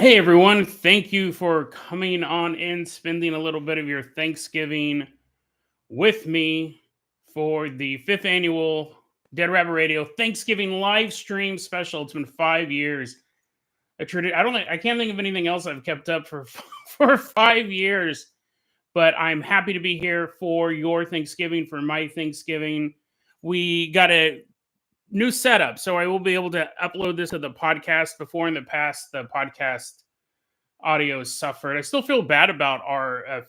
Hey everyone, thank you for coming on in, spending a little bit of your Thanksgiving with me for the fifth annual Dead Rabbit Radio Thanksgiving live stream special. It's been 5 years. I can't think of anything else I've kept up for for 5 years, but I'm happy to be here for your Thanksgiving, for my Thanksgiving. We got a new setup, so I will be able to upload this to the podcast. Before in the past, the podcast audio has suffered. I still feel bad about our um,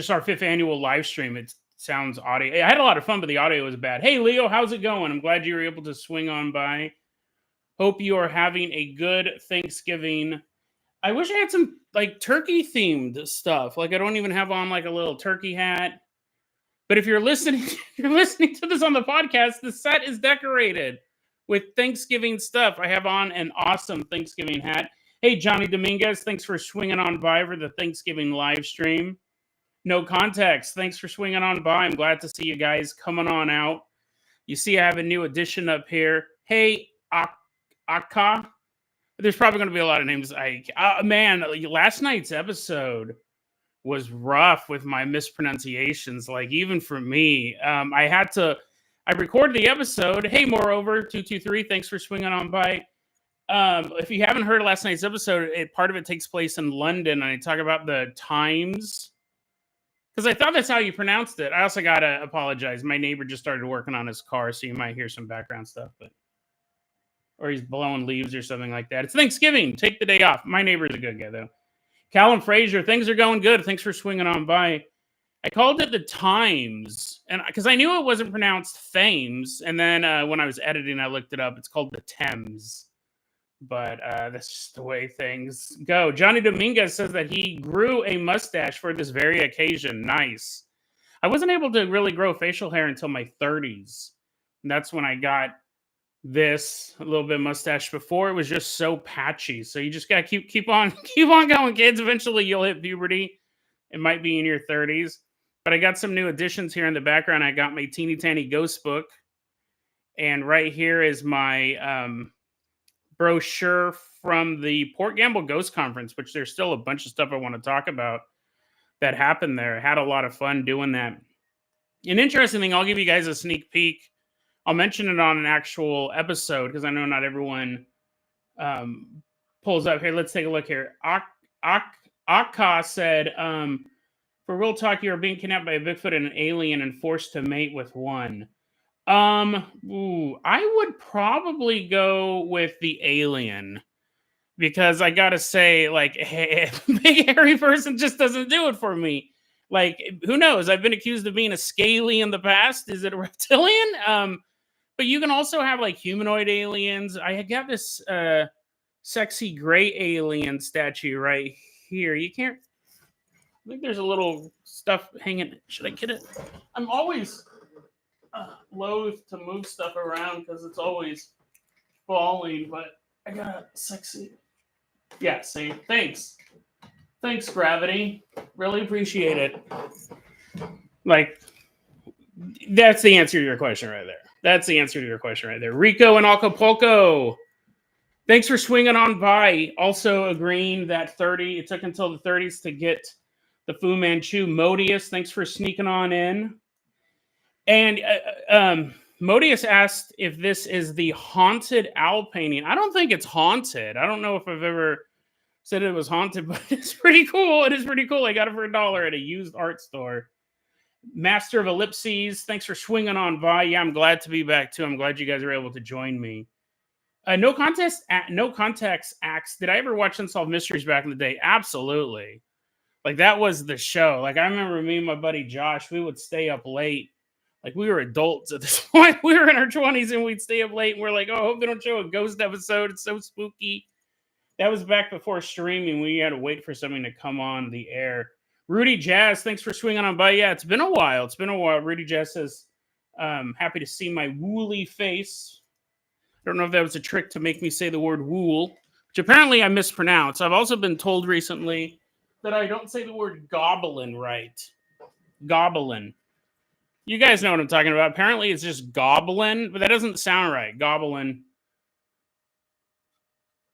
our fifth annual live stream. It sounds audio. I had a lot of fun, but the audio was bad. Hey, Leo, how's it going? I'm glad you were able to swing on by. Hope you are having a good Thanksgiving. I wish I had some like turkey themed stuff. Like I don't even have on like a little turkey hat. But if you're listening, you're listening to this on the podcast, the set is decorated with Thanksgiving stuff. I have on an awesome Thanksgiving hat. Hey, Johnny Dominguez, thanks for swinging on by for the Thanksgiving live stream. No context, thanks for swinging on by. I'm glad to see you guys coming on out. You see, I have a new addition up here. Hey, Aka. There's probably going to be a lot of names. Man, last night's episode was rough with my mispronunciations. Like even for me, I recorded the episode. Hey, moreover, 223. Thanks for swinging on by. If you haven't heard last night's episode, part of it takes place in London, and I talk about the times because I thought that's how you pronounced it. I also gotta apologize. My neighbor just started working on his car, so you might hear some background stuff, or he's blowing leaves or something like that. It's Thanksgiving. Take the day off. My neighbor's a good guy though. Callum Fraser, things are going good. Thanks for swinging on by. I called it the Times, and because I knew it wasn't pronounced Thames, and then when I was editing, I looked it up. It's called the Thames, but that's just the way things go. Johnny Dominguez says that he grew a mustache for this very occasion. Nice. I wasn't able to really grow facial hair until my 30s. And that's when I got this a little bit of mustache. Before it was just so patchy, so you just gotta keep on keep on going, kids. Eventually you'll hit puberty. It might be in your 30s, but I got some new additions here in the background. I got my teeny tiny ghost book, and right here is my brochure from the Port Gamble Ghost Conference, which there's still a bunch of stuff I want to talk about that happened there. I had a lot of fun doing that. An interesting thing, I'll give you guys a sneak peek. I'll mention it on an actual episode because I know not everyone pulls up here. Let's take a look here. Akka said, for real talk, you are being kidnapped by a Bigfoot and an alien and forced to mate with one. I would probably go with the alien because I gotta say, like, hey, a big hairy person just doesn't do it for me. Like, who knows? I've been accused of being a scaly in the past. Is it a reptilian? But you can also have like humanoid aliens. I got this sexy gray alien statue right here. You can't. I think there's a little stuff hanging. Should I get it? I'm always loath to move stuff around because it's always falling. But I got a sexy. Yeah. See. Thanks. Thanks, Gravity. Really appreciate it. Like, that's the answer to your question right there. That's the answer to your question right there. Rico and Acapulco. Thanks for swinging on by. Also agreeing that it took until the 30s to get the Fu Manchu. Modius, thanks for sneaking on in. And Modius asked if this is the haunted owl painting. I don't think it's haunted. I don't know if I've ever said it was haunted, but it's pretty cool. It is pretty cool. I got it for $1 at a used art store. Master of Ellipses, thanks for swinging on by. Yeah, I'm glad to be back too. I'm glad you guys are able to join me. No context acts. Did I ever watch Unsolved Mysteries back in the day? Absolutely. Like that was the show. Like I remember me and my buddy Josh, we would stay up late. Like we were adults at this point. We were in our 20s and we'd stay up late and we're like, oh, I hope they don't show a ghost episode. It's so spooky. That was back before streaming. We had to wait for something to come on the air. Rudy Jazz, thanks for swinging on by. Yeah, it's been a while. Rudy Jazz says, happy to see my woolly face. I don't know if that was a trick to make me say the word wool, which apparently I mispronounce. I've also been told recently that I don't say the word goblin right. Goblin. You guys know what I'm talking about. Apparently it's just goblin, but that doesn't sound right. Goblin.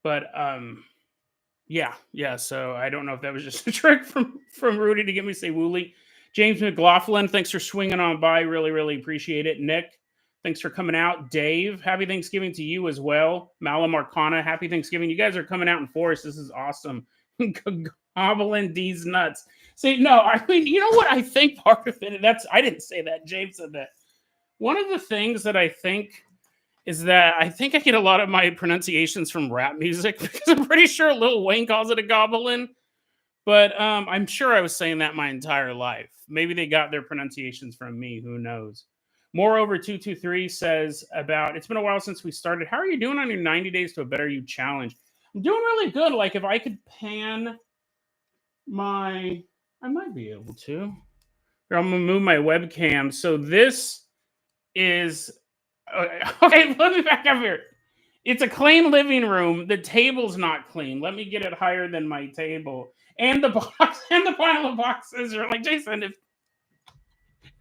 But yeah. So I don't know if that was just a trick from Rudy to get me to say Wooly. James McLaughlin, thanks for swinging on by. Really appreciate it. Nick, thanks for coming out. Dave, happy Thanksgiving to you as well. Malam Arcana, happy Thanksgiving. You guys are coming out in force. This is awesome. Gobbling these nuts. See, no, I mean, you know what? I think part of it, I didn't say that. James said that. One of the things that I think is that I think I get a lot of my pronunciations from rap music because I'm pretty sure Lil Wayne calls it a goblin. But I'm sure I was saying that my entire life. Maybe they got their pronunciations from me. Who knows? Moreover, 223 says about it's been a while since we started. How are you doing on your 90 days to a better you challenge? I'm doing really good. Like if I could pan I might be able to. Here, I'm gonna move my webcam. So this is okay. Let me back up here. It's a clean living room. The table's not clean. Let me get it higher than my table. And the box and the pile of boxes are like Jason. If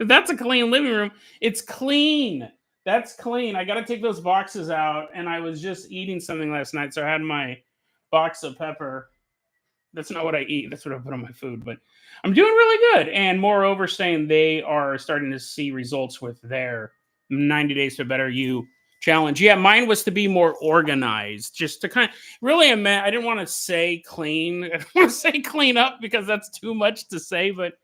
that's a clean living room, it's clean. That's clean. I got to take those boxes out. And I was just eating something last night, so I had my box of pepper. That's not what I eat. That's what I put on my food. But I'm doing really good. And moreover, saying they are starting to see results with their 90 Days to Better You challenge. Yeah, mine was to be more organized, just to kind of really, I didn't want to say clean. I don't want to say clean up because that's too much to say, but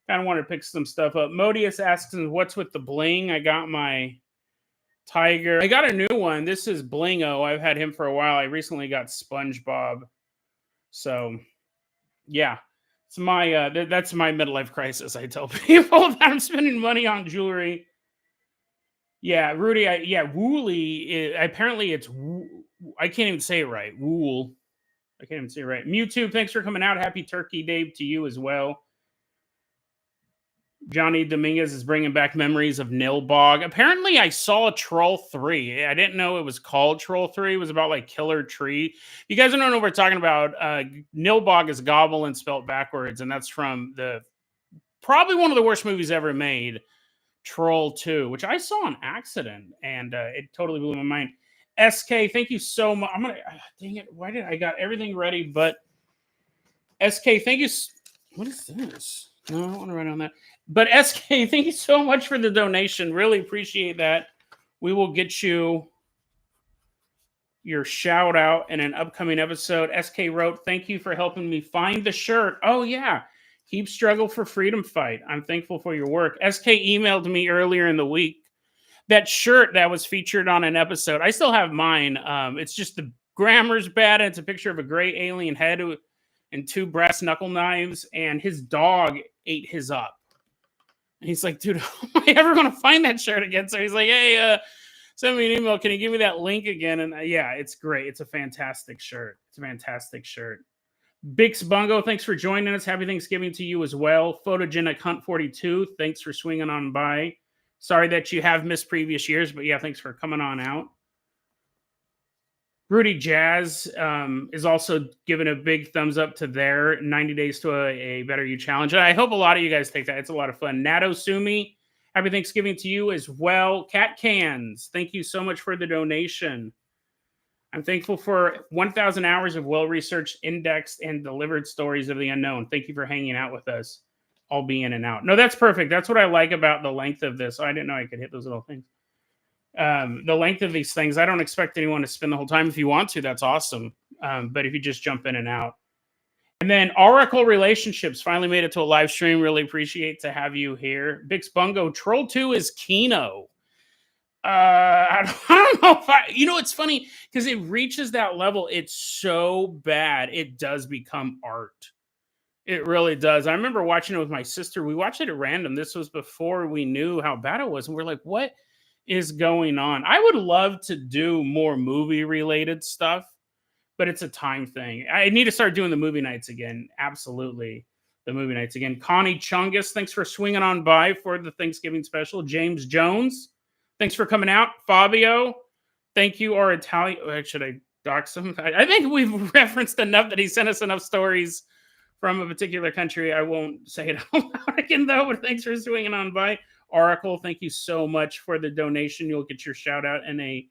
kind of want to pick some stuff up. Modius asks, what's with the bling? I got my tiger. I got a new one. This is Blingo. I've had him for a while. I recently got SpongeBob. So, yeah. It's my that's my midlife crisis. I tell people that I'm spending money on jewelry. Yeah, Rudy. Wooly. Apparently, it's. I can't even say it right. Wool. I can't even say it right. Mewtwo, thanks for coming out. Happy Turkey Day to you as well. Johnny Dominguez is bringing back memories of Nilbog. Apparently, I saw Troll 3. I didn't know it was called Troll 3. It was about like Killer Tree. You guys don't know what we're talking about. Nilbog is goblin spelled backwards, and that's from probably one of the worst movies ever made, Troll 2, which I saw on accident, and it totally blew my mind. SK, thank you so much. I'm gonna dang it. Why did I got everything ready? But SK, thank you. What is this? No, I don't want to write on that. But SK, thank you so much for the donation. Really appreciate that. We will get you your shout out in an upcoming episode. SK wrote, thank you for helping me find the shirt. Oh, yeah. Keep struggle for freedom fight. I'm thankful for your work. SK emailed me earlier in the week that shirt that was featured on an episode. I still have mine. It's just the grammar's bad. And it's a picture of a gray alien head and two brass knuckle knives. And his dog ate his up. And he's like, dude, how am I ever going to find that shirt again? So he's like, hey, send me an email. Can you give me that link again? And yeah, it's great. It's a fantastic shirt. It's a fantastic shirt. Bix Bungo, thanks for joining us. Happy Thanksgiving to you as well. Photogenic Hunt 42, thanks for swinging on by. Sorry that you have missed previous years, but yeah, thanks for coming on out. Rudy Jazz is also giving a big thumbs up to their 90 Days to a Better You challenge. And I hope a lot of you guys take that. It's a lot of fun. Nato Sumi, happy Thanksgiving to you as well. Cat Cans, thank you so much for the donation. I'm thankful for 1,000 hours of well-researched, indexed, and delivered stories of the unknown. Thank you for hanging out with us. I'll be in and out. No, that's perfect. That's what I like about the length of this. Oh, I didn't know I could hit those little things. The length of these things, I don't expect anyone to spend the whole time. If you want to, that's awesome. But if you just jump in and out. And then Oracle Relationships finally made it to a live stream. Really appreciate to have you here. Bix Bungo, Troll 2 is Kino. I don't know if it's funny because it reaches that level. It's so bad. It does become art. It really does. I remember watching it with my sister. We watched it at random. This was before we knew how bad it was. And we're like, what is going on? I would love to do more movie related stuff, but it's a time thing. I need to start doing the movie nights again. Absolutely. The movie nights again. Connie Chungus, thanks for swinging on by for the Thanksgiving special. James Jones, thanks for coming out. Fabio, thank you. Our Italian, should I dox him? I think we've referenced enough that he sent us enough stories from a particular country. I won't say it out loud again, though, but thanks for swinging on by. Oracle, thank you so much for the donation. You'll get your shout out in a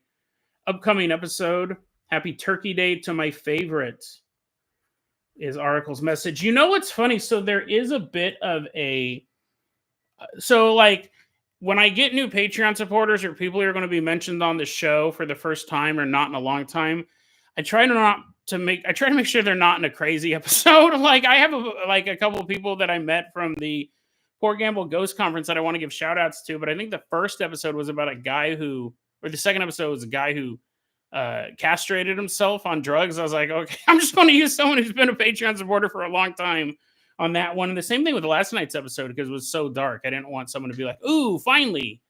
upcoming episode. Happy Turkey Day to my favorite is Oracle's message. You know what's funny? So there is a bit of a so like when I get new Patreon supporters or people who are going to be mentioned on the show for the first time or not in a long time, I try to make sure they're not in a crazy episode. Like I have a couple of people that I met from the Poor Gamble Ghost Conference that I want to give shout outs to, but I think the first episode was about a guy who, or the second episode was a guy who castrated himself on drugs. I was like, okay, I'm just going to use someone who's been a Patreon supporter for a long time on that one. And the same thing with last night's episode because it was so dark. I didn't want someone to be like, ooh, finally,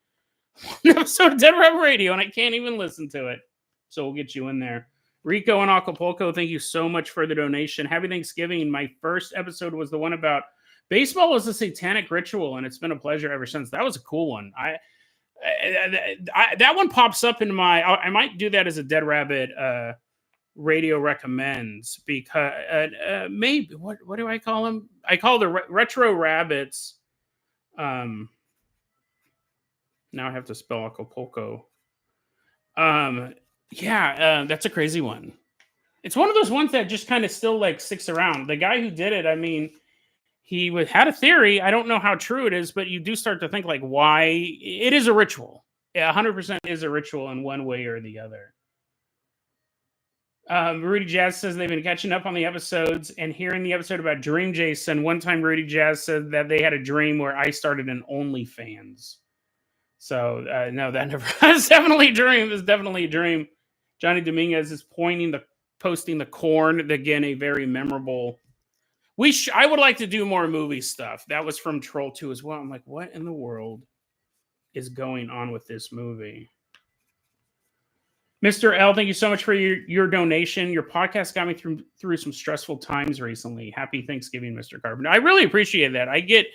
an episode of Dead Rebel Radio, and I can't even listen to it. So we'll get you in there. Rico in Acapulco, thank you so much for the donation. Happy Thanksgiving. My first episode was the one about baseball was a satanic ritual, and it's been a pleasure ever since. That was a cool one. That one pops up in my. I might do that as a Dead Rabbit radio recommends because maybe what do I call them? I call the retro rabbits. Now I have to spell Acapulco. That's a crazy one. It's one of those ones that just kind of still like sticks around. The guy who did it, I mean, he had a theory. I don't know how true it is, but you do start to think like why it is a ritual. 100% is a ritual in one way or the other. Rudy Jazz says they've been catching up on the episodes and hearing the episode about Dream Jason. One time, Rudy Jazz said that they had a dream where I started an OnlyFans. So no, that never. It's definitely a dream. It's definitely a dream. Johnny Dominguez is posting the corn again. A very memorable. I would like to do more movie stuff. That was from Troll 2 as well. I'm like, what in the world is going on with this movie? Mr. L, thank you so much for your donation. Your podcast got me through some stressful times recently. Happy Thanksgiving, Mr. Carpenter. I really appreciate that. I get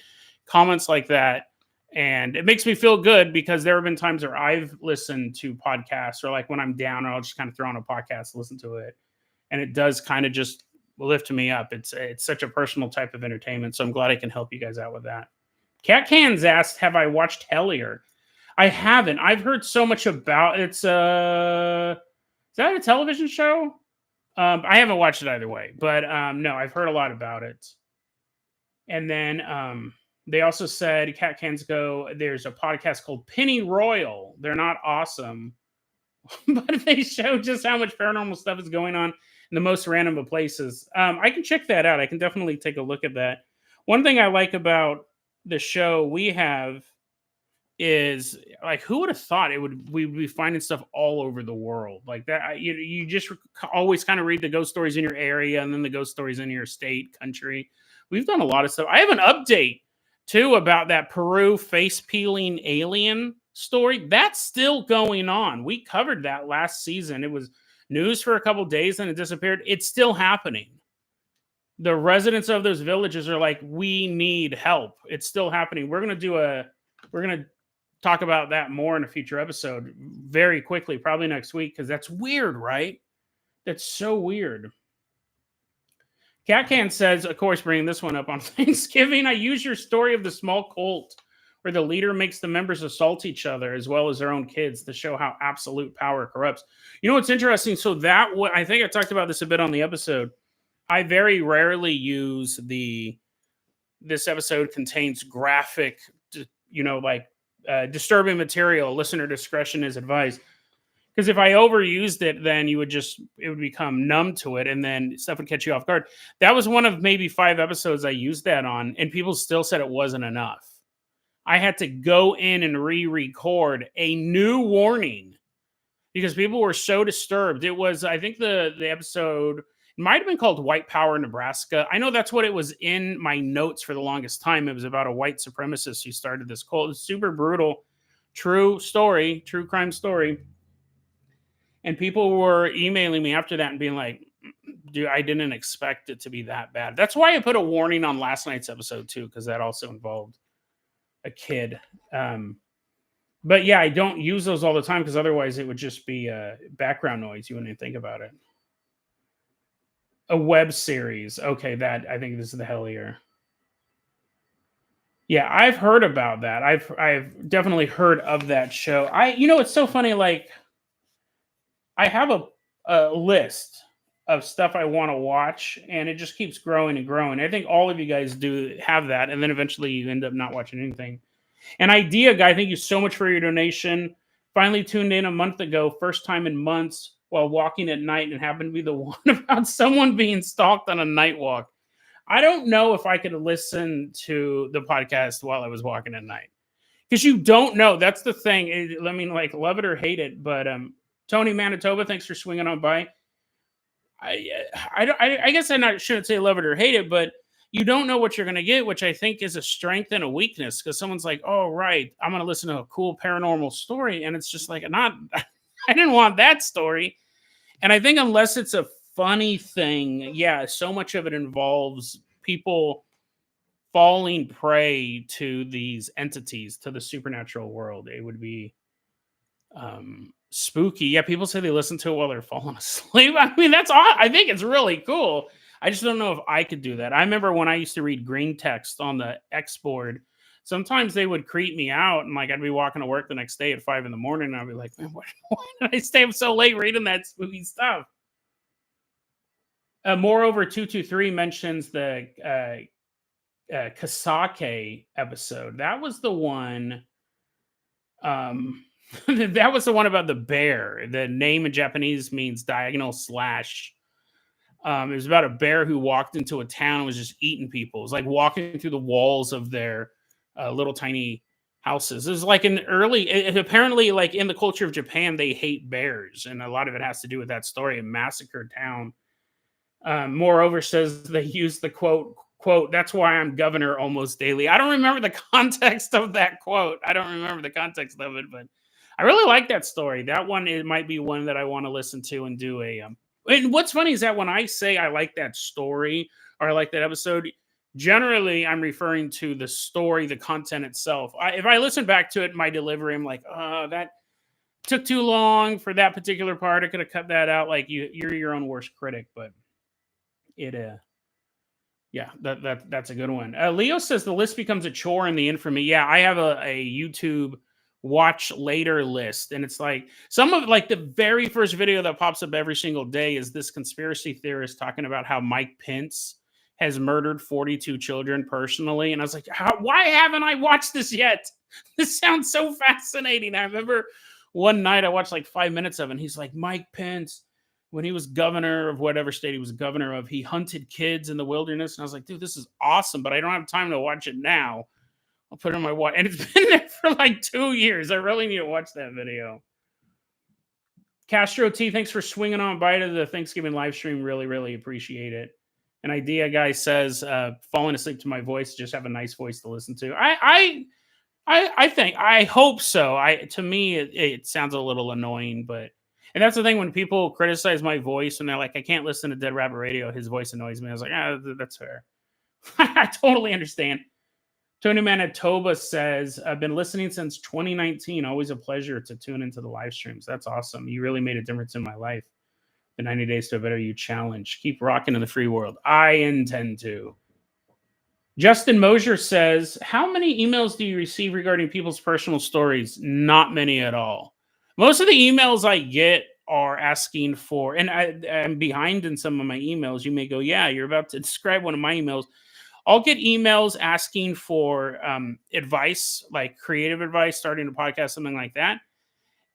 comments like that, and it makes me feel good because there have been times where I've listened to podcasts or like when I'm down, I'll just kind of throw on a podcast, listen to it, and it does kind of just lift me up. It's such a personal type of entertainment, so I'm glad I can help you guys out with that. Cat Cans asked, have I watched Hellier? I haven't. I've heard so much about it. Is that a television show? I haven't watched it either way, but no, I've heard a lot about it. And then they also said, Cat Cans go, there's a podcast called Penny Royal. They're not awesome, but they show just how much paranormal stuff is going on in the most random of places. I can check that out. I can definitely take a look at that. One thing I like about the show we have is like, who would have thought we'd be finding stuff all over the world like that? You just always kind of read the ghost stories in your area and then the ghost stories in your state, country. We've done a lot of stuff. I have an update too about that Peru face peeling alien story that's still going on. We covered that last season. It was news for a couple days and it disappeared. It's still happening. The residents of those villages are like, we need help. It's still happening. We're going to talk about that more in a future episode very quickly, probably next week, because that's weird, right? That's so weird. Catcan says, of course, bringing this one up on Thanksgiving, I use your story of the small cult where the leader makes the members assault each other as well as their own kids to show how absolute power corrupts. You know what's interesting? So I think I talked about this a bit on the episode. I very rarely use this episode contains graphic, disturbing material. Listener discretion is advised. Because if I overused it, then it would become numb to it, and then stuff would catch you off guard. That was one of maybe 5 episodes I used that on, and people still said it wasn't enough. I had to go in and re-record a new warning because people were so disturbed. It was, I think the episode might have been called White Power Nebraska. I know that's what it was in my notes for the longest time. It was about a white supremacist who started this cult. It was super brutal, true crime story. And people were emailing me after that and being like, dude, I didn't expect it to be that bad. That's why I put a warning on last night's episode too, because that also involved a kid. But yeah, I don't use those all the time because otherwise it would just be background noise. You wouldn't even think about it. A web series. Okay, I think this is the Hellier. Yeah, I've heard about that. I've definitely heard of that show. It's so funny. Like, I have list of stuff I want to watch, and it just keeps growing and growing. I think all of you guys do have that, and then eventually you end up not watching anything. And Idea Guy, thank you so much for your donation. Finally tuned in a month ago, first time in months while walking at night, and happened to be the one about someone being stalked on a night walk. I don't know if I could listen to the podcast while I was walking at night because you don't know. That's the thing. I mean, like, love it or hate it. But Tony Manitoba, thanks for swinging on by. I guess shouldn't say love it or hate it, but you don't know what you're going to get, which I think is a strength and a weakness. Because someone's like, "Oh, right, I'm going to listen to a cool paranormal story," and it's just like, not. I didn't want that story, and I think unless it's a funny thing, yeah, so much of it involves people falling prey to these entities, to the supernatural world. It would be spooky. Yeah, people say they listen to it while they're falling asleep. I mean, that's odd. I think it's really cool. I just don't know if I could do that. I remember when I used to read green text on the X board, sometimes they would creep me out, and like I'd be walking to work the next day at 5 a.m, and I'd be like, man, why did I stay up so late reading that spooky stuff? Moreover, 223 mentions the Kasake episode. That was the one. That was the one about the bear. The name in Japanese means diagonal slash. It was about a bear who walked into a town and was just eating people. It was like walking through the walls of their little tiny houses. It was like an apparently, like in the culture of Japan, they hate bears, and a lot of it has to do with that story. A massacred town. Moreover, says they use the quote, "That's why I'm governor almost daily." I don't remember the context of that quote. I don't remember the context of it, but I really like that story. That one, it might be one that I want to listen to and do a. And what's funny is that when I say I like that story or I like that episode, generally I'm referring to the story, the content itself. If I listen back to it, my delivery, I'm like, oh, that took too long for that particular part. I could have cut that out. Like you're your own worst critic, but it yeah, that's a good one. Leo says the list becomes a chore in the infamy. Yeah, I have a YouTube watch later list, and it's like some of like the very first video that pops up every single day is this conspiracy theorist talking about how Mike Pence has murdered 42 children personally, and I was like, why haven't I watched this yet? This sounds so fascinating. I remember one night I watched like 5 minutes of it, and he's like, Mike Pence, when he was governor of whatever state he was governor of, he hunted kids in the wilderness. And I was like, dude, this is awesome, but I don't have time to watch it now. I'll put it on my watch. And it's been there for like 2 years. I really need to watch that video. Castro T, thanks for swinging on by to the Thanksgiving live stream. Really, really appreciate it. An Idea Guy says, falling asleep to my voice, just have a nice voice to listen to. I hope so. To me, it sounds a little annoying, but and that's the thing when people criticize my voice and they're like, I can't listen to Dead Rabbit Radio. His voice annoys me. I was like, that's fair. I totally understand. Tony Manitoba says, I've been listening since 2019. Always a pleasure to tune into the live streams. That's awesome. You really made a difference in my life. The 90 Days to a Better You challenge. Keep rocking in the free world. I intend to. Justin Mosier says, how many emails do you receive regarding people's personal stories? Not many at all. Most of the emails I get are asking for, and I'm behind in some of my emails. You may go, yeah, you're about to describe one of my emails. I'll get emails asking for advice, like creative advice, starting a podcast, something like that.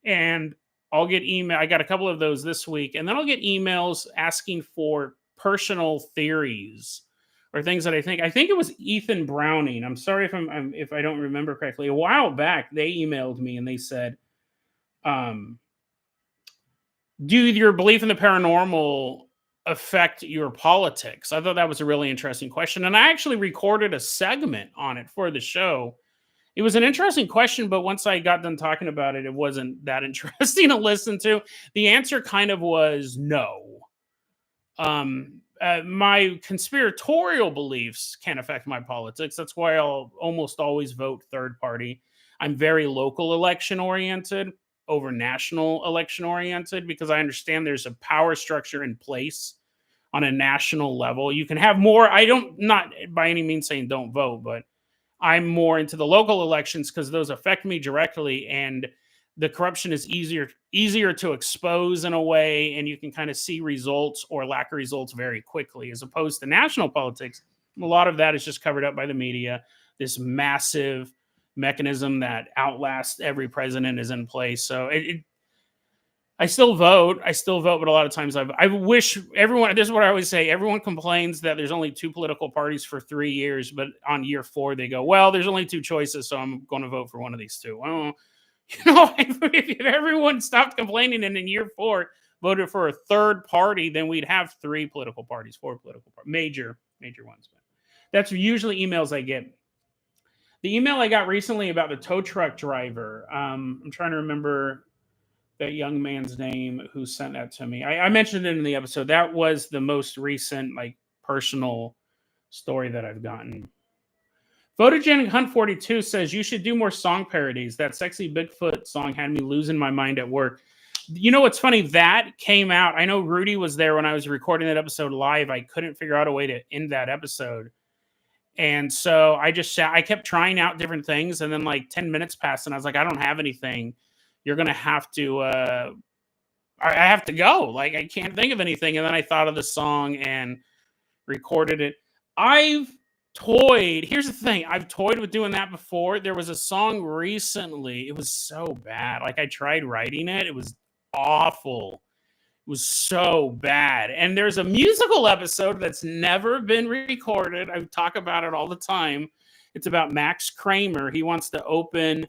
And I'll get email. I got a couple of those this week. And then I'll get emails asking for personal theories or things that I think it was Ethan Browning. I'm sorry if I don't remember correctly. A while back, they emailed me and they said, do your belief in the paranormal affect your politics? I thought that was a really interesting question. And I actually recorded a segment on it for the show. It was an interesting question, but once I got done talking about it, it wasn't that interesting to listen to. The answer kind of was no. My conspiratorial beliefs can affect my politics. That's why I'll almost always vote third party. I'm very local election oriented over national election oriented because I understand there's a power structure in place on a national level. You can have more. Not by any means saying don't vote, but I'm more into the local elections because those affect me directly. And the corruption is easier to expose in a way, and you can kind of see results or lack of results very quickly, as opposed to national politics. A lot of that is just covered up by the media. This massive mechanism that outlasts every president is in place. So I still vote. I still vote, but a lot of times I wish everyone. This is what I always say. Everyone complains that there's only two political parties for 3 years, but on year 4 they go, "Well, there's only two choices, so I'm going to vote for one of these two." Well, if everyone stopped complaining and in year 4 voted for a third party, then we'd have 3 political parties, 4 political parties, major ones. But that's usually emails I get. The email I got recently about the tow truck driver. I'm trying to remember that young man's name who sent that to me. I mentioned it in the episode. That was the most recent, like, personal story that I've gotten. Photogenic Hunt 42 says you should do more song parodies. That sexy Bigfoot song had me losing my mind at work. You know what's funny? That came out. I know Rudy was there when I was recording that episode live. I couldn't figure out a way to end that episode. And so I kept trying out different things. And then like 10 minutes passed and I was like, I don't have anything. You're going to have to, I have to go. Like, I can't think of anything. And then I thought of the song and recorded it. Here's the thing. I've toyed with doing that before. There was a song recently. It was so bad. Like, I tried writing it. It was awful. It was so bad. And there's a musical episode that's never been recorded. I talk about it all the time. It's about Max Kramer. He wants to open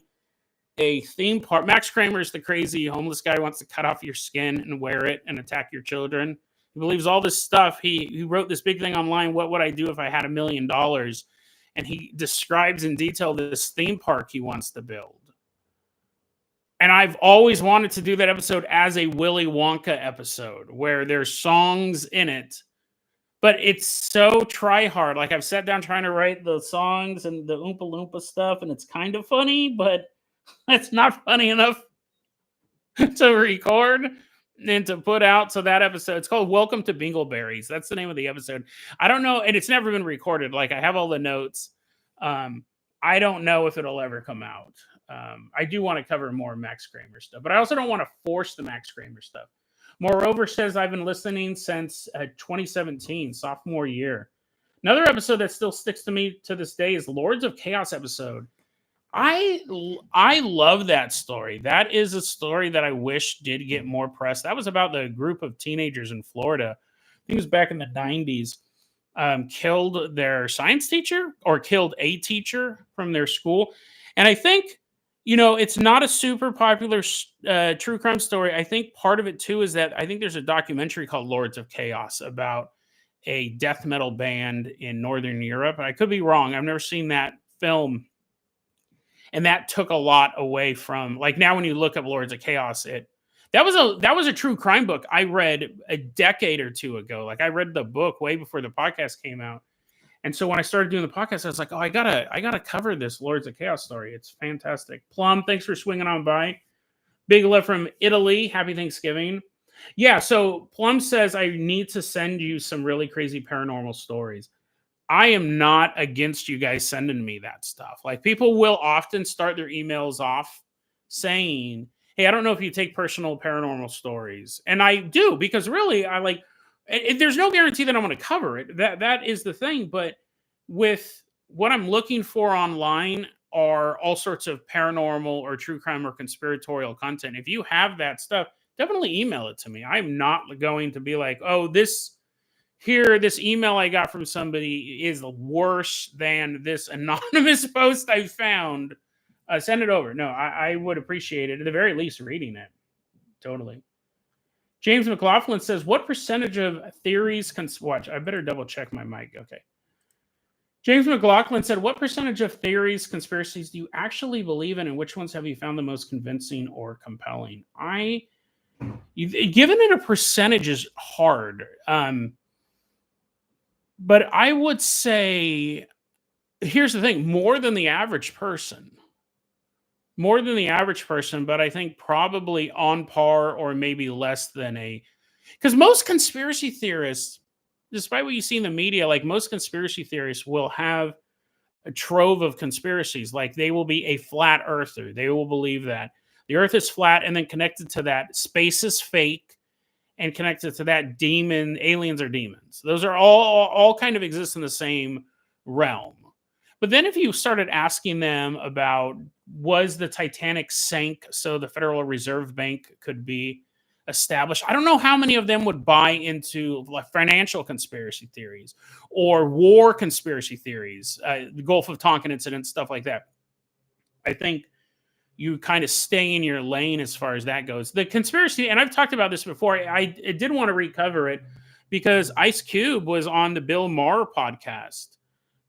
a theme park. Max Kramer is the crazy homeless guy who wants to cut off your skin and wear it and attack your children. He believes all this stuff. He wrote this big thing online. What would I do if I had $1 million? And he describes in detail this theme park he wants to build. And I've always wanted to do that episode as a Willy Wonka episode where there's songs in it, but it's so try hard. Like, I've sat down trying to write the songs and the Oompa Loompa stuff, and it's kind of funny, but it's not funny enough to record and to put out. So that episode, it's called Welcome to Bingleberries. That's the name of the episode. I don't know. And it's never been recorded. Like, I have all the notes. I don't know if it'll ever come out. I do want to cover more Max Kramer stuff, but I also don't want to force the Max Kramer stuff. Moreover says I've been listening since 2017, sophomore year. Another episode that still sticks to me to this day is Lords of Chaos episode. I love that story. That is a story that I wish did get more press. That was about the group of teenagers in Florida. I think it was back in the 90s. Killed their science teacher or killed a teacher from their school. And I think, it's not a super popular true crime story. I think part of it, too, is that I think there's a documentary called Lords of Chaos about a death metal band in Northern Europe. I could be wrong. I've never seen that film. And that took a lot away from, like, now when you look up Lords of Chaos, that was a true crime book I read a decade or two ago. Like, I read the book way before the podcast came out. And so when I started doing the podcast, I was like, oh, I gotta cover this Lords of Chaos story. It's fantastic. Plum, thanks for swinging on by. Big love from Italy. Happy Thanksgiving. Yeah, so Plum says I need to send you some really crazy paranormal stories. I am not against you guys sending me that stuff. Like, people will often start their emails off saying, hey, I don't know if you take personal paranormal stories. And I do, because really, there's no guarantee that I'm going to cover it. That is the thing. But with what I'm looking for online are all sorts of paranormal or true crime or conspiratorial content. If you have that stuff, definitely email it to me. I'm not going to be like, oh, this email I got from somebody is worse than this anonymous post I found. Send it over. No, I would appreciate it. At the very least, reading it. Totally. James McLaughlin says, what percentage of theories watch? I better double check my mic. Okay. James McLaughlin said, what percentage of theories, conspiracies do you actually believe in, and which ones have you found the most convincing or compelling? Giving it a percentage is hard. But I would say, here's the thing, more than the average person. More than the average person, but I think probably on par or maybe less than because most conspiracy theorists, despite what you see in the media, like, most conspiracy theorists will have a trove of conspiracies. Like, they will be a flat earther. They will believe that The Earth is flat, and then connected to that, space is fake, and connected to that, aliens are demons. Those are all kind of exist in the same realm. But then if you started asking them about, was the Titanic sank so the Federal Reserve Bank could be established, I don't know how many of them would buy into like financial conspiracy theories or war conspiracy theories, the Gulf of Tonkin incident, stuff like that. I think you kind of stay in your lane as far as that goes. The conspiracy, and I've talked about this before, I did want to recover it because Ice Cube was on the Bill Maher podcast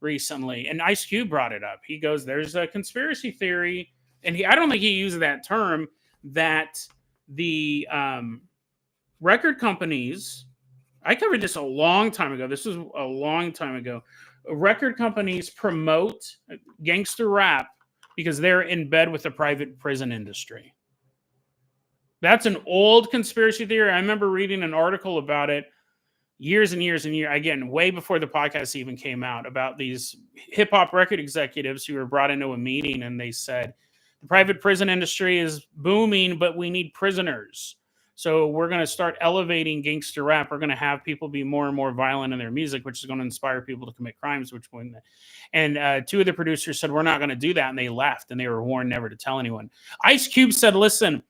recently, and Ice Cube brought it up. He goes, there's a conspiracy theory, and I don't think he used that term, that the record companies, I covered this a long time ago. This was a long time ago. Record companies promote gangster rap because they're in bed with the private prison industry. That's an old conspiracy theory. I remember reading an article about it years and years and years, again, way before the podcast even came out, about these hip hop record executives who were brought into a meeting and they said, the private prison industry is booming, but we need prisoners. So we're going to start elevating gangster rap. We're going to have people be more and more violent in their music, which is going to inspire people to commit crimes. And two of the producers said, we're not going to do that. And they left, and they were warned never to tell anyone. Ice Cube said, listen,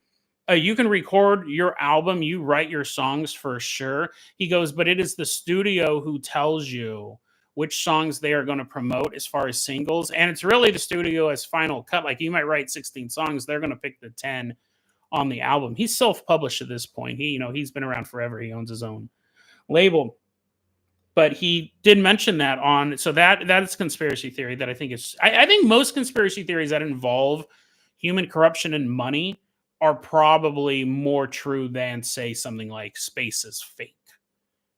you can record your album. You write your songs for sure. He goes, but it is the studio who tells you which songs they are going to promote as far as singles. And it's really the studio as final cut. Like you might write 16 songs. They're going to pick the 10 on the album. He's self-published at this point. He's been around forever. He owns his own label. But he did mention that on, so that is conspiracy theory that I think is, I think most conspiracy theories that involve human corruption and money are probably more true than, say, something like space is fake.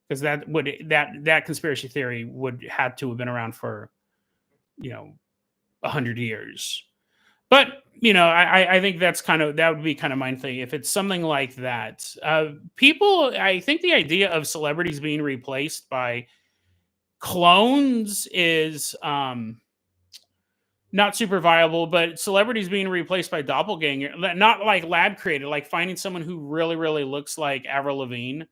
Because that conspiracy theory would have to have been around for 100 years. But I think that would be kind of my thing. If it's something like that, I think the idea of celebrities being replaced by clones is not super viable. But celebrities being replaced by doppelganger, not like lab created, like finding someone who really, really looks like Avril Lavigne,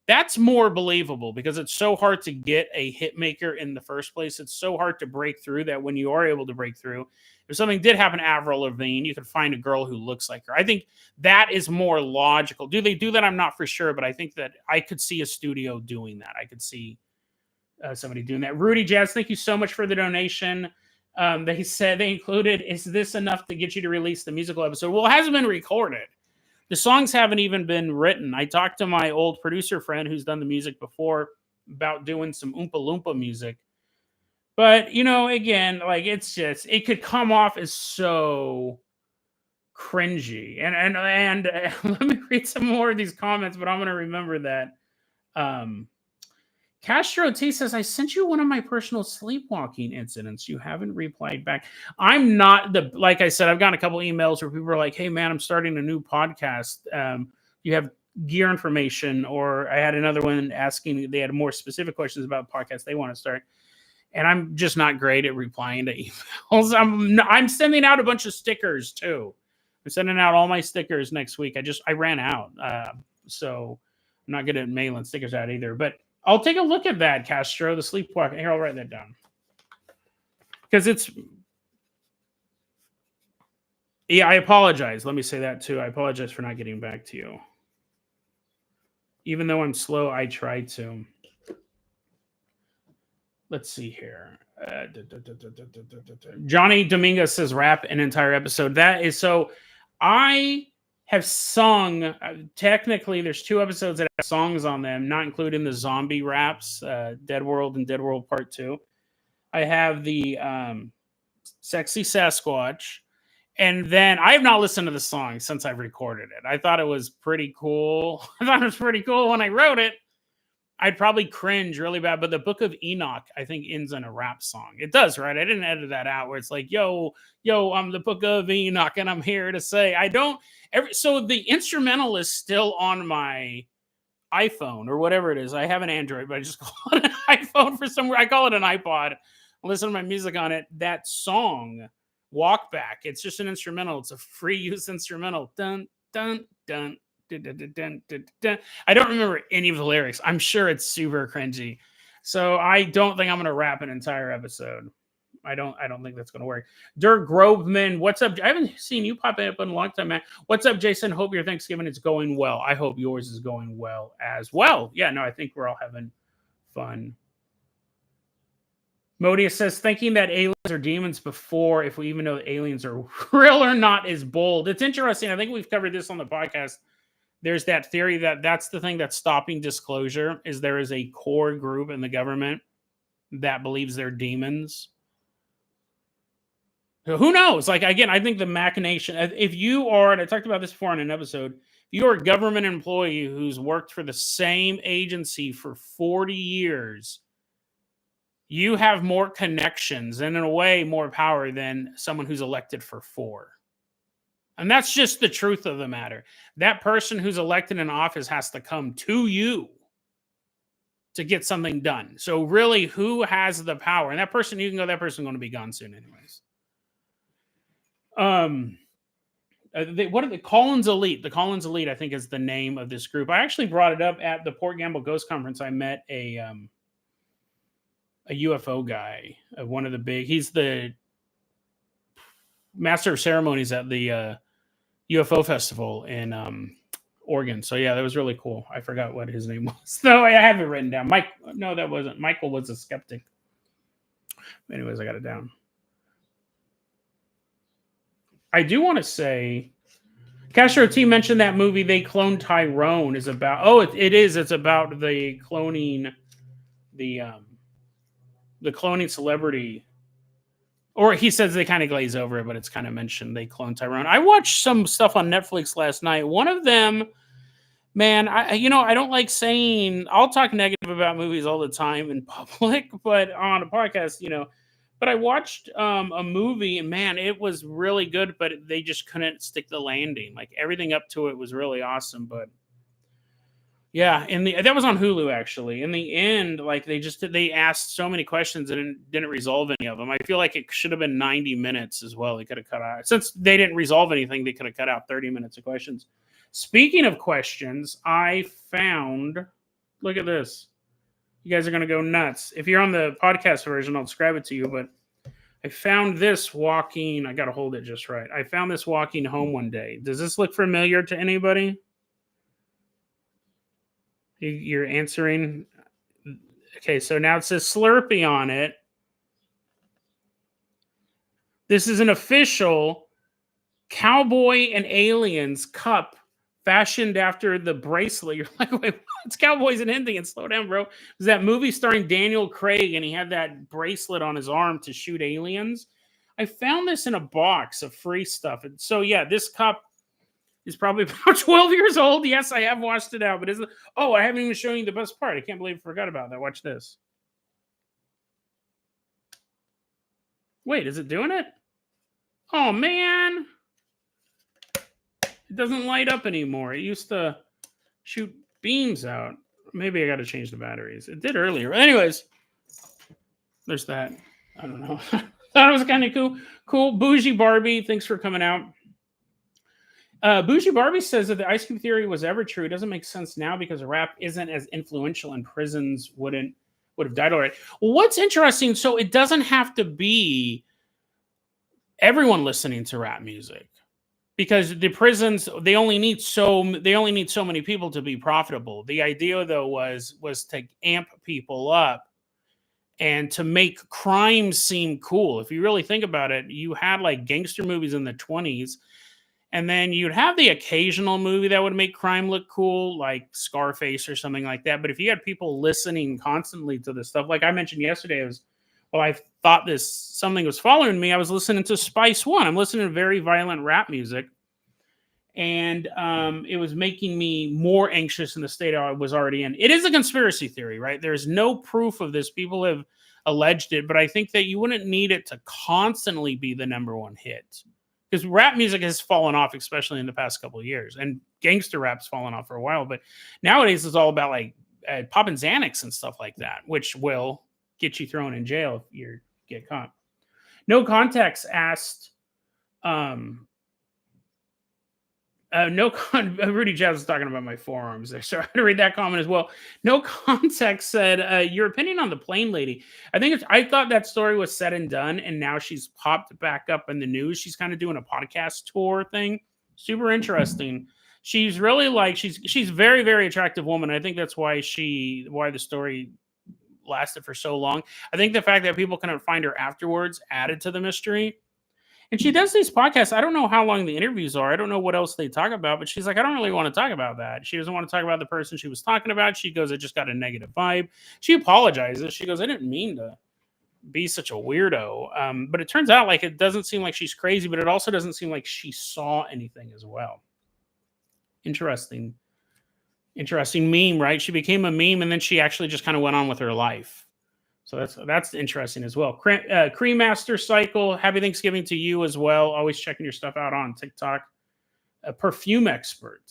that's more believable because it's so hard to get a hit maker in the first place. It's so hard to break through that when you are able to break through, if something did happen to Avril Lavigne, you could find a girl who looks like her. I think that is more logical. Do they do that? I'm not for sure, but I think that I could see a studio doing that. I could see somebody doing that. Rudy Jazz, thank you so much for the donation. They said they included, is this enough to get you to release the musical episode? Well, it hasn't been recorded. The songs haven't even been written. I talked to my old producer friend who's done the music before about doing some Oompa Loompa music. But, again, like it could come off as so cringy. And let me read some more of these comments, but I'm going to remember that. Castro T says, I sent you one of my personal sleepwalking incidents. You haven't replied back. I'm not like I said, I've gotten a couple emails where people are like, hey man, I'm starting a new podcast. You have gear information, or I had another one asking, they had more specific questions about podcasts they want to start. And I'm just not great at replying to emails. I'm sending out a bunch of stickers too. I'm sending out all my stickers next week. I ran out. So I'm not good at mailing stickers out either, but I'll take a look at that, Castro, the sleepwalking. Here, I'll write that down. Because I apologize. Let me say that too. I apologize for not getting back to you. Even though I'm slow, I try to. Let's see here. Johnny Dominguez says rap an entire episode. That is so. I have sung, technically there's 2 episodes that have songs on them, not including the zombie raps, Dead World and Dead World Part 2. I have the Sexy Sasquatch, and then I have not listened to the song since I've recorded it. I thought it was pretty cool. I thought it was pretty cool when I wrote it. I'd probably cringe really bad, but the Book of Enoch, I think, ends in a rap song. It does, right? I didn't edit that out where it's like, yo, I'm the Book of Enoch, and I'm here to say I don't. So the instrumental is still on my iPhone or whatever it is. I have an Android, but I just call it an iPhone for somewhere. I call it an iPod. I listen to my music on it. That song Walk Back. It's just an instrumental. It's a free use instrumental. Dun, dun, dun, dun, dun, dun, dun, dun, dun. I don't remember any of the lyrics. I'm sure it's super cringy. So I don't think I'm going to rap an entire episode. I don't think that's going to work. Dirk Groveman, what's up? I haven't seen you pop up in a long time, man. What's up, Jason? Hope your Thanksgiving is going well. I hope yours is going well as well. Yeah, no, I think we're all having fun. Modius says, thinking that aliens are demons before, if we even know that aliens are real or not, is bold. It's interesting. I think we've covered this on the podcast. There's that theory that that's the thing that's stopping disclosure, is there is a core group in the government that believes they're demons. Who knows? Like, again, I think the machination, if you are, and I talked about this before in an episode, if you're a government employee who's worked for the same agency for 40 years, you have more connections and, in a way, more power than someone who's elected for 4. And that's just the truth of the matter. That person who's elected in office has to come to you to get something done. So really, who has the power? And that person, you can go, that person's going to be gone soon anyways. What are the Collins Elite? The Collins Elite, I think, is the name of this group. I actually brought it up at the Port Gamble Ghost Conference. I met a UFO guy, one of the big. He's the master of ceremonies at the UFO festival in Oregon. So yeah, that was really cool. I forgot what his name was. No, I have it written down. Mike. No, that wasn't. Michael was a skeptic. Anyways, I got it down. I do want to say, Castro T mentioned that movie They Cloned Tyrone is about. Oh, it is. It's about the cloning, the cloning celebrity. Or he says they kind of glaze over it, but it's kind of mentioned they cloned Tyrone. I watched some stuff on Netflix last night. One of them, man, I don't like saying, I'll talk negative about movies all the time in public, but on a podcast, But I watched a movie, and man, it was really good, but they just couldn't stick the landing. Like, everything up to it was really awesome, but yeah, that was on Hulu, actually. In the end, like, they asked so many questions and didn't resolve any of them. I feel like it should have been 90 minutes as well. They could have cut out, since they didn't resolve anything, they could have cut out 30 minutes of questions. Speaking of questions, I found, look at this. You guys are going to go nuts. If you're on the podcast version, I'll describe it to you, but I found this walking, I got to hold it just right. I found this walking home one day. Does this look familiar to anybody? You're answering. Okay, so now it says Slurpee on it. This is an official Cowboy and Aliens cup fashioned after the bracelet. You're like, wait, it's Cowboys and Indians. Slow down, bro. It was that movie starring Daniel Craig, and he had that bracelet on his arm to shoot aliens. I found this in a box of free stuff. And so, yeah, this cup is probably about 12 years old. Yes, I have washed it out, but isn't. Oh, I haven't even shown you the best part. I can't believe I forgot about that. Watch this. Wait, is it doing it? Oh, man. It doesn't light up anymore. It used to shoot beams out. Maybe I got to change the batteries. It did earlier. Anyways, there's that. I don't know. Thought it was kind of cool. Cool. Bougie Barbie, thanks for coming out. Bougie Barbie says that the Ice Cube theory was ever true. It doesn't make sense now because rap isn't as influential and prisons would have died already. Well, what's interesting, so it doesn't have to be everyone listening to rap music. Because the prisons, they only need so many people to be profitable. The idea, though, was to amp people up and to make crime seem cool. If you really think about it, you had like gangster movies in the 20s, and then you'd have the occasional movie that would make crime look cool, like Scarface or something like that. But if you had people listening constantly to this stuff, like I mentioned yesterday, I thought something was following me. I was listening to Spice One. I'm listening to very violent rap music. And it was making me more anxious in the state I was already in. It is a conspiracy theory, right? There's no proof of this. People have alleged it, but I think that you wouldn't need it to constantly be the number one hit. Because rap music has fallen off, especially in the past couple of years. And gangster rap's fallen off for a while. But nowadays it's all about like popping Xanax and stuff like that, which will get you thrown in jail if you get caught. No Context asked, Um, no Rudy Jazz was talking about my forearms there, so I had to read that comment as well. No context said your opinion on the plane lady. I thought that story was said and done, and now she's popped back up in the news. She's kind of doing a podcast tour thing. Super interesting. She's really like she's very very attractive woman. I think that's why the story lasted for so long. I think the fact that people couldn't find her afterwards added to the mystery. And she does these podcasts. I don't know how long the interviews are. I don't know what else they talk about, but she's like, I don't really want to talk about that. She doesn't want to talk about the person she was talking about. She goes, I just got a negative vibe. She apologizes. She goes, I didn't mean to be such a weirdo. But it turns out like it doesn't seem like she's crazy, but it also doesn't seem like she saw anything as well. Interesting. Interesting meme, right? She became a meme and then she actually just kind of went on with her life. So that's interesting as well. Cream Master Cycle, happy Thanksgiving to you as well. Always checking your stuff out on TikTok. A perfume expert.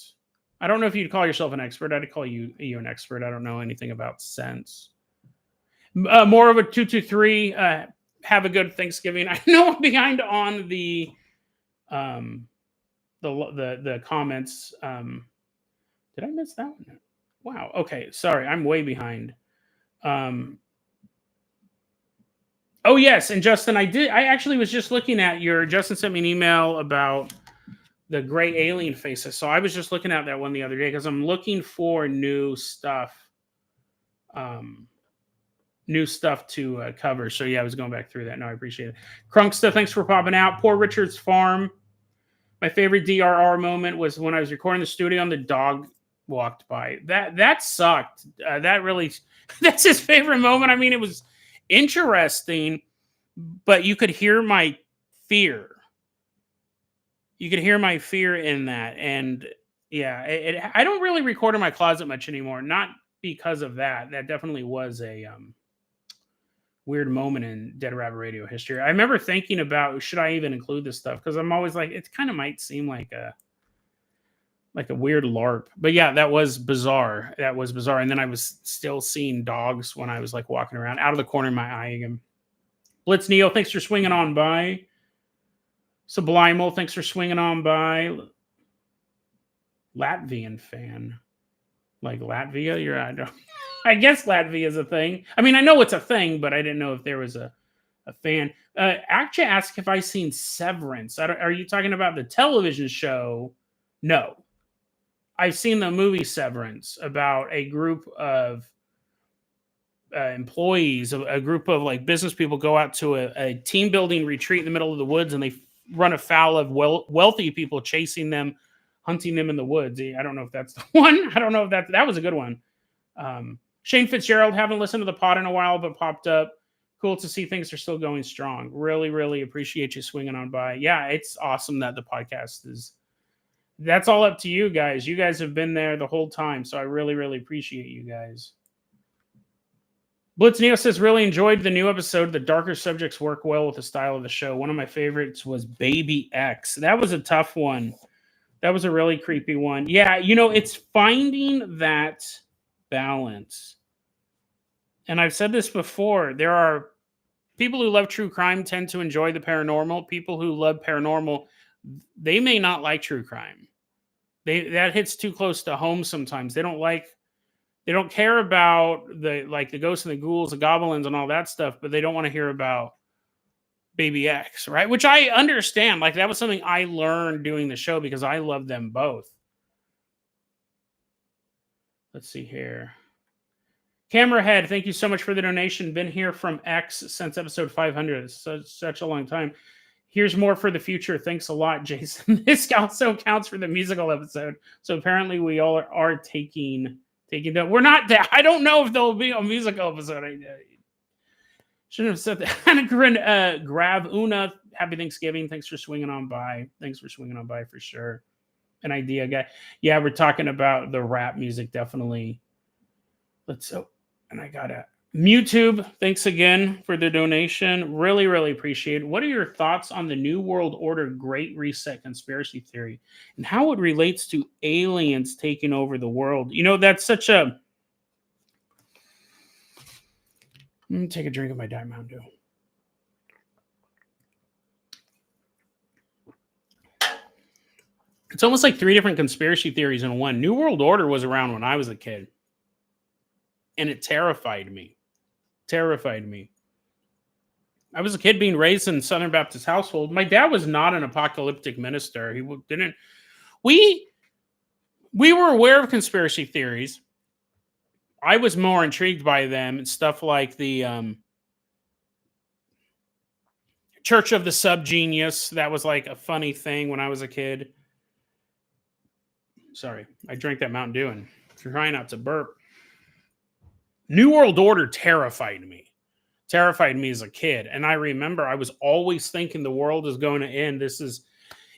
I don't know if you'd call yourself an expert. I'd call you an expert. I don't know anything about scents. More of a 223. Have a good Thanksgiving. I know I'm behind on the comments. Did I miss that one? Wow. Okay. Sorry. I'm way behind. Oh yes, and Justin, I actually was just looking at Justin sent me an email about the gray alien faces. So I was just looking at that one the other day because I'm looking for new stuff to cover. So yeah, I was going back through that. No, I appreciate it. Crunksta, thanks for popping out. Poor Richard's Farm. My favorite DRR moment was when I was recording the studio and the dog walked by. That sucked. That's his favorite moment. I mean, it was interesting, but you could hear my fear. You could hear my fear in that. And yeah, I don't really record in my closet much anymore. Not because of that. That definitely was a weird moment in Dead Rabbit Radio history. I remember thinking about, should I even include this stuff? Because I'm always like, it kind of might seem like a weird LARP. But yeah, that was bizarre. And then I was still seeing dogs when I was like walking around out of the corner of my eye again. Blitz Neo, thanks for swinging on by. Sublimal, thanks for swinging on by. Latvian fan. Like Latvia? I guess Latvia is a thing. I mean, I know it's a thing, but I didn't know if there was a fan. Actually asked if I seen Severance. Are you talking about the television show? No. I've seen the movie Severance about a group of employees, a group of like business people go out to a team building retreat in the middle of the woods, and they run afoul of wealthy people chasing them, hunting them in the woods. I don't know if that's the one. I don't know if that was a good one. Shane Fitzgerald, haven't listened to the pod in a while, but popped up. Cool to see things are still going strong. Really, really appreciate you swinging on by. Yeah, it's awesome that the podcast is. That's all up to you guys. You guys have been there the whole time, so I really, really appreciate you guys. Blitz Neo says, really enjoyed the new episode. The darker subjects work well with the style of the show. One of my favorites was Baby X. That was a tough one. That was a really creepy one. Yeah, it's finding that balance. And I've said this before. There are people who love true crime tend to enjoy the paranormal. People who love paranormal, they may not like true crime. That hits too close to home sometimes. They don't care about the ghosts and the ghouls, the goblins and all that stuff, but they don't want to hear about Baby X, right? Which I understand. Like that was something I learned doing the show because I love them both. Let's see here. Camera Head, thank you so much for the donation. Been here from X since episode 500. It's such a long time. Here's more for the future. Thanks a lot, Jason. This also counts for the musical episode. So apparently we all are taking that. We're not that. I don't know if there'll be a musical episode. I shouldn't have said that. Grav Una, happy Thanksgiving. Thanks for swinging on by. For sure. An idea guy. Yeah, we're talking about the rap music, definitely. And I got it. YouTube, thanks again for the donation. Really, really appreciate it. What are your thoughts on the New World Order Great Reset conspiracy theory and how it relates to aliens taking over the world? That's such a... Let me take a drink of my Diet Mountain Dew. It's almost like 3 different conspiracy theories in one. New World Order was around when I was a kid, and it terrified me. Terrified me. I was a kid being raised in Southern Baptist household. My dad was not an apocalyptic minister. He didn't. We we were aware of conspiracy theories. I was more intrigued by them and stuff like the Church of the Subgenius. That was like a funny thing when I was a kid. Sorry, I drank that Mountain Dew and trying not to burp. New World Order terrified me. Terrified me as a kid. And I remember I was always thinking the world is going to end. This is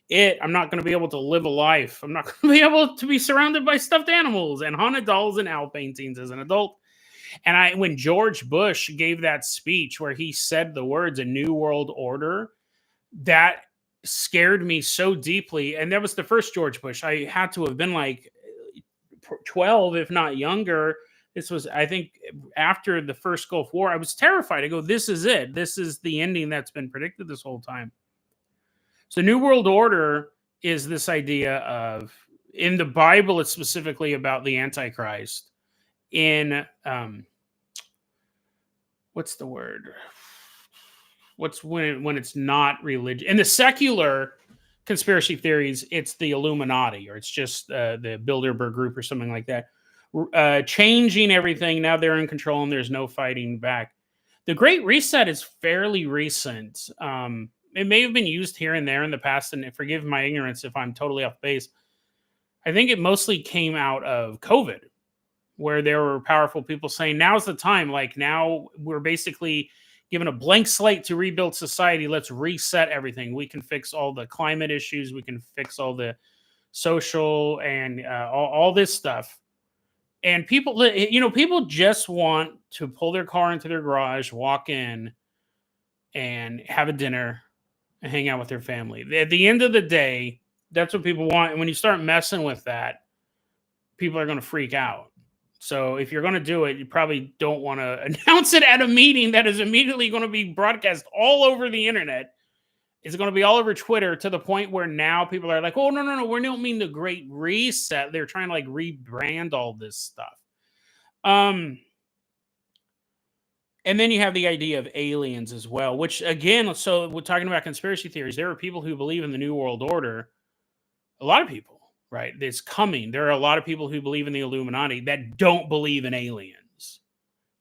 it. I'm not going to be able to live a life. I'm not going to be able to be surrounded by stuffed animals and haunted dolls and owl paintings as an adult. And when George Bush gave that speech where he said the words "a new world order," that scared me so deeply. And that was the first George Bush. I had to have been like 12, if not younger. This was, I think, after the first Gulf War. I was terrified. I go, this is it. This is the ending that's been predicted this whole time. So New World Order is this idea of, in the Bible, it's specifically about the Antichrist. In, what's the word? What's when it's not religion? In the secular conspiracy theories, it's the Illuminati, or it's just the Bilderberg group or something like that. Changing everything. Now they're in control and there's no fighting back. The Great Reset is fairly recent. It may have been used here and there in the past, and forgive my ignorance if I'm totally off base. I think it mostly came out of COVID, where there were powerful people saying, now's the time. Like, now we're basically given a blank slate to rebuild society. Let's reset everything. We can fix all the climate issues. We can fix all the social and all this stuff. And people, people just want to pull their car into their garage, walk in, and have a dinner and hang out with their family. At the end of the day, that's what people want. And when you start messing with that, people are going to freak out. So if you're going to do it, you probably don't want to announce it at a meeting that is immediately going to be broadcast all over the internet. It's going to be all over Twitter, to the point where now people are like, oh, no, we don't mean the Great Reset. They're trying to like rebrand all this stuff. And then you have the idea of aliens as well, which, again, so we're talking about conspiracy theories. There are people who believe in the New World Order. A lot of people, right? It's coming. There are a lot of people who believe in the Illuminati that don't believe in aliens.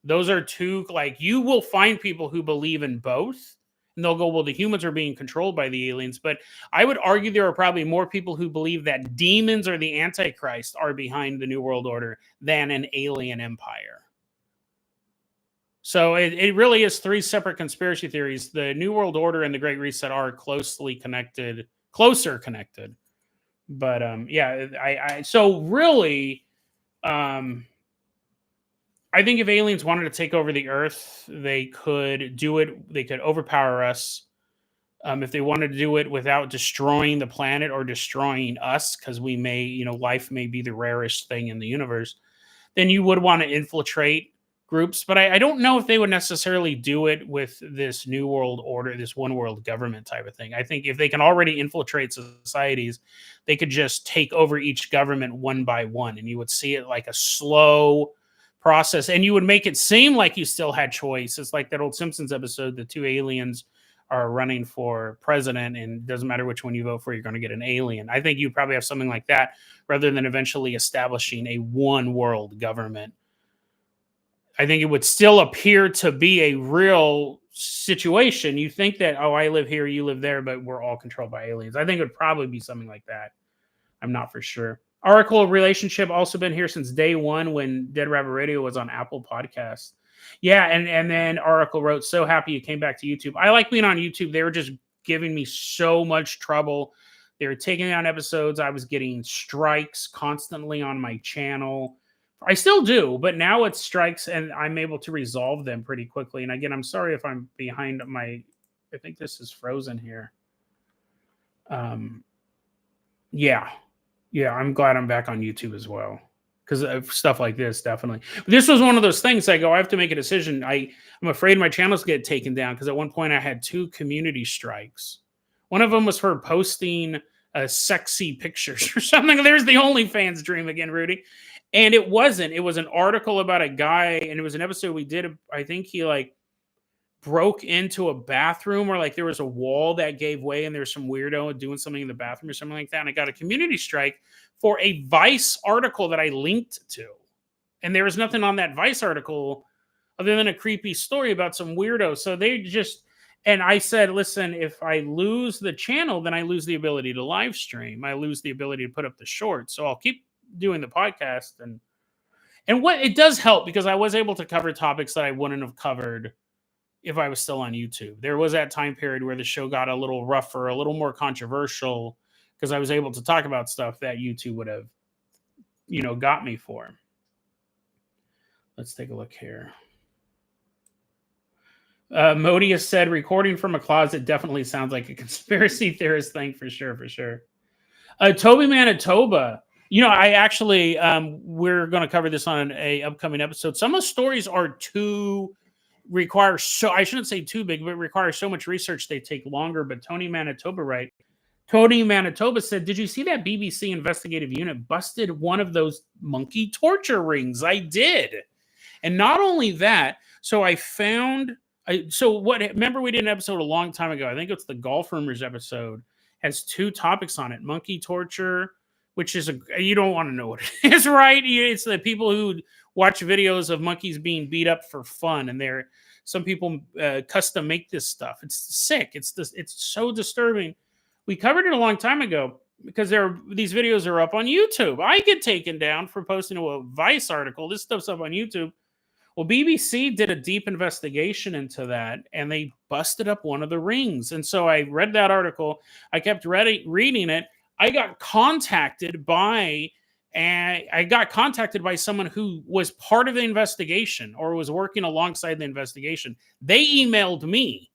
Those are two, like, you will find people who believe in both. And they'll go, well, the humans are being controlled by the aliens. But I would argue there are probably more people who believe that demons or the Antichrist are behind the New World Order than an alien empire. So it really is 3 separate conspiracy theories. The New World Order and the Great Reset are closer connected. But so really, I think if aliens wanted to take over the Earth, they could do it. They could overpower us. If they wanted to do it without destroying the planet or destroying us, because we may, life may be the rarest thing in the universe, then you would want to infiltrate groups. But I don't know if they would necessarily do it with this New World Order, this one world government type of thing. I think if they can already infiltrate societies, they could just take over each government one by one, and you would see it like a slow process, and you would make it seem like you still had choice. It's like that old Simpsons episode, the 2 aliens are running for president, and it doesn't matter which one you vote for, you're going to get an alien. I think you probably have something like that, rather than eventually establishing a one world government. I think it would still appear to be a real situation. You think that, oh, I live here, you live there, but we're all controlled by aliens. I think it would probably be something like that. I'm not for sure. Oracle relationship also been here since day one when Dead Rabbit Radio was on Apple Podcasts. Yeah, and then Oracle wrote, so happy you came back to YouTube. I like being on YouTube. They were just giving me so much trouble. They were taking down episodes. I was getting strikes constantly on my channel. I still do, but now it's strikes, and I'm able to resolve them pretty quickly. And again, I'm sorry if I'm behind I think this is frozen here. Yeah, I'm glad I'm back on YouTube as well, because of stuff like this, definitely. But this was one of those things I go, I have to make a decision. I'm afraid my channels get taken down, because at one point I had 2 community strikes. One of them was for posting sexy pictures or something. There's the OnlyFans dream again, Rudy. And it wasn't. It was an article about a guy, and it was an episode we did. I think he like broke into a bathroom, or like there was a wall that gave way and there's some weirdo doing something in the bathroom or something like that. And I got a community strike for a Vice article that I linked to. And there was nothing on that Vice article other than a creepy story about some weirdo. So they just, and I said, listen, if I lose the channel, then I lose the ability to live stream. I lose the ability to put up the shorts. So I'll keep doing the podcast. And what it does help, because I was able to cover topics that I wouldn't have covered if I was still on YouTube. There was that time period where the show got a little rougher, a little more controversial, because I was able to talk about stuff that YouTube would have, got me for. Let's take a look here. Modius said, recording from a closet definitely sounds like a conspiracy theorist thing for sure, for sure. Toby Manitoba. I actually, we're going to cover this on an upcoming episode. Some of the stories are require I shouldn't say too big, but require so much research they take longer. But Tony Manitoba said, did you see that BBC investigative unit busted one of those monkey torture rings? I did. And not only that, so I found, remember we did an episode a long time ago, I think it's the Golf Rumors episode, has 2 topics on it. Monkey torture, which is you don't want to know what it is, right? It's the people who watch videos of monkeys being beat up for fun, and some people custom make this stuff. It's sick. It's so disturbing. We covered it a long time ago because these videos are up on YouTube. I get taken down for posting a Vice article. This stuff's up on YouTube. Well, BBC did a deep investigation into that, and they busted up one of the rings. And so I read that article. I kept reading it. I got contacted by someone who was part of the investigation or was working alongside the investigation. They emailed me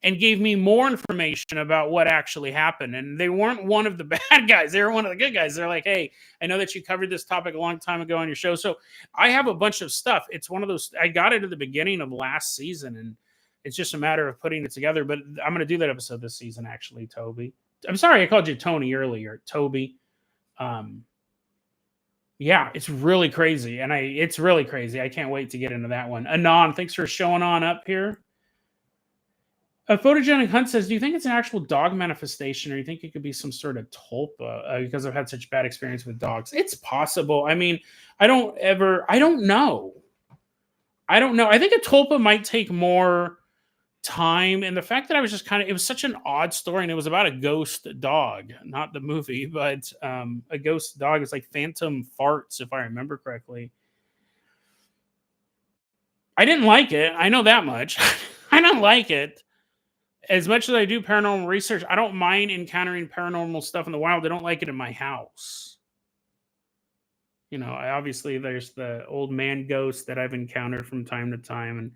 and gave me more information about what actually happened. And they weren't one of the bad guys. They were one of the good guys. They're like, hey, I know that you covered this topic a long time ago on your show. So I have a bunch of stuff. It's one of those, I got it at the beginning of last season, and it's just a matter of putting it together. But I'm going to do that episode this season, actually, Toby. I'm sorry, I called you Tony earlier, Toby. Yeah, it's really crazy. It's really crazy. I can't wait to get into that one. Anon, thanks for showing on up here. Photogenic Hunt says, do you think it's an actual dog manifestation, or do you think it could be some sort of tulpa because I've had such bad experience with dogs? It's possible. I mean, I don't know. I think a tulpa might take more time, and the fact that I was just it was such an odd story, and it was about a ghost dog, not the movie, but a ghost dog. It's like Phantom Farts, if I remember correctly. I didn't like it. I know that much. I don't like it. As much as I do paranormal research, I don't mind encountering paranormal stuff in the wild. I don't like it in my house. Obviously there's the old man ghost that I've encountered from time to time, and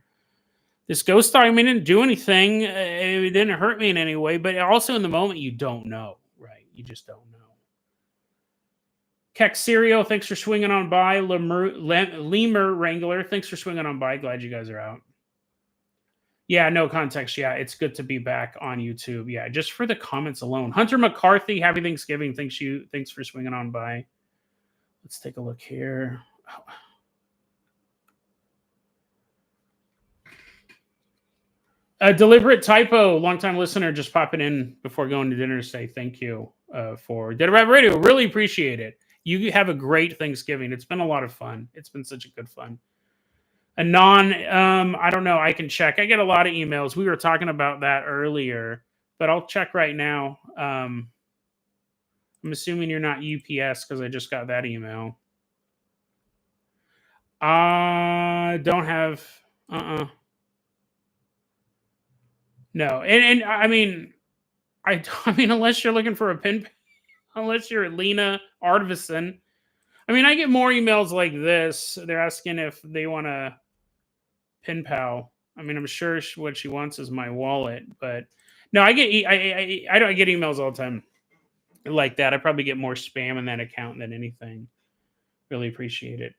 this ghost dog, didn't do anything. It didn't hurt me in any way, but also in the moment, you don't know, right? You just don't know. Keck Cereal, thanks for swinging on by. Lemur Wrangler, thanks for swinging on by. Glad you guys are out. Yeah, no context. Yeah, it's good to be back on YouTube. Yeah, just for the comments alone. Hunter McCarthy, happy Thanksgiving. Thanks for swinging on by. Let's take a look here. A deliberate typo, longtime listener, just popping in before going to dinner to say thank you for Dead Rabbit Radio. Really appreciate it. You have a great Thanksgiving. It's been a lot of fun. It's been such a good fun. Anon, I don't know. I can check. I get a lot of emails. We were talking about that earlier, but I'll check right now. I'm assuming you're not UPS because I just got that email. Don't have. No, and I mean, unless you're looking for a pin, unless you're Lena Arvidsson. I get more emails like this. They're asking if they want a pen pal. I'm sure what she wants is my wallet, but no, I get emails all the time like that. I probably get more spam in that account than anything. Really appreciate it.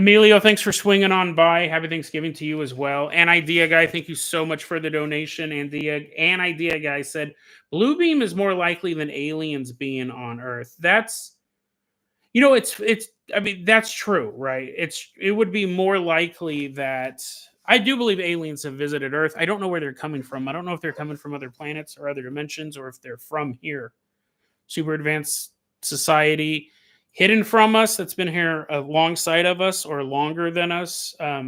Emilio, thanks for swinging on by. Happy Thanksgiving to you as well. And Idea Guy, thank you so much for the donation. And Idea Guy said, Bluebeam is more likely than aliens being on Earth. That's, it's. I mean, that's true, right? It would be more likely that I do believe aliens have visited Earth. I don't know where they're coming from. I don't know if they're coming from other planets or other dimensions, or if they're from here. Super advanced society hidden from us that's been here alongside of us or longer than us. I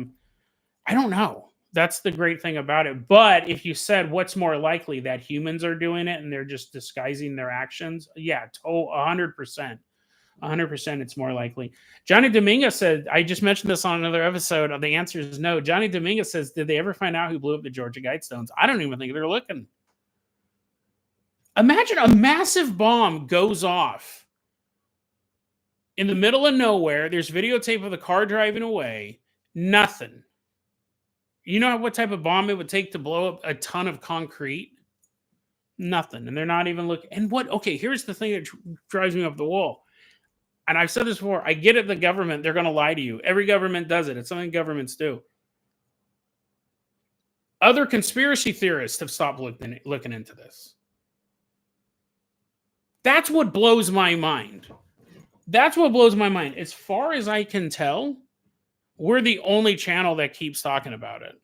don't know. That's the great thing about it. But if you said what's more likely, that humans are doing it and they're just disguising their actions, yeah, 100%. 100% it's more likely. Johnny Dominguez said, I just mentioned this on another episode. The answer is no. Johnny Dominguez says, did they ever find out who blew up the Georgia Guidestones? I don't even think they're looking. Imagine a massive bomb goes off in the middle of nowhere. There's videotape of the car driving away. Nothing. You know what type of bomb it would take to blow up a ton of concrete? Nothing. And they're not even looking. And okay, here's the thing that drives me up the wall. And I've said this before. I get it, the government, they're going to lie to you. Every government does it. It's something governments do. Other conspiracy theorists have stopped looking into this. That's what blows my mind. That's what blows my mind. As far as I can tell, we're the only channel that keeps talking about it.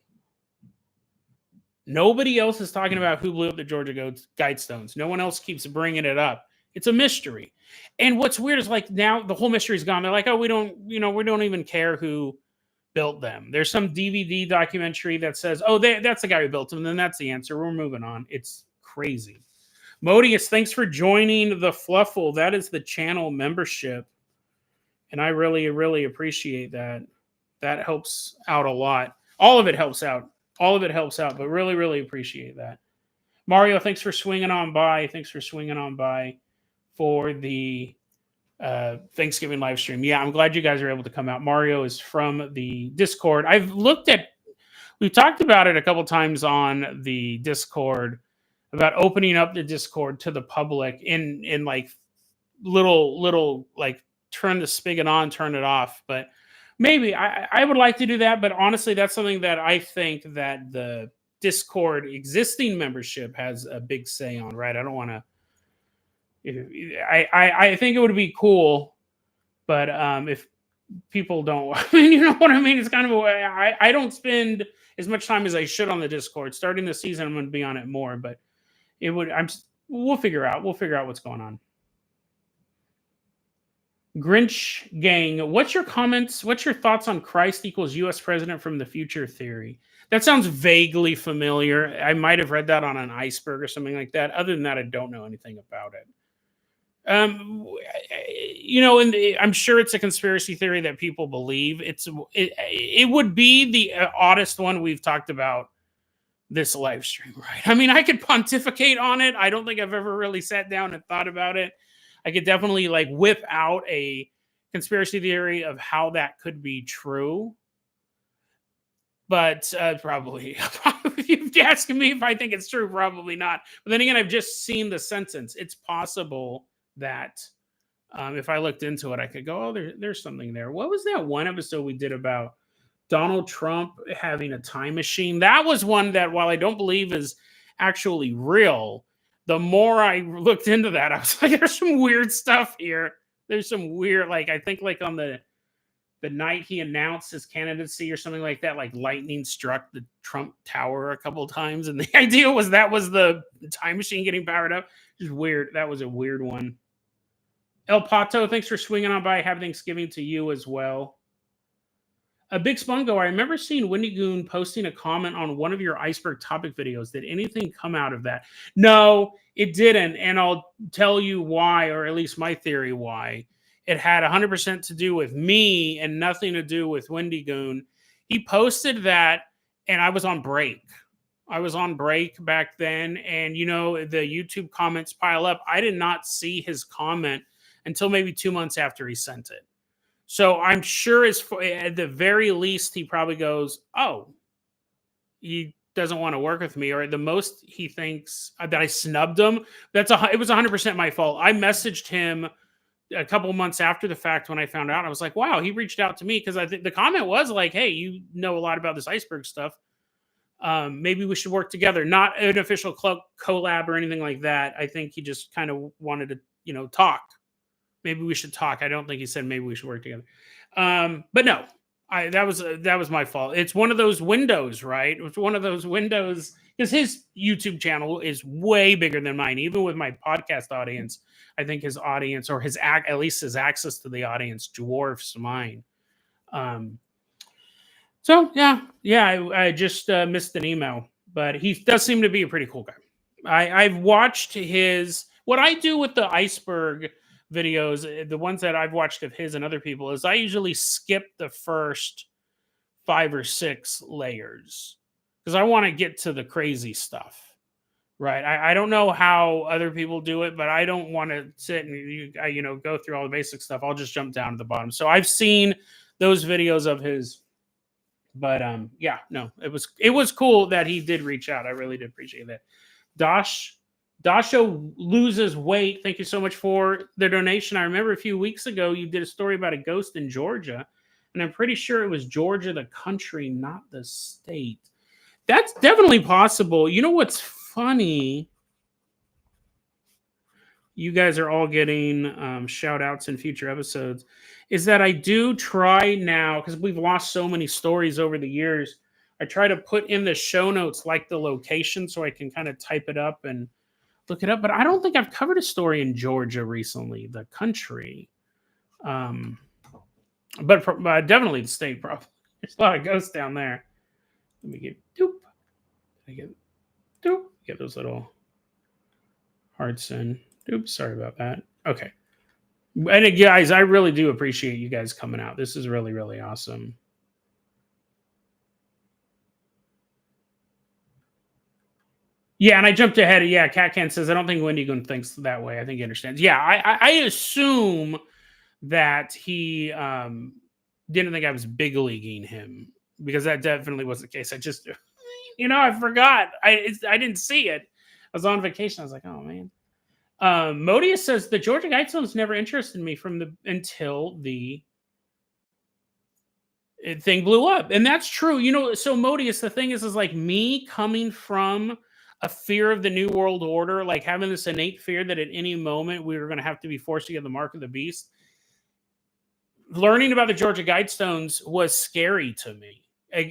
Nobody else is talking about who blew up the Georgia Guidestones. No one else keeps bringing it up. It's a mystery. And what's weird is like now the whole mystery's gone. They're like, oh, we don't even care who built them. There's some DVD documentary that says, oh, that's the guy who built them. And then that's the answer. We're moving on. It's crazy. Modius, thanks for joining the Fluffle. That is the channel membership. And I really, really appreciate that. That helps out a lot. All of it helps out. But really, really appreciate that. Mario, thanks for swinging on by. For the Thanksgiving live stream. Yeah, I'm glad you guys are able to come out. Mario is from the Discord. We've talked about it a couple times on the Discord about opening up the Discord to the public in like little like turn the spigot on, turn it off. But maybe I would like to do that. But honestly, that's something that I think that the Discord existing membership has a big say on, right? I don't want to. I think it would be cool, but if people don't, I mean, you know what I mean? It's kind of a way. I don't spend as much time as I should on the Discord. Starting the season, I'm going to be on it more, but we'll figure out what's going on. Grinch gang, what's your comments? What's your thoughts on Christ equals U.S. president from the future theory? That sounds vaguely familiar. I might have read that on an iceberg or something like that. Other than that, I don't know anything about it. And I'm sure it's a conspiracy theory that people believe. It would be the oddest one we've talked about this live stream, right? I mean, I could pontificate on it. I don't think I've ever really sat down and thought about it. I could definitely like whip out a conspiracy theory of how that could be true. But probably, if you're asking me if I think it's true, probably not. But then again, I've just seen the sentence. It's possible that if I looked into it, I could go, oh, there's something there. What was that one episode we did about Donald Trump having a time machine? That was one that, while I don't believe is actually real, the more I looked into that, I was like, there's some weird stuff here. There's some weird, like, I think like on the night he announced his candidacy or something like that, like lightning struck the Trump Tower a couple of times. And the idea was that was the time machine getting powered up. Just weird. That was a weird one. El Pato, thanks for swinging on by. Happy Thanksgiving to you as well. A Big Spungo, I remember seeing Wendy Goon posting a comment on one of your iceberg topic videos. Did anything come out of that? No, it didn't. And I'll tell you why, or at least my theory why. It had 100% to do with me and nothing to do with Wendy Goon. He posted that, and I was on break. I was on break back then, and the YouTube comments pile up. I did not see his comment until maybe 2 months after he sent it. So I'm sure at the very least, he probably goes, oh, he doesn't want to work with me. Or at the most, he thinks that I snubbed him. It was 100% my fault. I messaged him a couple months after the fact when I found out, I was like, wow, he reached out to me because I think the comment was like, hey, you know a lot about this iceberg stuff. Maybe we should work together. Not an official collab or anything like that. I think he just kind of wanted to, talk. Maybe we should talk. I don't think he said maybe we should work together. But no, that was my fault. It's one of those windows, right? It's one of those windows because his YouTube channel is way bigger than mine. Even with my podcast audience, I think his audience or at least his access to the audience dwarfs mine. So yeah, I just missed an email, but he does seem to be a pretty cool guy. I've watched his what I do with the iceberg videos, the ones that I've watched of his and other people is I usually skip the first 5 or 6 layers because I want to get to the crazy stuff. Right. I don't know how other people do it, but I don't want to sit and go through all the basic stuff. I'll just jump down to the bottom. So I've seen those videos of his. But yeah, no, it was cool that he did reach out. I really did appreciate that. Dasho loses weight. Thank you so much for the donation. I remember a few weeks ago you did a story about a ghost in Georgia, and I'm pretty sure it was Georgia, the country, not the state. That's definitely possible. You know what's funny? You guys are all getting shout outs in future episodes, is that I do try now, because we've lost so many stories over the years. I try to put in the show notes like the location so I can kind of type it up and look it up. But I don't think I've covered a story in Georgia recently, the country. But definitely the state, probably. There's a lot of ghosts down there. Let me get doop. I get doop. Get those little hearts in. Oops, sorry about that. Okay. And guys, I really do appreciate you guys coming out. This is really, really awesome. Yeah, and I jumped ahead. Yeah, Catcan says, I don't think Wendigo thinks that way. I think he understands. Yeah, I assume that he didn't think I was big leaguing him because that definitely was the case. I just, I forgot. I didn't see it. I was on vacation. I was like, oh, man. Modius says the Georgia Guidestones never interested me until the thing blew up, and that's true. So Modius, the thing is like me coming from a fear of the New World Order, like having this innate fear that at any moment we were going to have to be forced to get the mark of the beast. Learning about the Georgia Guidestones was scary to me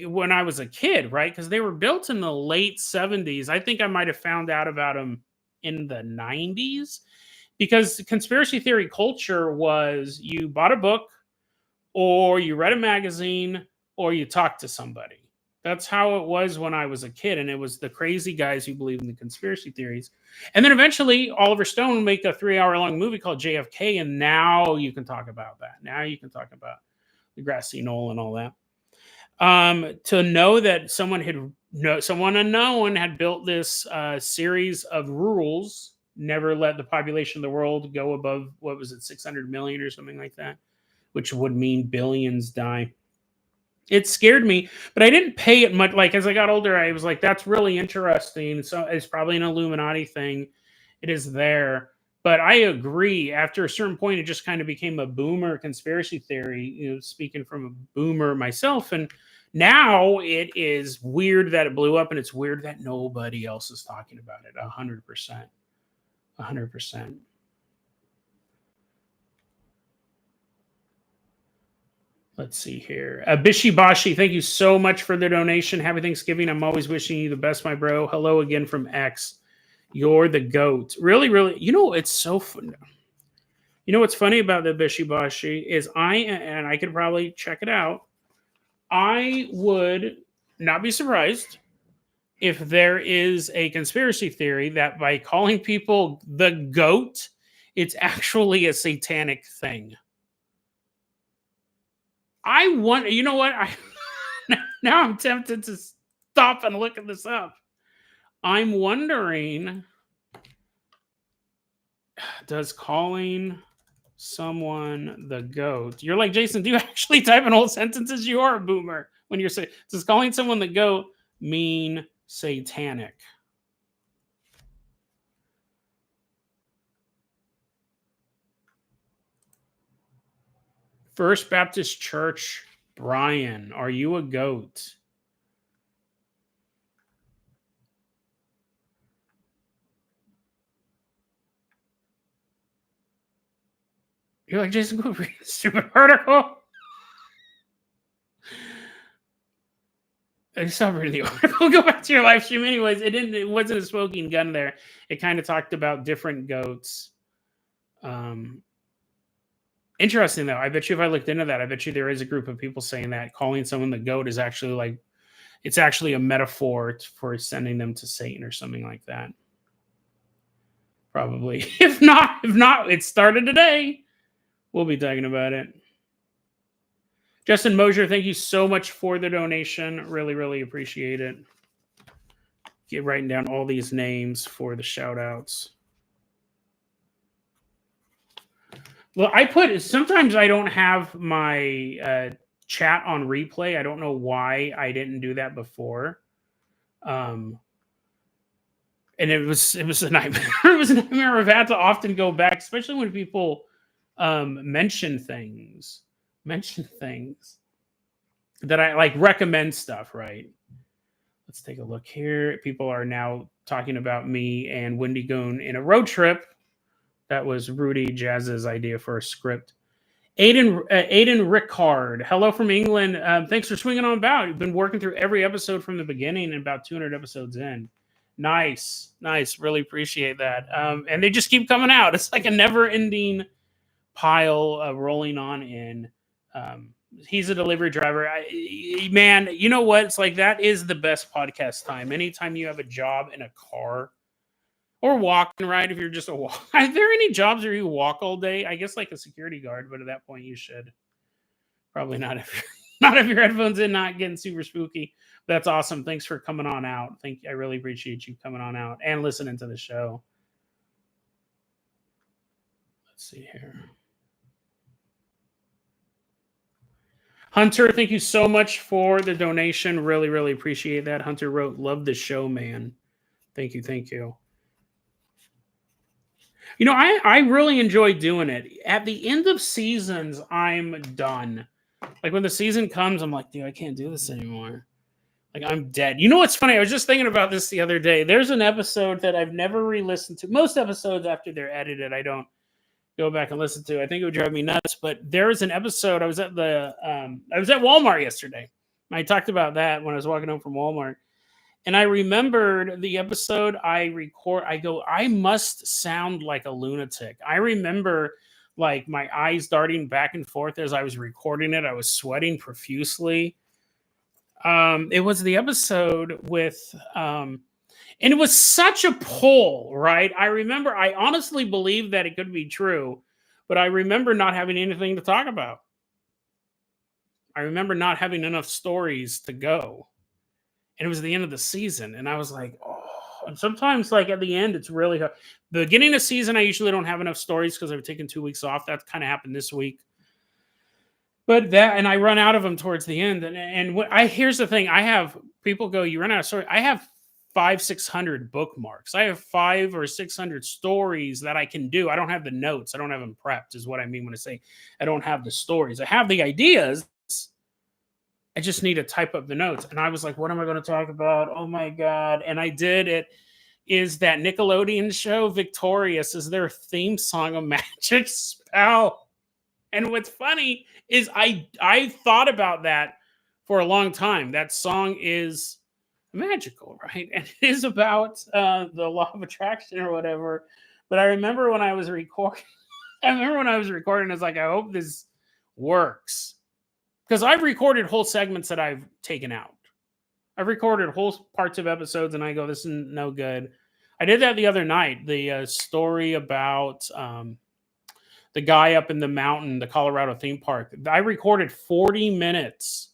when I was a kid, right? Because they were built in the late 70s. I think I might have found out about them in the 90s, because conspiracy theory culture was you bought a book or you read a magazine or you talked to somebody. That's how it was when I was a kid, and it was the crazy guys who believed in the conspiracy theories. And then eventually Oliver Stone would make a 3-hour-long movie called JFK, and now you can talk about that. Now you can talk about the grassy knoll and all that. To know that someone unknown had built this series of rules, never let the population of the world go above, 600 million or something like that, which would mean billions die. It scared me, but I didn't pay it much. Like as I got older, I was like, that's really interesting. So it's probably an Illuminati thing. It is there. But I agree. After a certain point, it just kind of became a boomer conspiracy theory, speaking from a boomer myself. And now it is weird that it blew up, and it's weird that nobody else is talking about it. 100%. 100%. Let's see here. Bishibashi, thank you so much for the donation. Happy Thanksgiving. I'm always wishing you the best, my bro. Hello again from X. You're the GOAT. Really, really. It's so fun. What's funny about the Bishibashi is and I could probably check it out. I would not be surprised if there is a conspiracy theory that by calling people the GOAT, it's actually a satanic thing. I want, you know what? Now I'm tempted to stop and look at this up. I'm wondering, does calling someone the GOAT? You're like, Jason, do you actually type in whole sentences? You are a boomer when you're saying, does calling someone the GOAT mean satanic? First Baptist Church, Brian, are you a goat? You're like, Jason, go read a stupid article. I stopped reading the article. Go back to your live stream. Anyways, it wasn't a smoking gun there. It kind of talked about different goats. Interesting though. I bet you if I looked into that, I bet you there is a group of people saying that calling someone the goat is actually like it's actually a metaphor for sending them to Satan or something like that. Probably. If not, it started today. We'll be talking about it. Justin Mosier, thank you so much for the donation. Really, really appreciate it. Get writing down all these names for the shout outs. Well, sometimes I don't have my chat on replay. I don't know why I didn't do that before. And it was a nightmare. It was a nightmare. I've had to often go back, especially when people mention things that I like, recommend stuff, right? Let's take a look here. People are now talking about me and Wendy Goon in a road trip. That was Rudy Jazz's idea for a script. Aiden Rickard, hello from England. Thanks for swinging on about. You've been working through every episode from the beginning and about 200 episodes in. Nice. Really appreciate that. And they just keep coming out. It's like a never-ending pile rolling on in. He's a delivery driver. Man, you know what? It's like that is the best podcast time. Anytime you have a job in a car or walking, right? If you're just are there any jobs where you walk all day? I guess like a security guard, but at that point you should probably not if your headphones in, not getting super spooky. That's awesome. Thanks for coming on out. I really appreciate you coming on out and listening to the show. Let's see here. Hunter, thank you so much for the donation. Really, really appreciate that. Hunter wrote, love the show, man. Thank you. You know, I really enjoy doing it. At the end of seasons, I'm done. Like when the season comes, I'm like, dude, I can't do this anymore. Like I'm dead. You know what's funny? I was just thinking about this the other day. There's an episode that I've never re-listened to. Most episodes after they're edited, I don't go back and listen to. I think it would drive me nuts. But there's an episode. I was at Walmart yesterday. I talked about that when I was walking home from Walmart. And I remembered the episode I go, I must sound like a lunatic. I remember like my eyes darting back and forth as I was recording it. I was sweating profusely. It was the episode with, and it was such a pull, right? I honestly believe that it could be true, but I remember not having anything to talk about. I remember not having enough stories to go. And it was the end of the season. And I was like, oh, and sometimes like at the end, it's really hard. The beginning of the season, I usually don't have enough stories because I've taken 2 weeks off. That kind of happened this week. But and I run out of them towards the end. Here's the thing. I have people go, you run out of stories. I have 500-600 bookmarks. I have 500 or 600 stories that I can do. I don't have the notes. I don't have them prepped is what I mean when I say I don't have the stories. I have the ideas. I just need to type up the notes. And I was like, what am I going to talk about? Oh my God. And I did it. Is that Nickelodeon show Victorious is their theme song a magic spell? And what's funny is I thought about that for a long time. That song is magical, right? And it is about the law of attraction or whatever. But I remember when I was recording, I was like, I hope this works. Because I've recorded whole segments that I've taken out. I've recorded whole parts of episodes and I go, this is no good. I did that the other night. The story about the guy up in the mountain, the Colorado theme park. I recorded 40 minutes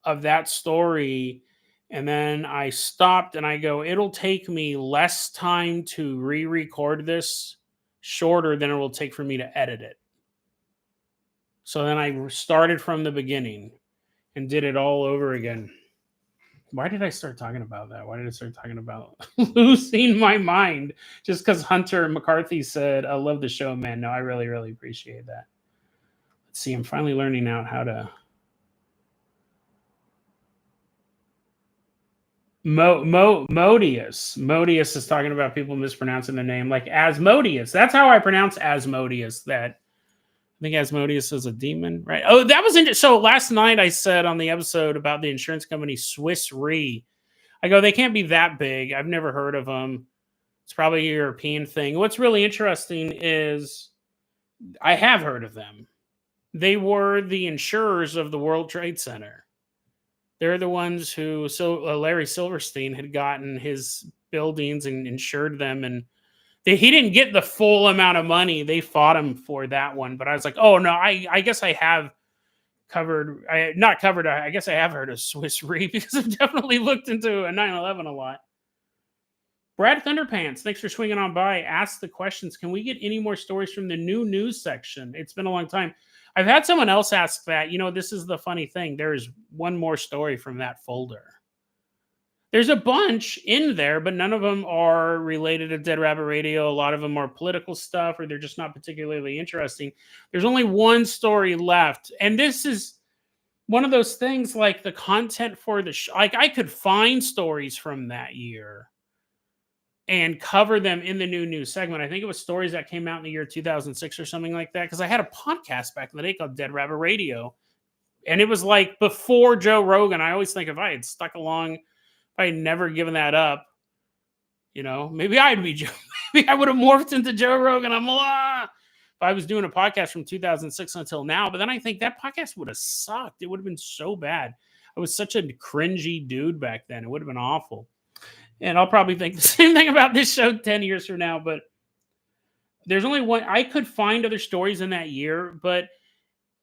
of that story. And then I stopped and I go, it'll take me less time to re-record this, shorter than it will take for me to edit it. So then I started from the beginning and did it all over again. Why did I start talking about that? Why did I start talking about losing my mind? Just because Hunter McCarthy said, I love the show, man. No, I really, really appreciate that. see, I'm finally learning out how to. Modius. Modius is talking about people mispronouncing their name, like Asmodeus. That's how I pronounce Asmodeus. That I think Asmodeus is a demon, right? Oh, that was interesting. So last night I said on the episode about the insurance company Swiss Re, I go, they can't be that big. I've never heard of them. It's probably a European thing. What's really interesting is I have heard of them. They were the insurers of the World Trade Center. They're the ones who, Larry Silverstein had gotten his buildings and insured them, and he didn't get the full amount of money. They fought him for that one, but I was like, oh no, I guess I have covered. Not covered. I guess I have heard of Swiss Re because I've definitely looked into a 9/11 a lot. Brad Thunderpants, thanks for swinging on by. Ask the questions. Can we get any more stories from the new news section? It's been a long time. I've had someone else ask that. This is the funny thing. There's one more story from that folder. There's a bunch in there, but none of them are related to Dead Rabbit Radio. A lot of them are political stuff, or they're just not particularly interesting. There's only one story left. And this is one of those things, like the content for the show. Like, I could find stories from that year and cover them in the new news segment. I think it was stories that came out in the year 2006 or something like that, because I had a podcast back in the day called Dead Rabbit Radio. And it was like before Joe Rogan. I always think if I had stuck along, if I had never given that up, maybe I'd be Joe. Maybe I would have morphed into Joe Rogan. If I was doing a podcast from 2006 until now. But then I think that podcast would have sucked. It would have been so bad. I was such a cringy dude back then. It would have been awful. And I'll probably think the same thing about this show 10 years from now. But there's only one. I could find other stories in that year, but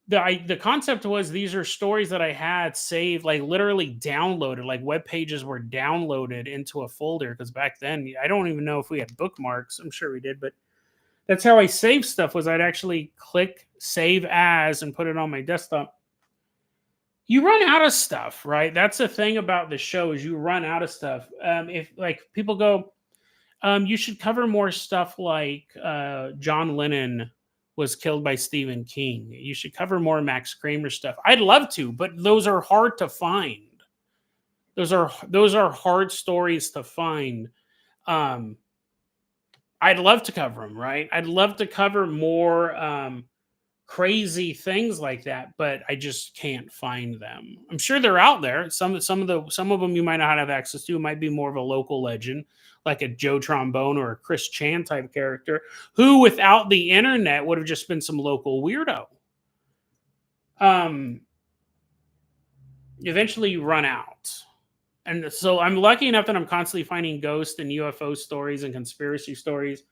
the concept was these are stories that I had saved, like literally downloaded, like web pages were downloaded into a folder. Because back then, I don't even know if we had bookmarks. I'm sure we did, but that's how I saved stuff. Was I'd actually click save as and put it on my desktop. You run out of stuff, right? That's the thing about the show, is you run out of stuff. If like people go, you should cover more stuff like John Lennon was killed by Stephen King. You should cover more Max Kramer stuff. I'd love to, but those are hard to find. Those are hard stories to find. I'd love to cover them, right? I'd love to cover more crazy things like that, but I just can't find them. I'm sure they're out there. Some of them you might not have access to. It might be more of a local legend, like a Joe Trombone or a Chris Chan type character, who without the internet would have just been some local weirdo. Eventually you run out. And so I'm lucky enough that I'm constantly finding ghost and UFO stories and conspiracy stories.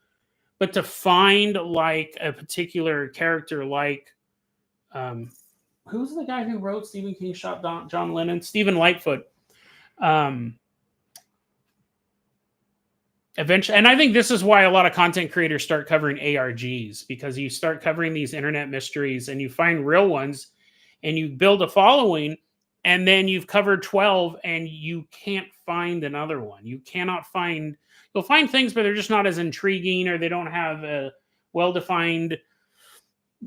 But to find like a particular character, like who's the guy who wrote Stephen King shot John Lennon? Stephen Lightfoot. Eventually, and I think this is why a lot of content creators start covering ARGs, because you start covering these internet mysteries and you find real ones and you build a following, and then you've covered 12 and you can't find another one. You'll find things, but they're just not as intriguing, or they don't have a well-defined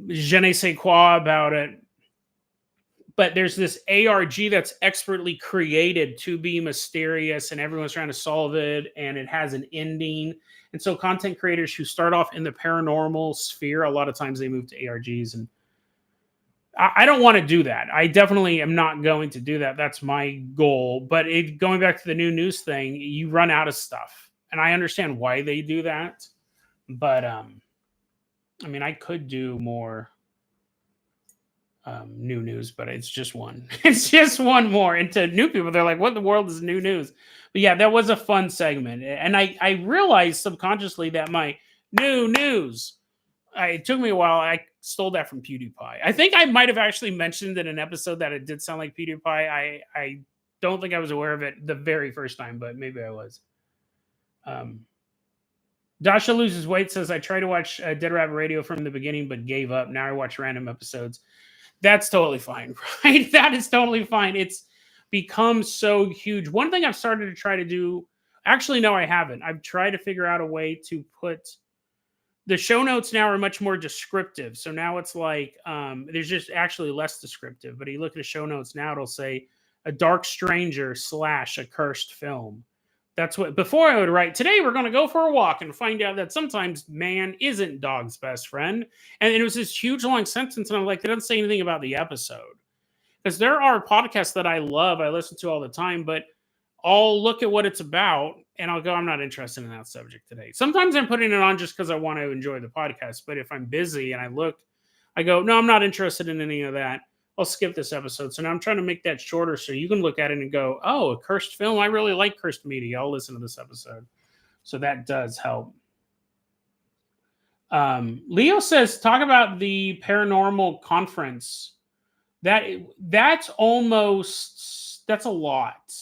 je ne sais quoi about it. But there's this ARG that's expertly created to be mysterious, and everyone's trying to solve it, and it has an ending. And so content creators who start off in the paranormal sphere, a lot of times they move to ARGs. And I don't want to do that. I definitely am not going to do that. That's my goal. But going back to the new news thing, you run out of stuff. And I understand why they do that. But, I mean, I could do more new news, but it's just one. It's just one more. And to new people, they're like, what in the world is new news? But yeah, that was a fun segment. And I realized subconsciously that my new news, it took me a while. I stole that from PewDiePie. I think I might have actually mentioned in an episode that it did sound like PewDiePie. I don't think I was aware of it the very first time, but maybe I was. Dasha Loses Weight says, I tried to watch Dead Rabbit Radio from the beginning, but gave up. Now I watch random episodes. That's totally fine, right? That is totally fine. It's become so huge. One thing I've started to try to do, actually, no, I haven't. I've tried to figure out a way to put the show notes now are much more descriptive. So now it's like there's just actually less descriptive. But you look at the show notes now, it'll say a dark stranger / a cursed film. That's what before I would write. Today we're going to go for a walk and find out that sometimes man isn't dog's best friend. And it was this huge long sentence, and I'm like, it doesn't say anything about the episode because there are podcasts that I love, I listen to all the time, but I'll look at what it's about and I'll go, I'm not interested in that subject today. Sometimes I'm putting it on just because I want to enjoy the podcast. But if I'm busy and I look, I go, no, I'm not interested in any of that. I'll skip this episode. So now I'm trying to make that shorter so you can look at it and go, oh, a cursed film. I really like cursed media. I'll listen to this episode. So that does help. Leo says, talk about the paranormal conference. That's a lot.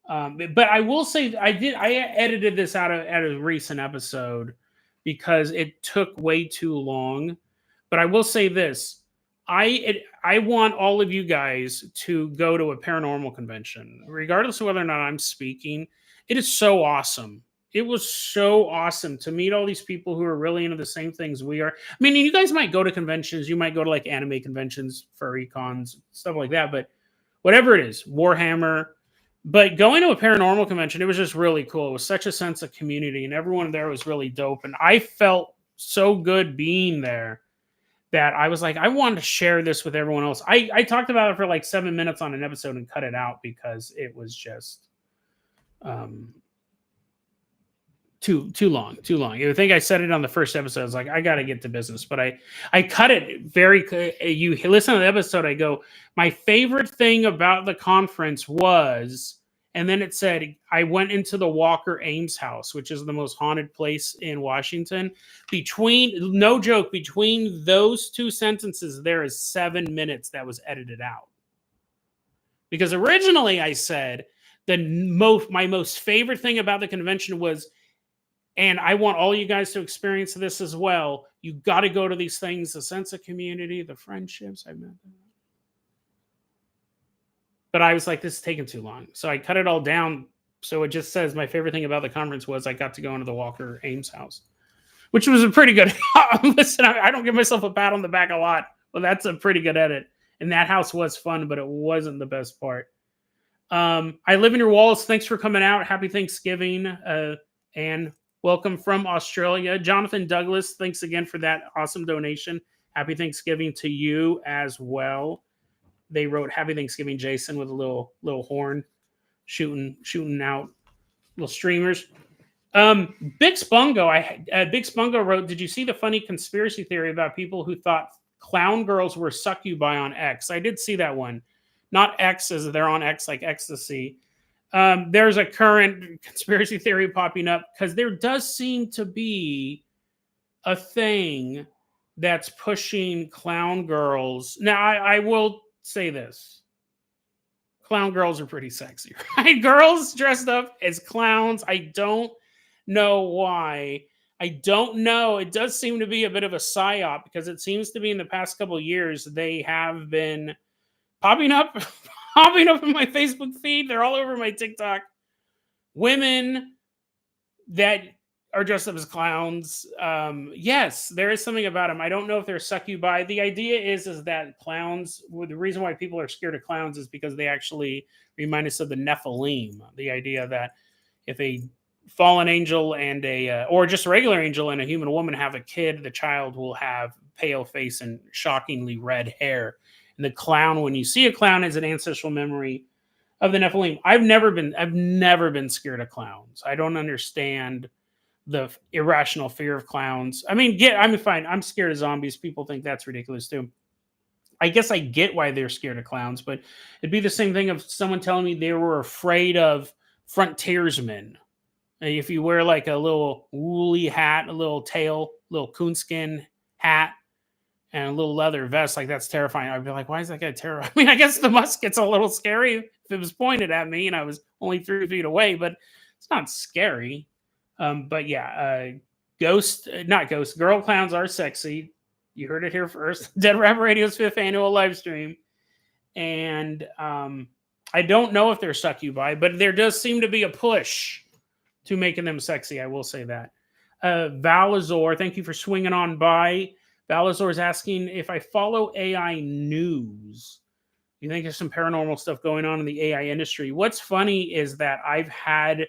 But I will say I edited this out of a recent episode because it took way too long. But I will say this. I want all of you guys to go to a paranormal convention, regardless of whether or not I'm speaking. It is so awesome. It was so awesome to meet all these people who are really into the same things we are. I mean, you guys might go to conventions. You might go to like anime conventions, furry cons, stuff like that. But whatever it is, Warhammer. But going to a paranormal convention, it was just really cool. It was such a sense of community, and everyone there was really dope. And I felt so good being there that I was like, I wanted to share this with everyone else. I talked about it for like 7 minutes on an episode and cut it out because it was just too long. I think I said it on the first episode. I was like, I got to get to business, but I cut it very. You listen to the episode. I go, my favorite thing about the conference was, and then it said, I went into the Walker Ames house, which is the most haunted place in Washington. No joke, between those two sentences, there is 7 minutes that was edited out. Because originally I said my most favorite thing about the convention was, and I want all you guys to experience this as well. You got to go to these things, the sense of community, the friendships I've met. But I was like, this is taking too long. So I cut it all down. So it just says my favorite thing about the conference was I got to go into the Walker Ames house, which was a pretty good. Listen, I don't give myself a pat on the back a lot, but that's a pretty good edit. And that house was fun, but it wasn't the best part. I live in your walls. Thanks for coming out. Happy Thanksgiving. And welcome from Australia. Jonathan Douglas, thanks again for that awesome donation. Happy Thanksgiving to you as well. They wrote Happy Thanksgiving, Jason, with a little horn shooting out little streamers. Big Spungo wrote, did you see the funny conspiracy theory about people who thought clown girls were succubi on X? I did see that one. Not X as they're on X like ecstasy. There's a current conspiracy theory popping up because there does seem to be a thing that's pushing clown girls. Now, I will say this. Clown girls are pretty sexy, right? Girls dressed up as clowns. I don't know why. I don't know. It does seem to be a bit of a psyop because it seems to be in the past couple of years they have been popping up in my Facebook feed. They're all over my TikTok. Women that are dressed up as clowns. Yes, there is something about them. I don't know if they're succubi. The idea is that clowns, the reason why people are scared of clowns is because they actually remind us of the Nephilim. The idea that if a fallen angel and or just a regular angel and a human woman have a kid, the child will have pale face and shockingly red hair. And the clown, when you see a clown, is an ancestral memory of the Nephilim. I've never been scared of clowns. I don't understand the irrational fear of clowns. I mean, fine. I'm scared of zombies. People think that's ridiculous too. I guess I get why they're scared of clowns, but it'd be the same thing of someone telling me they were afraid frontiersmen. If you wear like a little woolly hat, a little tail, little coonskin hat, and a little leather vest, like that's terrifying. I'd be like, why is that guy terrifying? I mean, I guess the musket's a little scary if it was pointed at me and I was only 3 feet away, but it's not scary. But yeah, girl clowns are sexy. You heard it here first. Dead Rabbit Radio's 5th annual live stream. And I don't know if they're succubi, but there does seem to be a push to making them sexy. I will say that. Valazor, thank you for swinging on by. Valazor is asking if I follow AI news. You think there's some paranormal stuff going on in the AI industry? What's funny is that I've had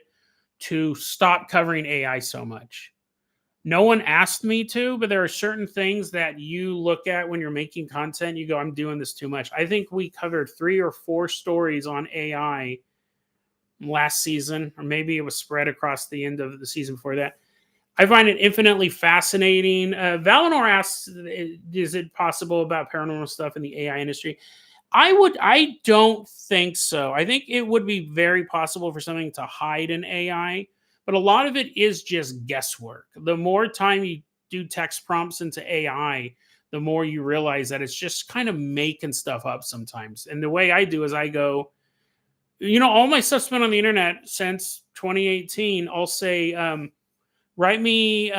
to stop covering AI so much. No one asked me to, but there are certain things that you look at when you're making content. You go, I'm doing this too much. I think we covered 3 or 4 stories on AI last season, or maybe it was spread across the end of the season before that. I find it infinitely fascinating. Valinor asks, is it possible about paranormal stuff in the AI industry? I don't think so. I think it would be very possible for something to hide in AI, but a lot of it is just guesswork. The more time you do text prompts into AI, the more you realize that it's just kind of making stuff up sometimes. And the way I do is I go, all my stuff's been on the internet since 2018. I'll say, write me,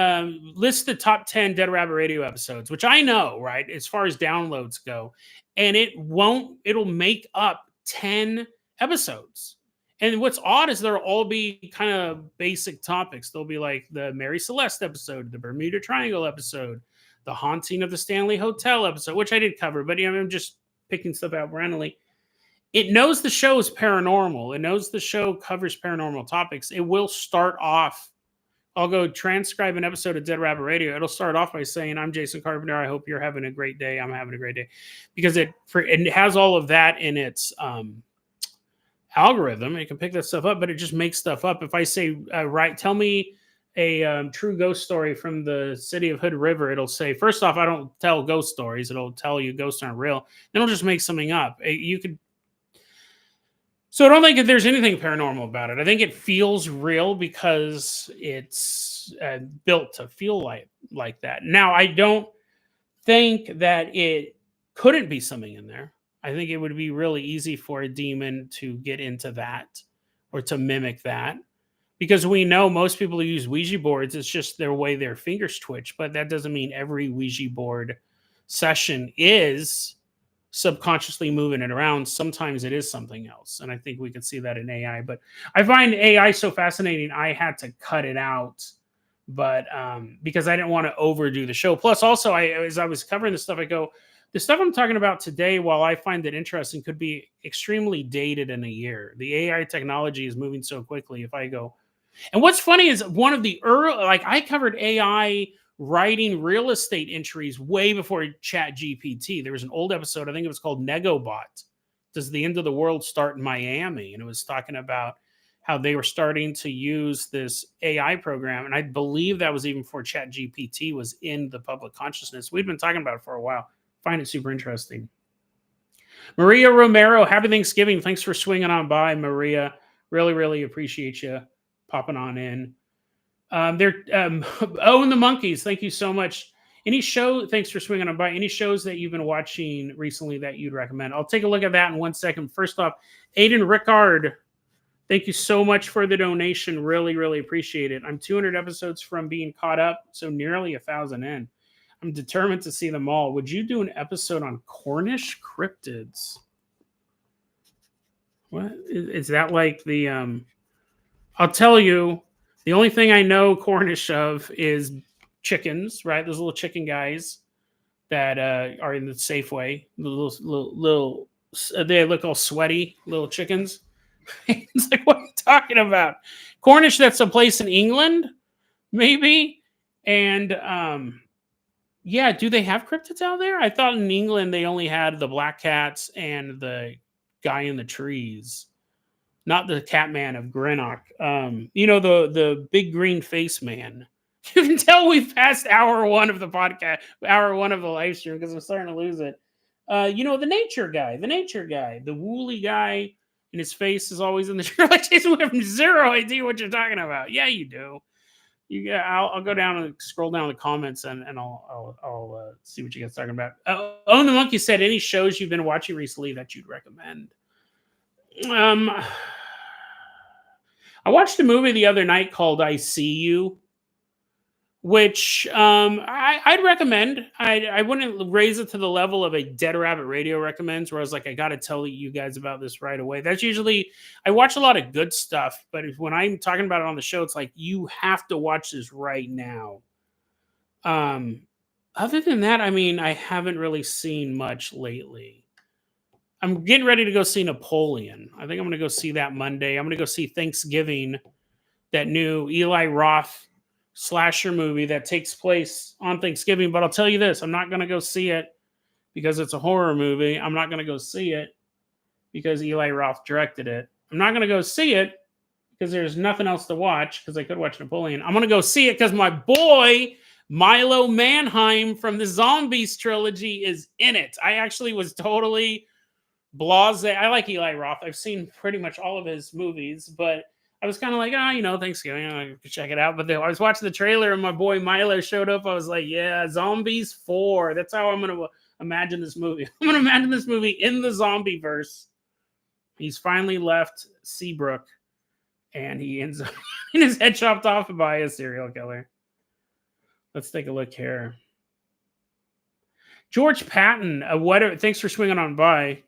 list the top 10 Dead Rabbit Radio episodes, which I know, right, as far as downloads go. And it'll make up 10 episodes. And what's odd is there'll all be kind of basic topics. There'll be like the Mary Celeste episode, the Bermuda Triangle episode, the Haunting of the Stanley Hotel episode, which I did cover, but I'm just picking stuff out randomly. It knows the show is paranormal. It knows the show covers paranormal topics. It will start off. I'll go transcribe an episode of Dead Rabbit Radio. It'll start off by saying, I'm Jason Carpenter. I hope you're having a great day. I'm having a great day. Because it has all of that in its algorithm. It can pick that stuff up, but it just makes stuff up. If I say, tell me a true ghost story from the city of Hood River, it'll say, first off, I don't tell ghost stories. It'll tell you ghosts aren't real. Then it'll just make something up. So I don't think that there's anything paranormal about it. I think it feels real because it's built to feel like that. Now, I don't think that it couldn't be something in there. I think it would be really easy for a demon to get into that or to mimic that, because we know most people who use Ouija boards, it's just their way their fingers twitch. But that doesn't mean every Ouija board session is subconsciously moving it around. Sometimes it is something else, and I think we could see that in AI. But I find AI so fascinating, I had to cut it out, but because I didn't want to overdo the show. Plus, also, as I was covering this stuff, I go, the stuff I'm talking about today, while I find it interesting, could be extremely dated in a year. The AI technology is moving so quickly. If I go, and what's funny is one of the early, like I covered AI writing real estate entries way before Chat GPT. There was an old episode, I think it was called Negobot. Does the end of the world start in Miami? And it was talking about how they were starting to use this AI program. And I believe that was even before Chat GPT was in the public consciousness. We've been talking about it for a while. Find it super interesting. Maria Romero, happy Thanksgiving. Thanks for swinging on by, Maria. Really, really appreciate you popping on in. And the Monkeys, thank you so much. Thanks for swinging on by. Any shows that you've been watching recently that you'd recommend? I'll take a look at that in 1 second. First off, Aiden Rickard, thank you so much for the donation. Really, really appreciate it. I'm 200 episodes from being caught up, so nearly 1,000 in. I'm determined to see them all. Would you do an episode on Cornish cryptids? What is that like the I'll tell you, the only thing I know Cornish of is chickens, right? Those little chicken guys that are in the Safeway. They look all sweaty, little chickens. It's like, what are you talking about? Cornish, that's a place in England, maybe. And yeah, do they have cryptids out there? I thought in England they only had the black cats and the guy in the trees. Not the Catman of Greenock. The big green face man. You can tell we've passed hour 1 of the podcast, hour 1 of the live stream, because I'm starting to lose it. The nature guy, the woolly guy, and his face is always in the tree. Like, Jason, we have zero idea what you're talking about. Yeah, you do. I'll go down and scroll down the comments and I'll see what you guys are talking about. Own the Monkey said, any shows you've been watching recently that you'd recommend? I watched a movie the other night called I See You which I'd recommend. I wouldn't raise it to the level of a Dead Rabbit Radio recommends, where I was like, I got to tell you guys about this right away. That's usually, I watch a lot of good stuff, but when I'm talking about it on the show, it's like, you have to watch this right now. Um, Other than that, I mean, I haven't really seen much lately. I'm getting ready to go see Napoleon. I think I'm going to go see that Monday. I'm going to go see Thanksgiving, that new Eli Roth slasher movie that takes place on Thanksgiving. But I'll tell you this, I'm not going to go see it because it's a horror movie. I'm not going to go see it because Eli Roth directed it. I'm not going to go see it because there's nothing else to watch, because I could watch Napoleon. I'm going to go see it because my boy Milo Manheim from the Zombies trilogy is in it. I actually was totally blase. I like Eli Roth. I've seen pretty much all of his movies, but I was kind of like, Thanksgiving, I could check it out. But then I was watching the trailer and my boy Milo showed up. I was like, yeah, Zombies 4. That's how I'm going to imagine this movie. I'm going to imagine this movie in the zombie verse. He's finally left Seabrook and he ends up getting his head chopped off by a serial killer. Let's take a look here. George Patton, thanks for swinging on by.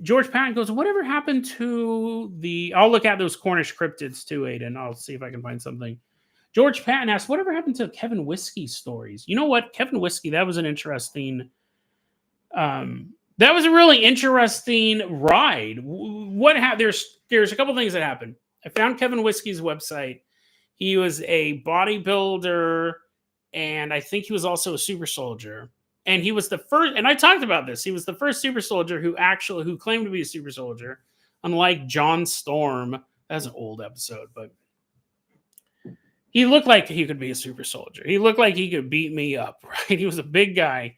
George Patton goes, whatever happened to the... I'll look at those Cornish cryptids too, Aiden. I'll see if I can find something. George Patton asks, whatever happened to Kevin Whiskey stories? You know what? Kevin Whiskey, that was an interesting... that was a really interesting ride. There's a couple things that happened. I found Kevin Whiskey's website. He was a bodybuilder, and I think he was also a super soldier. And he was the first, and I talked about this. He was the first super soldier who claimed to be a super soldier, unlike John Storm. That's an old episode, but he looked like he could be a super soldier. He looked like he could beat me up, right? He was a big guy.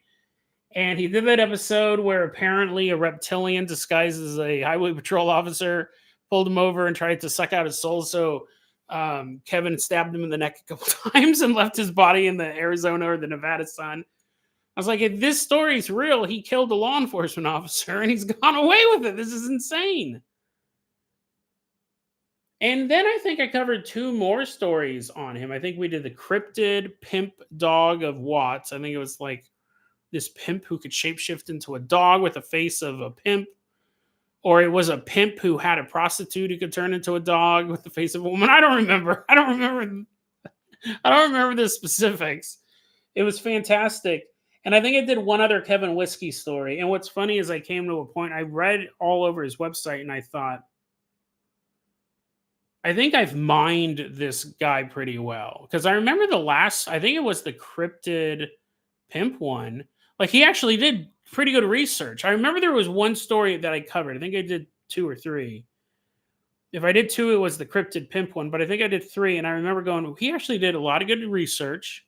And he did that episode where apparently a reptilian disguised as a highway patrol officer pulled him over and tried to suck out his soul. So Kevin stabbed him in the neck a couple times and left his body in the Arizona or the Nevada sun. I was like, if this story's real, he killed a law enforcement officer and he's gone away with it. This is insane. And then I think I covered 2 more stories on him. I think we did the cryptid pimp dog of Watts. I think it was like this pimp who could shapeshift into a dog with the face of a pimp. Or it was a pimp who had a prostitute who could turn into a dog with the face of a woman. I don't remember the specifics. It was fantastic. And I think I did one other Kevin Whiskey story. And what's funny is I came to a point, I read all over his website and I thought, I think I've mined this guy pretty well. Because I remember I think it was the cryptid pimp one. Like, he actually did pretty good research. I remember there was one story that I covered. I think I did 2 or 3. If I did 2, it was the cryptid pimp one. But I think I did 3. And I remember going, he actually did a lot of good research.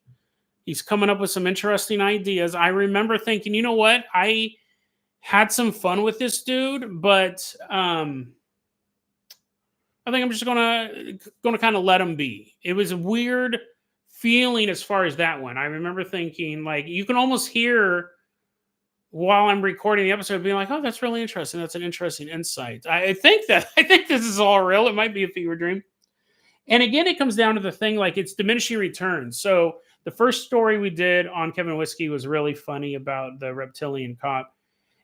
He's coming up with some interesting ideas. I remember thinking, you know what? I had some fun with this dude, but I think I'm just gonna kind of let him be. It was a weird feeling as far as that went. I remember thinking, like, you can almost hear while I'm recording the episode being like, oh, that's really interesting. That's an interesting insight. I think this is all real. It might be a fever dream. And again, it comes down to the thing, like, it's diminishing returns. So the first story we did on Kevin Whiskey was really funny about the reptilian cop.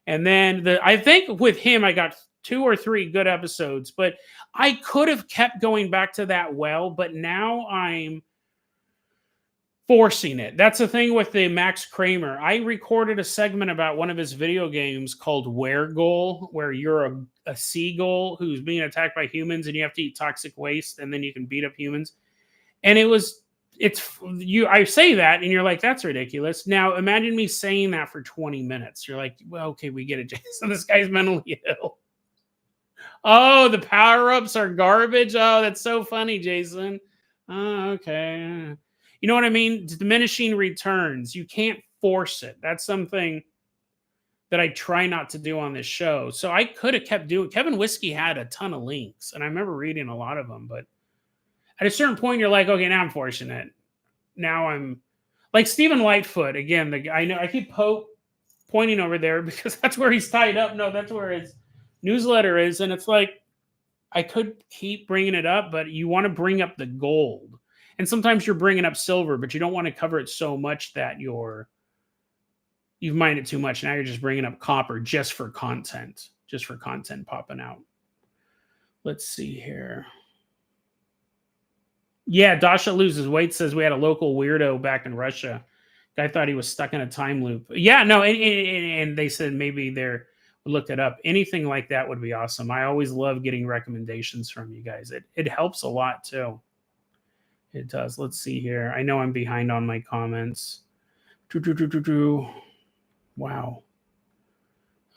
And then I think with him, I got 2 or 3 good episodes, but I could have kept going back to that well, but now I'm forcing it. That's the thing with the Max Kramer. I recorded a segment about one of his video games called Wergoal, where you're a seagull who's being attacked by humans and you have to eat toxic waste and then you can beat up humans. And I say that and you're like, that's ridiculous. Now imagine me saying that for 20 minutes. You're like, well, okay, we get it, Jason. This guy's mentally ill. Oh, the power-ups are garbage. Oh, that's so funny, Jason. Oh, okay. You know what I mean? Diminishing returns. You can't force it. That's something that I try not to do on this show. So I could have kept doing. Kevin Whiskey had a ton of links, and I remember reading a lot of them. But at a certain point, you're like, okay, now I'm forcing it. Now I'm like Stephen Lightfoot again. The guy I know. I keep pointing over there because that's where he's tied up. No, that's where his newsletter is, and it's like I could keep bringing it up, but you want to bring up the gold. And sometimes you're bringing up silver, but you don't want to cover it so much that you've mined it too much. Now you're just bringing up copper just for content popping out. Let's see here. Yeah, Dasha loses weight says we had a local weirdo back in Russia. Guy thought he was stuck in a time loop. Yeah, no, and they said maybe they're look it up. Anything like that would be awesome. I always love getting recommendations from you guys. It helps a lot too. It does. Let's see here. I know I'm behind on my comments. Wow.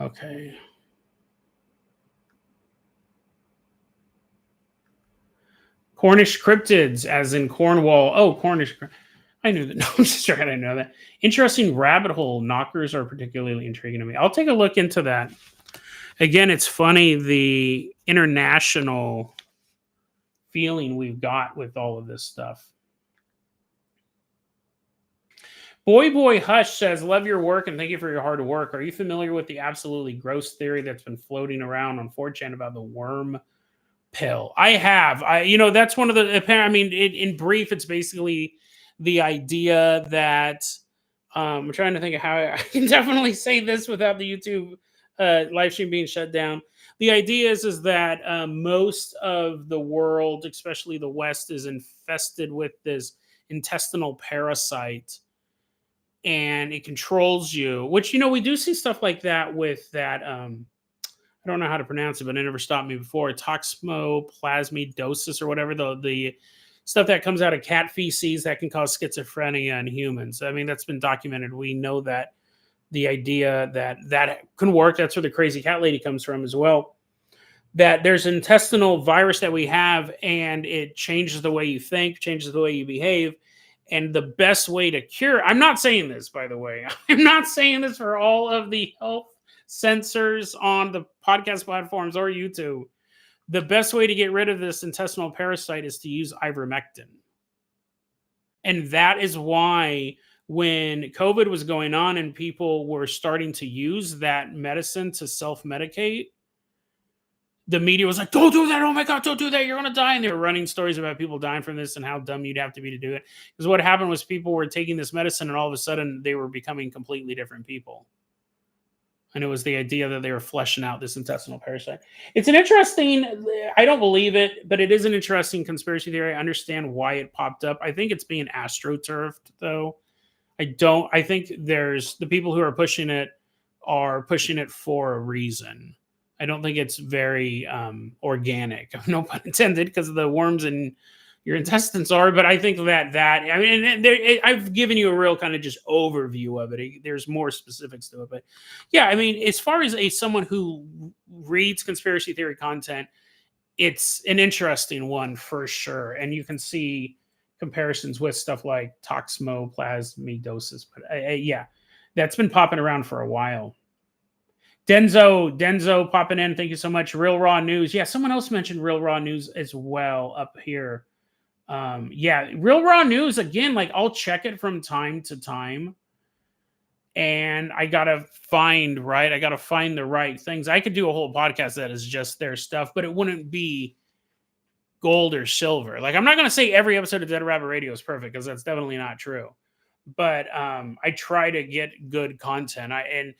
Okay. Cornish cryptids, as in Cornwall. Oh, Cornish. I knew that. No, I'm just sure I didn't know that. Interesting rabbit hole knockers are particularly intriguing to me. I'll take a look into that. Again, it's funny the international feeling we've got with all of this stuff. Boy Hush says, love your work and thank you for your hard work. Are you familiar with the absolutely gross theory that's been floating around on 4chan about the worm pill? I have. That's one of the apparent. I mean, in brief, it's basically the idea that I'm trying to think of how I can definitely say this without the YouTube live stream being shut down. The idea is that most of the world, especially the West, is infested with this intestinal parasite, and it controls you. Which we do see stuff like that with that. I don't know how to pronounce it, but it never stopped me before. Toxoplasmosis or whatever, the stuff that comes out of cat feces that can cause schizophrenia in humans. I mean, that's been documented. We know that the idea that can work. That's where the crazy cat lady comes from as well. That there's an intestinal virus that we have, and it changes the way you think, changes the way you behave. And the best way to cure, I'm not saying this, by the way. I'm not saying this for all of the health censors on the podcast platforms or YouTube. The best way to get rid of this intestinal parasite is to use ivermectin. And that is why when COVID was going on and people were starting to use that medicine to self-medicate, the media was like, don't do that. Oh my God, don't do that. You're going to die. And they were running stories about people dying from this and how dumb you'd have to be to do it. Because what happened was people were taking this medicine and all of a sudden they were becoming completely different people. And it was the idea that they were fleshing out this intestinal parasite. It's an interesting, I don't believe it, but it is an interesting conspiracy theory. I understand why it popped up. I think it's being astroturfed, though. I think there's the people who are pushing it for a reason. I don't think it's very organic, no pun intended, because of the worms in your intestines are. But I think I've given you a real kind of just overview of it. There's more specifics to it, but yeah, I mean, as far as someone who reads conspiracy theory content, it's an interesting one for sure, and you can see comparisons with stuff like toxoplasmosis. But yeah, that's been popping around for a while. Denzo popping in. Thank you so much. Real Raw News. Yeah, someone else mentioned Real Raw News as well up here. Yeah, Real Raw News, again, like I'll check it from time to time. And I gotta find the right things. I could do a whole podcast that is just their stuff, but it wouldn't be gold or silver. Like, I'm not gonna say every episode of Dead Rabbit Radio is perfect, because that's definitely not true. But I try to get good content. And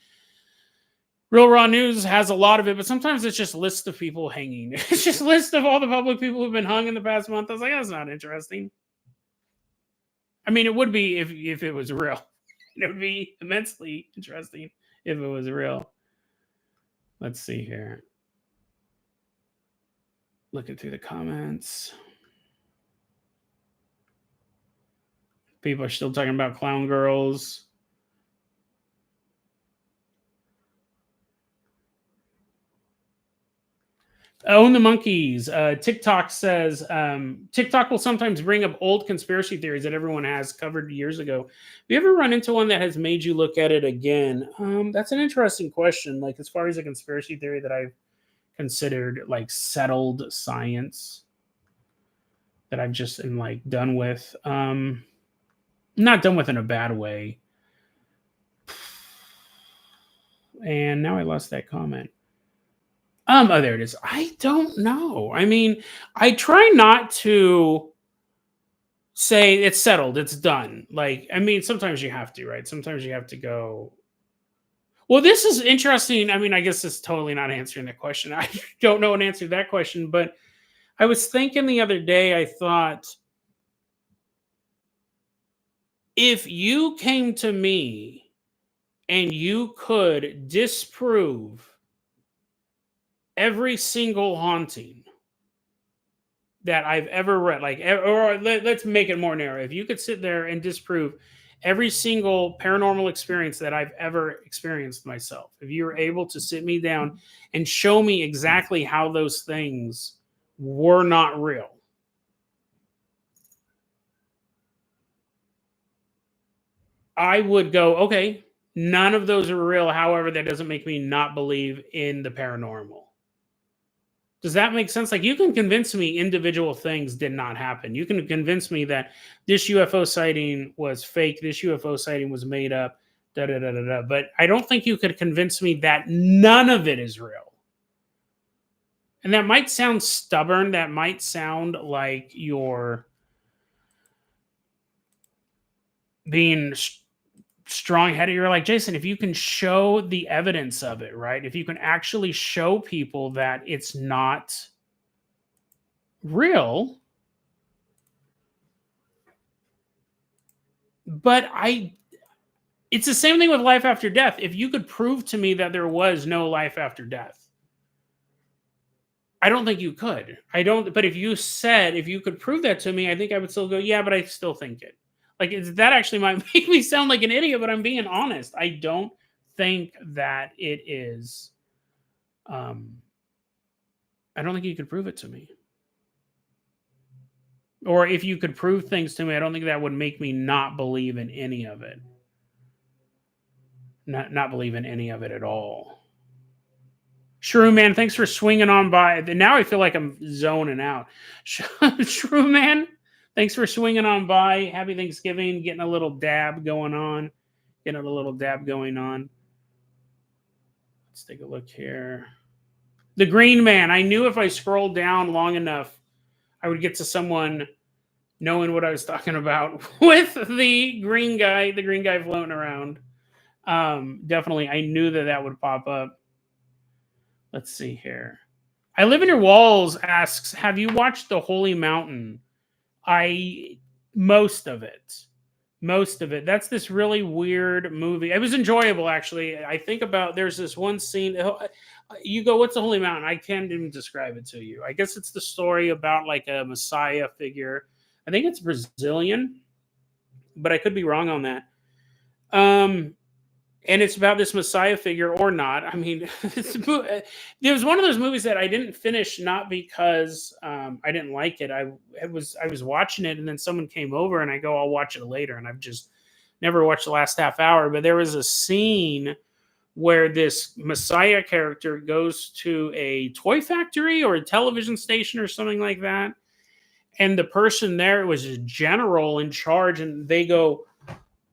Real Raw News has a lot of it, but sometimes it's just lists of people hanging. It's just lists of all the public people who've been hung in the past month. I was like, that's not interesting. I mean, it would be if it was real. It would be immensely interesting if it was real. Let's see here. Looking through the comments. People are still talking about clown girls. Own the monkeys. TikTok says TikTok will sometimes bring up old conspiracy theories that everyone has covered years ago. Have you ever run into one that has made you look at it again? That's an interesting question. Like, as far as a conspiracy theory that I've considered like settled science that I've just am like done with. Not done with in a bad way. And now I lost that comment. Oh, there it is. I don't know. I mean, I try not to say it's settled, it's done. Like, I mean, sometimes you have to, right? Sometimes you have to go. Well, this is interesting. I mean, I guess it's totally not answering that question. I don't know an answer to that question, but I was thinking the other day, I thought, if you came to me and you could disprove every single haunting that I've ever read, like, let's make it more narrow. If you could sit there and disprove every single paranormal experience that I've ever experienced myself, if you were able to sit me down and show me exactly how those things were not real, I would go, okay, none of those are real. However, that doesn't make me not believe in the paranormal. Does that make sense? Like, you can convince me individual things did not happen. You can convince me that this UFO sighting was fake, this UFO sighting was made up, da da da da da. But I don't think you could convince me that none of it is real. And that might sound stubborn. That might sound like you're being strong headed. You're like, Jason, if you can show the evidence of it, right? If you can actually show people that it's not real, but it's the same thing with life after death. If you could prove to me that there was no life after death, I don't think you could. I don't. But if you could prove that to me, I think I would still go, yeah, but I still think it. Like, that actually might make me sound like an idiot, but I'm being honest. I don't think that it is. I don't think you could prove it to me. Or if you could prove things to me, I don't think that would make me not believe in any of it. Not believe in any of it at all. Shrew Man, thanks for swinging on by. Now I feel like I'm zoning out. Shrew Man, thanks for swinging on by. Happy Thanksgiving. Getting a little dab going on. Let's take a look here. The Green Man. I knew if I scrolled down long enough, I would get to someone knowing what I was talking about with the green guy floating around. Definitely, I knew that would pop up. Let's see here. I Live in Your Walls asks, have you watched The Holy Mountain? Most of it. That's this really weird movie. It was enjoyable, actually. I think about, there's this one scene. You go, what's The Holy Mountain? I can't even describe it to you. I guess it's the story about like a Messiah figure. I think it's Brazilian, but I could be wrong on that. And it's about this Messiah figure, or not. I mean, there was one of those movies that I didn't finish, not because I didn't like it. I was watching it, and then someone came over, and I go, I'll watch it later. And I've just never watched the last half hour. But there was a scene where this Messiah character goes to a toy factory or a television station or something like that. And the person there was a general in charge, and they go,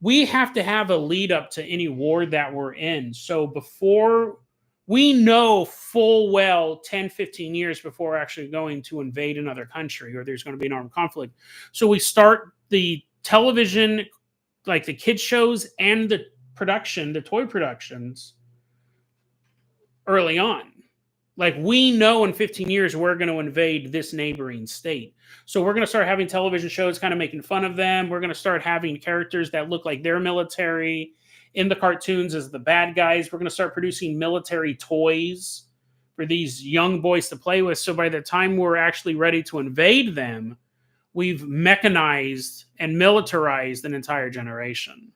we have to have a lead up to any war that we're in. So before we know full well 10, 15 years before we're actually going to invade another country or there's going to be an armed conflict. So we start the television, like the kids shows and the toy productions early on. Like, we know in 15 years we're going to invade this neighboring state. So we're going to start having television shows kind of making fun of them. We're going to start having characters that look like they're military in the cartoons as the bad guys. We're going to start producing military toys for these young boys to play with. So by the time we're actually ready to invade them, we've mechanized and militarized an entire generation.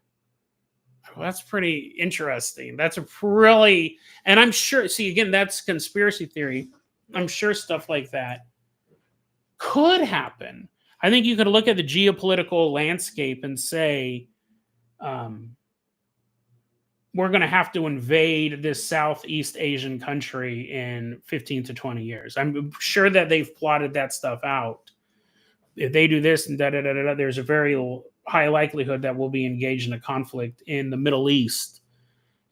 Well, that's pretty interesting. That's a really, and I'm sure, see, again, that's conspiracy theory. I'm sure stuff like that could happen. I think you could look at the geopolitical landscape and say, we're going to have to invade this Southeast Asian country in 15 to 20 years. I'm sure that they've plotted that stuff out. If they do this and there's a very high likelihood that we'll be engaged in a conflict in the Middle East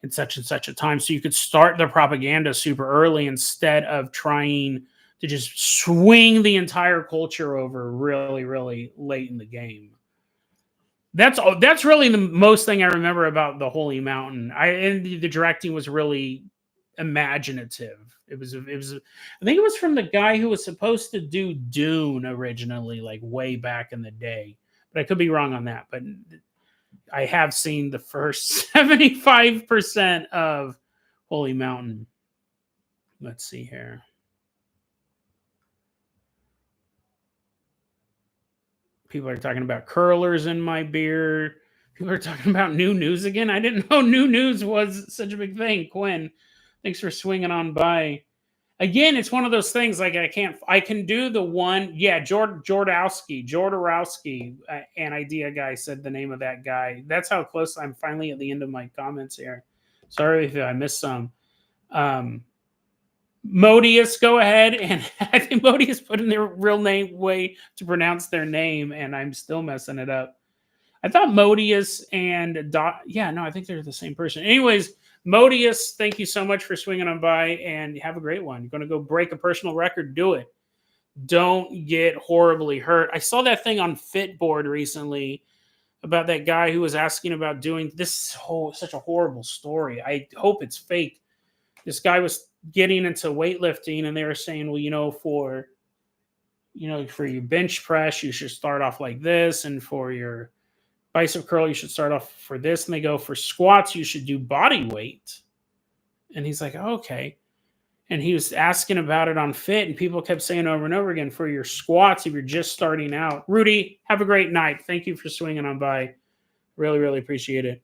in such and such a time. So you could start the propaganda super early instead of trying to just swing the entire culture over really, really late in the game. That's really the most thing I remember about the Holy Mountain. And the directing was really imaginative. I think it was from the guy who was supposed to do Dune originally, like way back in the day. But I could be wrong on that. But I have seen the first 75% of Holy Mountain. Let's see here. People are talking about curlers in my beer. People are talking about new news again. I didn't know new news was such a big thing. Quinn, thanks for swinging on by. Again, it's one of those things like I can do the one. Yeah, Jordorowski, an idea guy said the name of that guy. That's how close I'm finally at the end of my comments here. Sorry if I missed some. Modius, go ahead. And I think Modius put in their real name way to pronounce their name, and I'm still messing it up. I thought Modius and yeah, no, I think they're the same person. Anyways, Modius, thank you so much for swinging on by, and have a great one. You're going to go break a personal record, do it. Don't get horribly hurt. I saw that thing on Fitboard recently about that guy who was asking about doing this such a horrible story. I hope it's fake. This guy was getting into weightlifting, and they were saying, well, for your bench press, you should start off like this, and for your bicep curl, you should start off for this. And they go, for squats, you should do body weight. And he's like, oh, okay. And he was asking about it on Fit, and people kept saying over and over again, for your squats, if you're just starting out. Rudy, have a great night. Thank you for swinging on by. Really, really appreciate it.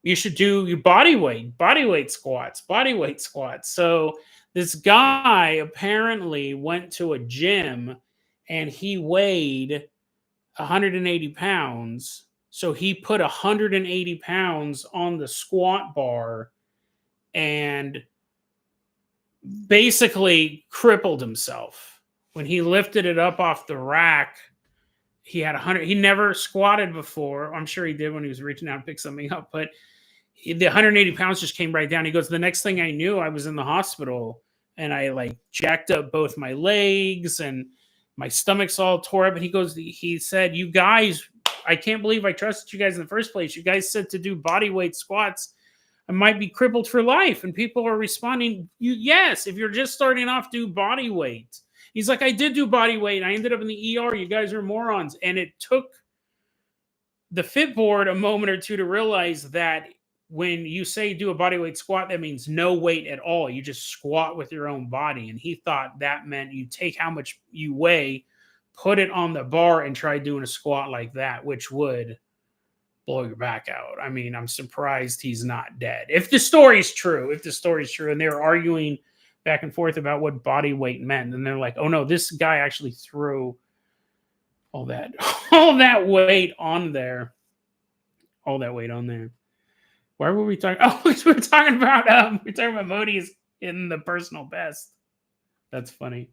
You should do your body weight squats. So this guy apparently went to a gym and he weighed 180 pounds. So he put 180 pounds on the squat bar and basically crippled himself. When he lifted it up off the rack, he had 100. He never squatted before. I'm sure he did when he was reaching out to pick something up, but the 180 pounds just came right down. He goes, the next thing I knew, I was in the hospital, and I jacked up both my legs and my stomach's all tore up. And he said, you guys, I can't believe I trusted you guys in the first place. You guys said to do body weight squats. I might be crippled for life. And people are responding, yes, if you're just starting off, do body weight. He's like, I did do body weight. I ended up in the ER. You guys are morons. And it took the Fitboard a moment or two to realize that when you say do a bodyweight squat, that means no weight at all. You just squat with your own body. And he thought that meant you take how much you weigh, put it on the bar, and try doing a squat like that, which would blow your back out. I mean, I'm surprised he's not dead. If the story's true, and they were arguing back and forth about what body weight meant, and they're like, oh no, this guy actually threw all that weight on there. Why were we talking? Oh, we were talking about Modi's in the personal best. That's funny.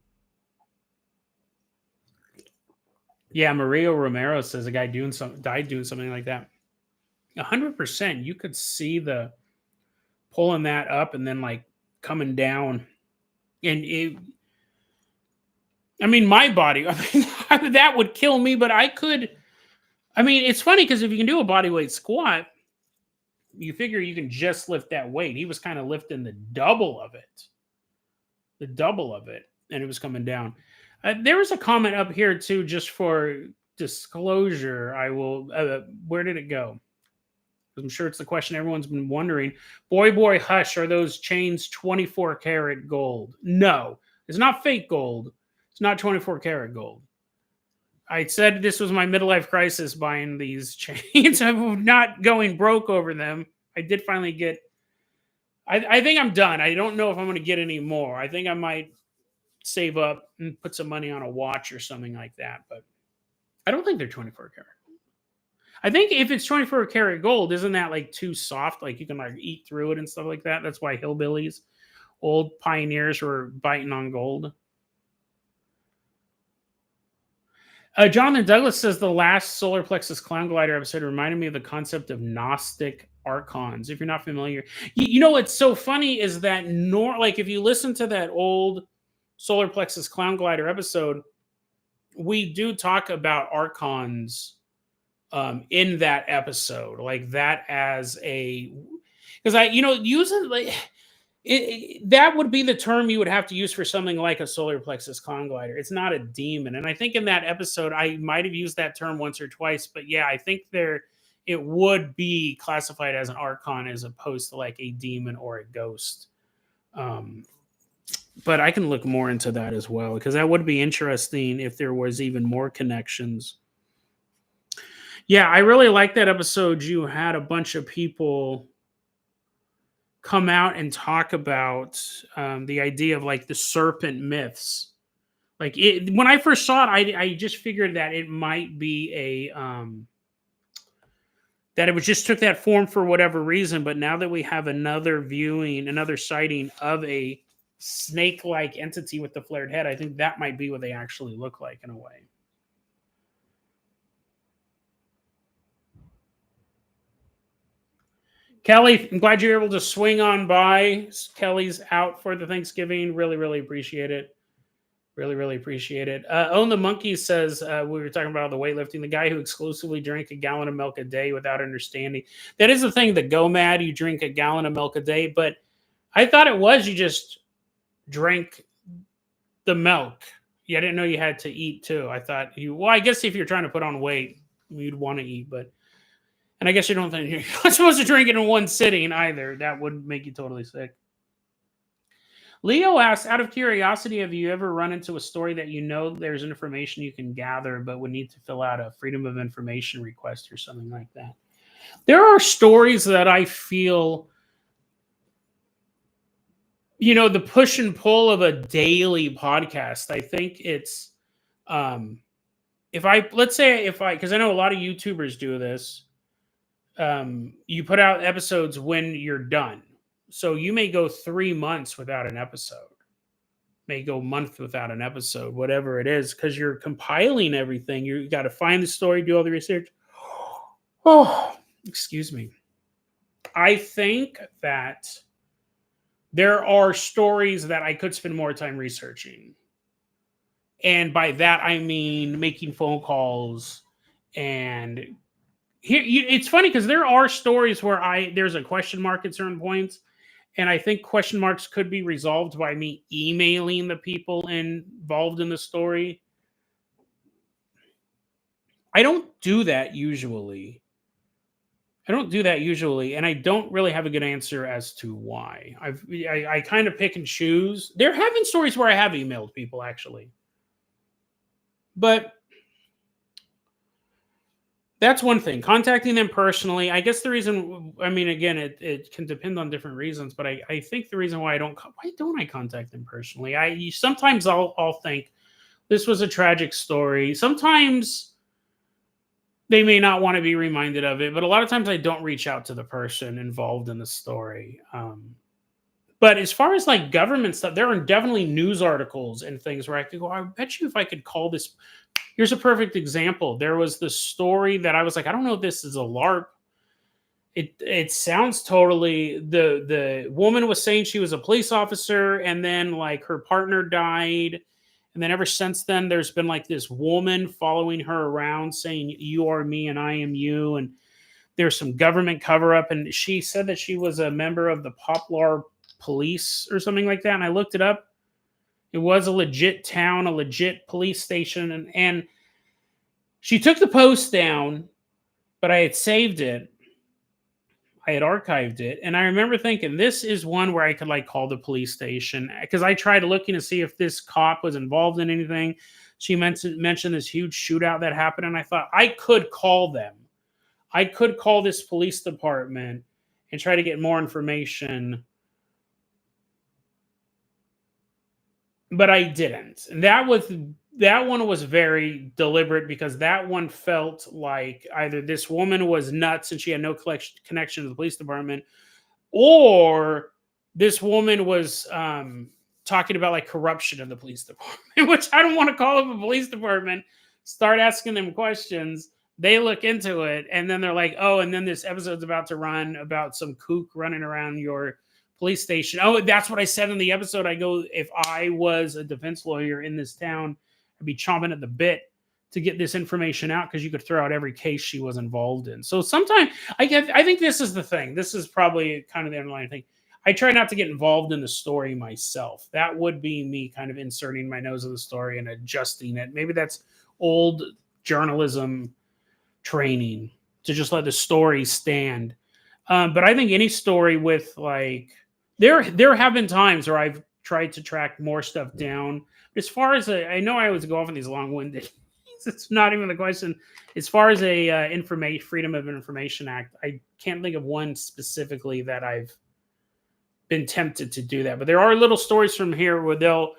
Yeah, Mario Romero says a guy died doing something like that. 100%. You could see the pulling that up and then coming down, and my body. That would kill me, but I could. It's funny because if you can do a bodyweight squat, you figure you can just lift that weight. He was kind of lifting the double of it, and it was coming down. There was a comment up here too, just for disclosure. I will. Where did it go? I'm sure it's the question everyone's been wondering. Boy, hush! Are those chains 24 karat gold? No, it's not fake gold. It's not 24 karat gold. I said this was my midlife crisis buying these chains. I'm not going broke over them. I did finally get. I think I'm done. I don't know if I'm going to get any more. I think I might save up and put some money on a watch or something like that. But I don't think they're 24 karat. I think if it's 24 karat gold, isn't that too soft? You can eat through it and stuff like that. That's why hillbillies, old pioneers, were biting on gold. Jonathan Douglas says the last Solar Plexus Clown Glider episode reminded me of the concept of Gnostic archons. If you're not familiar, what's so funny is that if you listen to that old solar plexus clown glider episode, we do talk about archons in that episode, like that as a, because using like that would be the term you would have to use for something like a solar plexus clown glider. It's not a demon, and I think in that episode I might have used that term once or twice. But yeah, I think it would be classified as an archon as opposed to like a demon or a ghost. But I can look more into that as well, because that would be interesting if there was even more connections. Yeah, I really like that episode. You had a bunch of people come out and talk about the idea of like the serpent myths. Like when I first saw it, I just figured that it might be that it was just took that form for whatever reason. But now that we have another viewing, another sighting of a snake-like entity with the flared head, I think that might be what they actually look like in a way. Kelly, I'm glad you're able to swing on by. Kelly's out for the Thanksgiving. Really, really appreciate it. Really, really appreciate it. Own the Monkey says, we were talking about the weightlifting, the guy who exclusively drank a gallon of milk a day without understanding. That is the thing, the go mad, you drink a gallon of milk a day. But I thought it was you just drank the milk. Yeah, I didn't know you had to eat too. I thought I guess if you're trying to put on weight, you'd want to eat. But and I guess you don't think you're not supposed to drink it in one sitting either. That would make you totally sick. Leo asks, out of curiosity, have you ever run into a story that you know there's information you can gather, but would need to fill out a Freedom of Information request or something like that? There are stories that I feel, the push and pull of a daily podcast. I think it's, because I know a lot of YouTubers do this, you put out episodes when you're done. So you may go 3 months without an episode, may go a month without an episode, whatever it is, because you're compiling everything. You got to find the story, do all the research. Oh, excuse me. I think that there are stories that I could spend more time researching. And by that, I mean making phone calls. And it's funny because there are stories where there's a question mark at certain points. And I think question marks could be resolved by me emailing the people involved in the story. I don't do that usually. And I don't really have a good answer as to why. I kind of pick and choose. There have been stories where I have emailed people, actually. But that's one thing. Contacting them personally. I guess the reason, again, it can depend on different reasons, but I think the reason why don't I contact them personally? Sometimes I'll think this was a tragic story. Sometimes they may not want to be reminded of it, but a lot of times I don't reach out to the person involved in the story. But as far as like government stuff, there are definitely news articles and things where I could go, I bet you if I could call this. Here's a perfect example. There was this story that I was like, I don't know if this is a LARP. It sounds totally, the woman was saying she was a police officer, and then like her partner died. And then ever since then, there's been like this woman following her around saying, you are me and I am you. And there's some government cover up. And she said that she was a member of the Poplar Police or something like that. And I looked it up. It was a legit town, a legit police station. And she took the post down, but I had saved it. I had archived it. And I remember thinking, this is one where I could like call the police station, because I tried looking to see if this cop was involved in anything. She mentioned this huge shootout that happened. And I thought I could call them. I could call this police department and try to get more information. But I didn't. And that one was very deliberate, because that one felt like either this woman was nuts and she had no connection to the police department, or this woman was talking about like corruption in the police department, which I don't want to call up a police department, start asking them questions. They look into it and then they're like, oh, and then this episode's about to run about some kook running around your police station. Oh, that's what I said in the episode. I go, if I was a defense lawyer in this town, I'd be chomping at the bit to get this information out because you could throw out every case she was involved in. So sometimes I think this is the thing. This is probably kind of the underlying thing. I try not to get involved in the story myself. That would be me kind of inserting my nose in the story and adjusting it. Maybe that's old journalism training to just let the story stand. But I think any story with like there have been times where I've tried to track more stuff down. As far as I know, I always go off on these long-winded. It's not even the question. As far as a Freedom of Information Act, I can't think of one specifically that I've been tempted to do that. But there are little stories from here where they'll.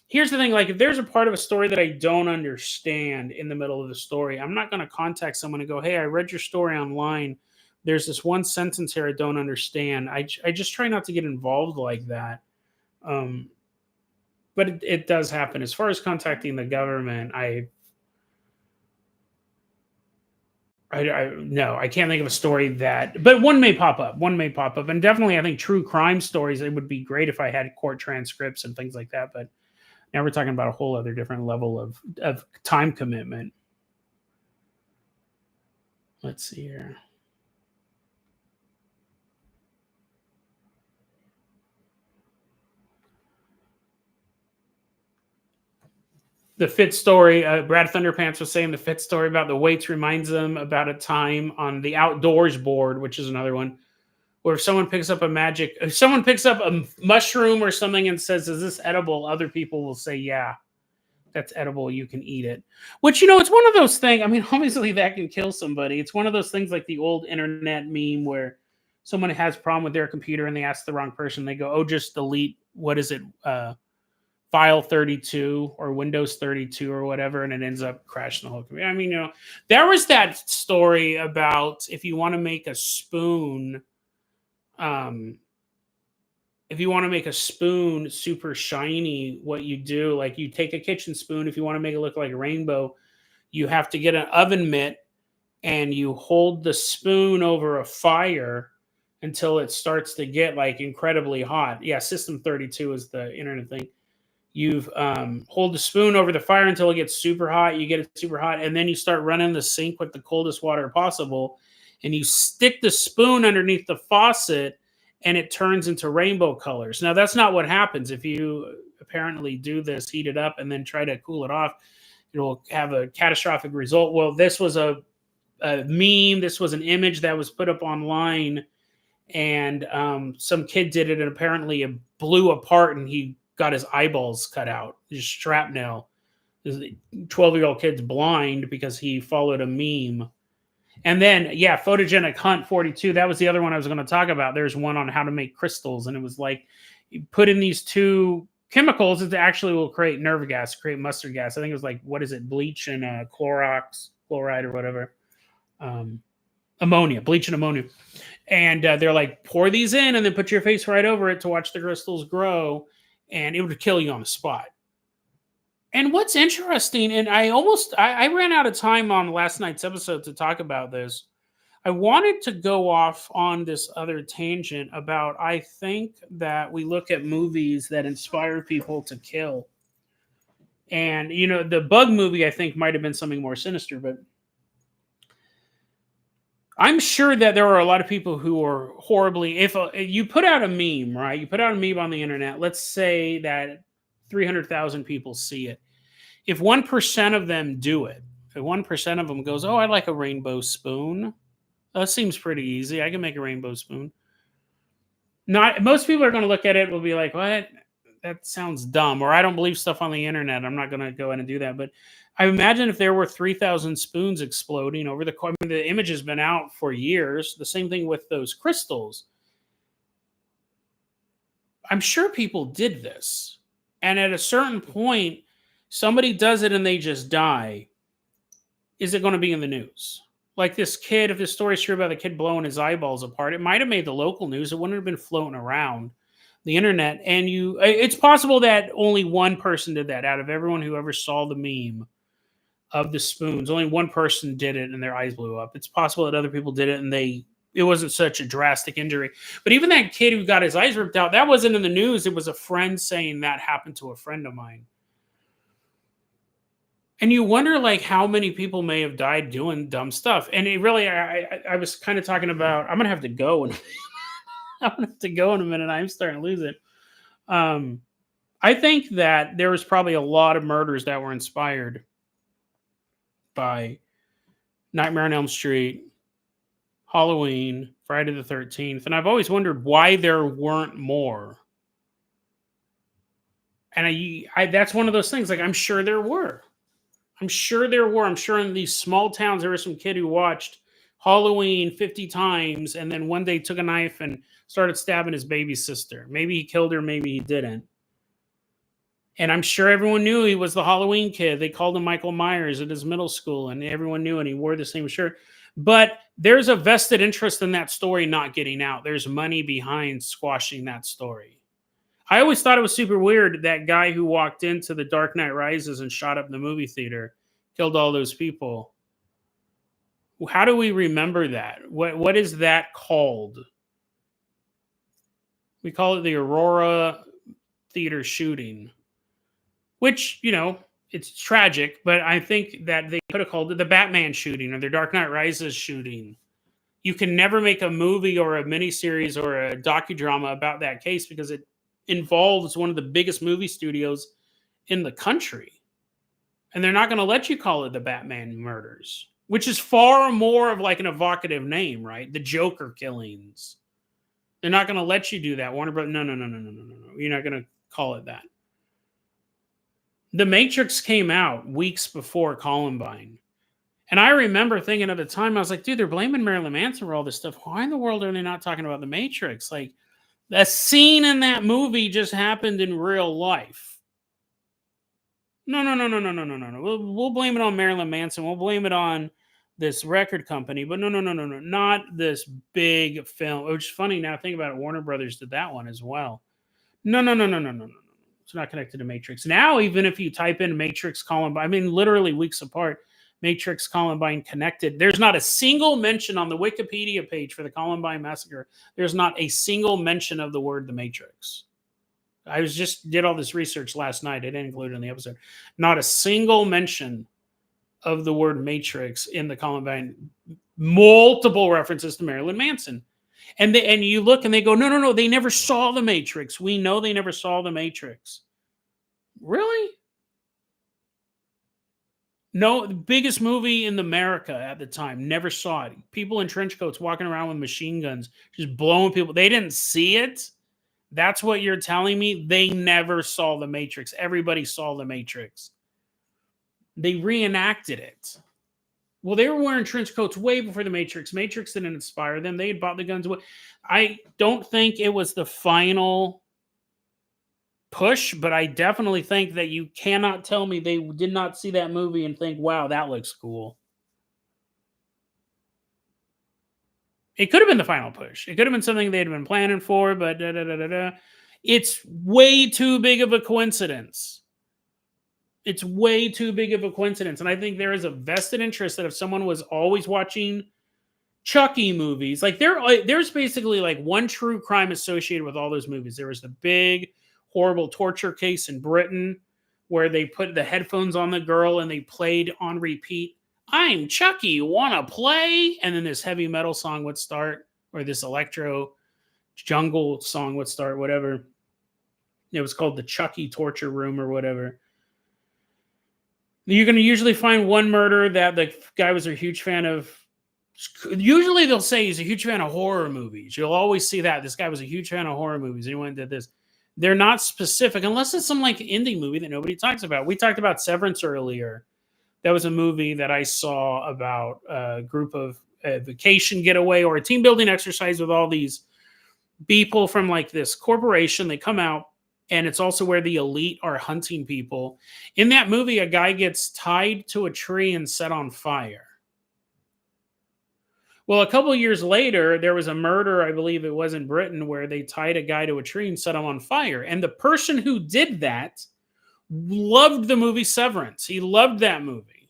Here's the thing: like if there's a part of a story that I don't understand in the middle of the story, I'm not going to contact someone and go, "Hey, I read your story online. There's this one sentence here I don't understand." I just try not to get involved like that. But it does happen. As far as contacting the government, no, I can't think of a story that, but one may pop up. One may pop up, and definitely, I think true crime stories. It would be great if I had court transcripts and things like that. But now we're talking about a whole other different level of time commitment. Let's see here. The Fit story, Brad Thunderpants was saying the Fit story about the weights reminds them about a time on the outdoors board, which is another one, where if someone picks up a mushroom or something and says, "Is this edible?" Other people will say, "Yeah, that's edible. You can eat it." Which, it's one of those things. I mean, obviously that can kill somebody. It's one of those things like the old internet meme where someone has a problem with their computer and they ask the wrong person. They go, "Oh, just delete, what is it? File 32 or Windows 32 or whatever," and it ends up crashing the whole computer. I mean, there was that story about if you want to make a spoon, super shiny, what you do, like you take a kitchen spoon, if you want to make it look like a rainbow, you have to get an oven mitt and you hold the spoon over a fire until it starts to get like incredibly hot. Yeah, System 32 is the internet thing. You hold the spoon over the fire until it gets super hot. You get it super hot, and then you start running the sink with the coldest water possible, and you stick the spoon underneath the faucet, and it turns into rainbow colors. Now, that's not what happens. If you apparently do this, heat it up, and then try to cool it off, it will have a catastrophic result. Well, this was a meme. This was an image that was put up online, and some kid did it, and apparently it blew apart, and he got his eyeballs cut out, his shrapnel. This 12-year-old kid's blind because he followed a meme. And then, yeah, Photogenic Hunt 42. That was the other one I was going to talk about. There's one on how to make crystals, and it was like you put in these two chemicals, it actually will create nerve gas, create mustard gas. I think it was like, what is it, bleach and chloride or whatever, ammonia, bleach and ammonia. And they're like, pour these in and then put your face right over it to watch the crystals grow, and it would kill you on the spot. And what's interesting, and I ran out of time on last night's episode to talk about this. I wanted to go off on this other tangent about, I think that we look at movies that inspire people to kill. And, the Bug movie, I think, might have been something more sinister, but I'm sure that there are a lot of people who are horribly, if you put out a meme, right? You put out a meme on the internet. Let's say that 300,000 people see it. If 1% of them do it, if 1% of them goes, "Oh, I like a rainbow spoon. That seems pretty easy. I can make a rainbow spoon." Most people are going to look at it and will be like, "What? That sounds dumb," or "I don't believe stuff on the internet. I'm not going to go in and do that." But I imagine if there were 3,000 spoons exploding over the image has been out for years. The same thing with those crystals. I'm sure people did this. And at a certain point, somebody does it and they just die. Is it going to be in the news? Like this kid, if this story's true about the kid blowing his eyeballs apart, it might have made the local news. It wouldn't have been floating around the internet. And it's possible that only one person did that out of everyone who ever saw the meme of the spoons. Only one person did it and their eyes blew up. It's possible that other people did it and they it wasn't such a drastic injury. But even that kid who got his eyes ripped out, that wasn't in the news. It was a friend saying that happened to a friend of mine. And you wonder like how many people may have died doing dumb stuff. And it really, I was kind of talking about. I'm gonna have to go, and I'm gonna have to go in a minute. I'm starting to lose it. Um, I think that there was probably a lot of murders that were inspired by Nightmare on Elm Street, Halloween, Friday the 13th, and I've always wondered why there weren't more. And I that's one of those things. Like I'm sure there were. I'm sure there were. I'm sure in these small towns there was some kid who watched Halloween 50 times and then one day took a knife and started stabbing his baby sister. Maybe he killed her, maybe he didn't. And I'm sure everyone knew he was the Halloween kid. They called him Michael Myers at his middle school, and everyone knew, and he wore the same shirt. But there's a vested interest in that story not getting out. There's money behind squashing that story. I always thought it was super weird that guy who walked into the Dark Knight Rises and shot up the movie theater, killed all those people. How do we remember that? What is that called? We call it the Aurora Theater shooting, which, it's tragic, but I think that they could have called it the Batman shooting or the Dark Knight Rises shooting. You can never make a movie or a miniseries or a docudrama about that case because it involves one of the biggest movie studios in the country. And they're not going to let you call it the Batman murders, which is far more of like an evocative name, right? The Joker killings. They're not going to let you do that. Warner Bros. No. You're not going to call it that. The Matrix came out weeks before Columbine. And I remember thinking at the time, I was like, dude, they're blaming Marilyn Manson for all this stuff. Why in the world are they not talking about the Matrix? Like, the scene in that movie just happened in real life. No. We'll blame it on Marilyn Manson. We'll blame it on this record company. But no. Not this big film. Which is funny now, think about it. Warner Brothers did that one as well. No. It's not connected to Matrix. Now, even if you type in Matrix Columbine, I mean, literally weeks apart, Matrix Columbine connected. There's not a single mention on the Wikipedia page for the Columbine massacre. There's not a single mention of the word the Matrix. I did all this research last night. I didn't include it in the episode. Not a single mention of the word Matrix in the Columbine. Multiple references to Marilyn Manson. And you look and they go, no, they never saw the Matrix. We know they never saw the Matrix. Really? No, the biggest movie in America at the time, never saw it. People in trench coats walking around with machine guns, just blowing people. They didn't see it. That's what you're telling me? They never saw the Matrix. Everybody saw the Matrix. They reenacted it. Well, they were wearing trench coats way before the Matrix. Matrix didn't inspire them. They had bought the guns away. I don't think it was the final push, but I definitely think that you cannot tell me they did not see that movie and think, wow, that looks cool. It could have been the final push. It could have been something they had been planning for, but it's way too big of a coincidence. It's way too big of a coincidence. And I think there is a vested interest that if someone was always watching Chucky movies, like there's basically like one true crime associated with all those movies. There was the big, horrible torture case in Britain where they put the headphones on the girl and they played on repeat, "I'm Chucky, wanna play?" And then this heavy metal song would start, or this electro jungle song would start, whatever. It was called the Chucky torture room or whatever. You're going to usually find one murder that the guy was a huge fan of. Usually they'll say he's a huge fan of horror movies. You'll always see that. This guy was a huge fan of horror movies. Anyone did this. They're not specific unless it's some like indie movie that nobody talks about. We talked about Severance earlier. That was a movie that I saw about a group of vacation getaway or a team building exercise with all these people from like this corporation. They come out. And it's also where the elite are hunting people. In that movie, a guy gets tied to a tree and set on fire. Well, a couple of years later, there was a murder, I believe it was in Britain, where they tied a guy to a tree and set him on fire. And the person who did that loved the movie Severance. He loved that movie.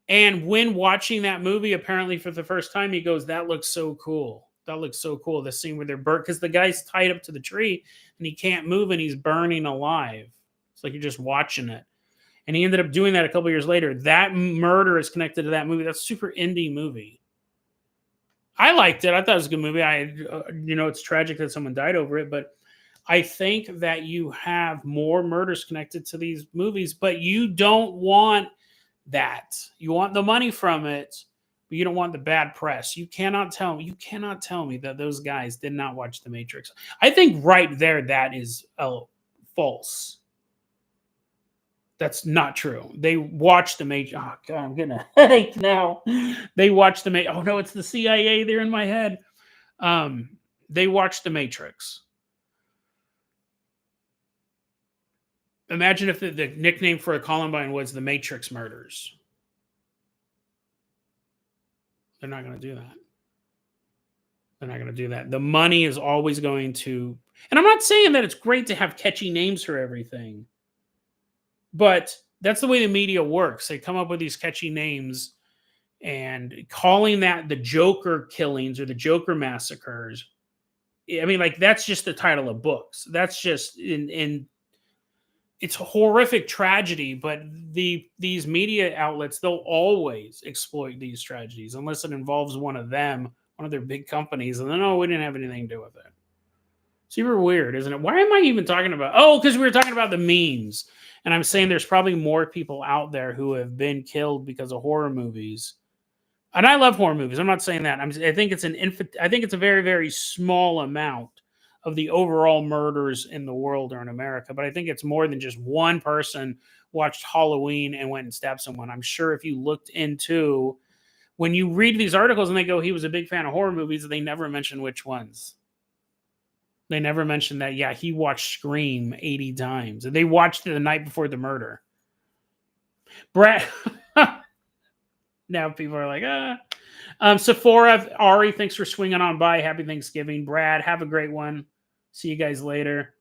And when watching that movie, apparently for the first time, he goes, "That looks so cool. That looks so cool." The scene where they're burnt because the guy's tied up to the tree and he can't move and he's burning alive. It's like you're just watching it. And he ended up doing that a couple years later. That murder is connected to that movie. That's a super indie movie. I liked it. I thought it was a good movie. It's tragic that someone died over it, but I think that you have more murders connected to these movies, but you don't want that. You want the money from it, but you don't want the bad press. You cannot tell me that those guys did not watch The Matrix. I think right there that is false. That's not true. They watched the Matrix. Oh God, I'm getting a headache now. They watched the Matrix. Oh no, it's the CIA. They're in my head. They watched the Matrix. Imagine if the nickname for a Columbine was the Matrix Murders. They're not going to do that. They're not going to do that. The money is always going to. And I'm not saying that it's great to have catchy names for everything, but that's the way the media works. They come up with these catchy names and calling that the Joker killings or the Joker massacres. I mean, like, that's just the title of books. That's just in it's a horrific tragedy, but these media outlets, they'll always exploit these tragedies unless it involves one of them, one of their big companies, and then, oh, we didn't have anything to do with it. Super weird, isn't it? Why am I even talking about? Oh, because we were talking about the memes, and I'm saying there's probably more people out there who have been killed because of horror movies. And I love horror movies. I'm not saying that. I think it's a very, very small amount of the overall murders in the world or in America. But I think it's more than just one person watched Halloween and went and stabbed someone. I'm sure if you looked into when you read these articles and they go, he was a big fan of horror movies, they never mention which ones. They never mention that, yeah, he watched Scream 80 times. And they watched it the night before the murder. Brad. Now people are like, Sephora, Ari, thanks for swinging on by. Happy Thanksgiving. Brad, have a great one. See you guys later.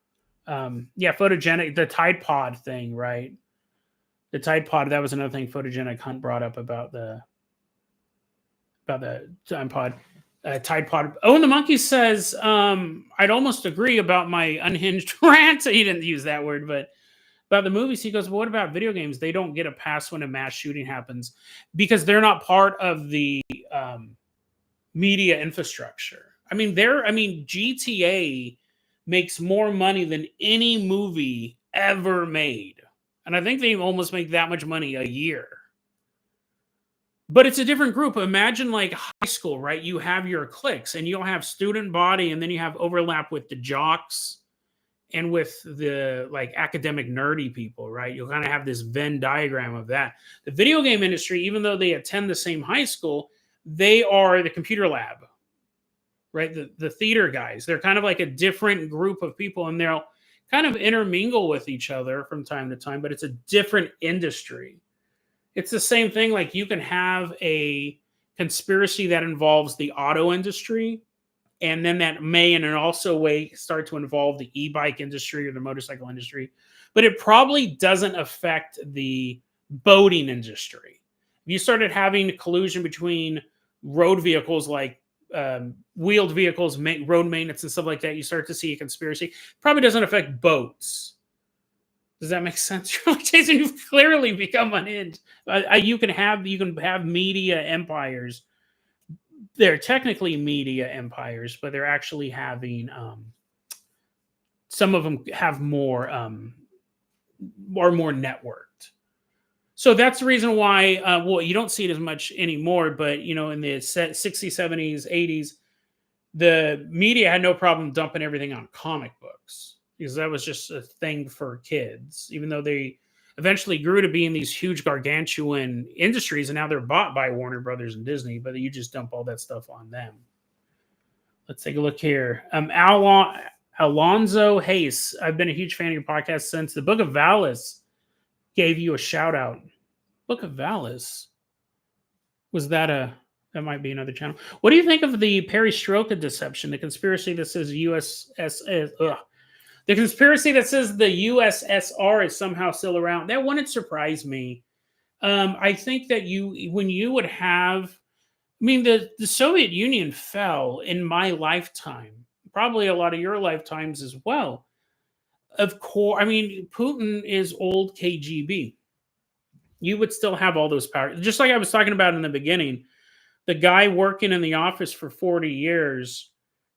Photogenic, the Tide Pod thing, right? The Tide Pod, that was another thing Photogenic Hunt brought up about the Tide Pod. Tide Pod. Oh, and the Monkey says, I'd almost agree about my unhinged rant. He didn't use that word, but about the movies, he goes, well, what about video games? They don't get a pass when a mass shooting happens because they're not part of the media infrastructure. GTA makes more money than any movie ever made. And I think they almost make that much money a year. But it's a different group. Imagine like high school, right? You have your cliques and you'll have student body and then you have overlap with the jocks and with the like academic nerdy people, right? You'll kind of have this Venn diagram of that. The video game industry, even though they attend the same high school, they are the computer lab, right? The theater guys. They're kind of like a different group of people and they'll kind of intermingle with each other from time to time, but it's a different industry. It's the same thing. Like you can have a conspiracy that involves the auto industry, and then that may in an also way start to involve the e-bike industry or the motorcycle industry, but it probably doesn't affect the boating industry. If you started having collusion between road vehicles like wheeled vehicles, road maintenance and stuff like that, you start to see a conspiracy. Probably doesn't affect boats. Does that make sense? Jason, you've clearly become unhinged. You can have media empires. They're technically media empires, but they're actually having some of them have more are more networked. So that's the reason why you don't see it as much anymore. But in the 60s, 70s, 80s, the media had no problem dumping everything on comic books because that was just a thing for kids, even though they eventually grew to being these huge gargantuan industries, and now they're bought by Warner Brothers and Disney, but you just dump all that stuff on them. Let's take a look here. Alonzo Hayes, I've been a huge fan of your podcast since the Book of Valis gave you a shout out. Book of Valis? Was that might be another channel. What do you think of the Perestroika deception, the conspiracy that says the conspiracy that says the USSR is somehow still around? That wouldn't surprise me. I think that when you would have, I mean, the Soviet Union fell in my lifetime, probably a lot of your lifetimes as well. Of course, I mean, Putin is old KGB. You would still have all those powers, just like I was talking about in the beginning. The guy working in the office for 40 years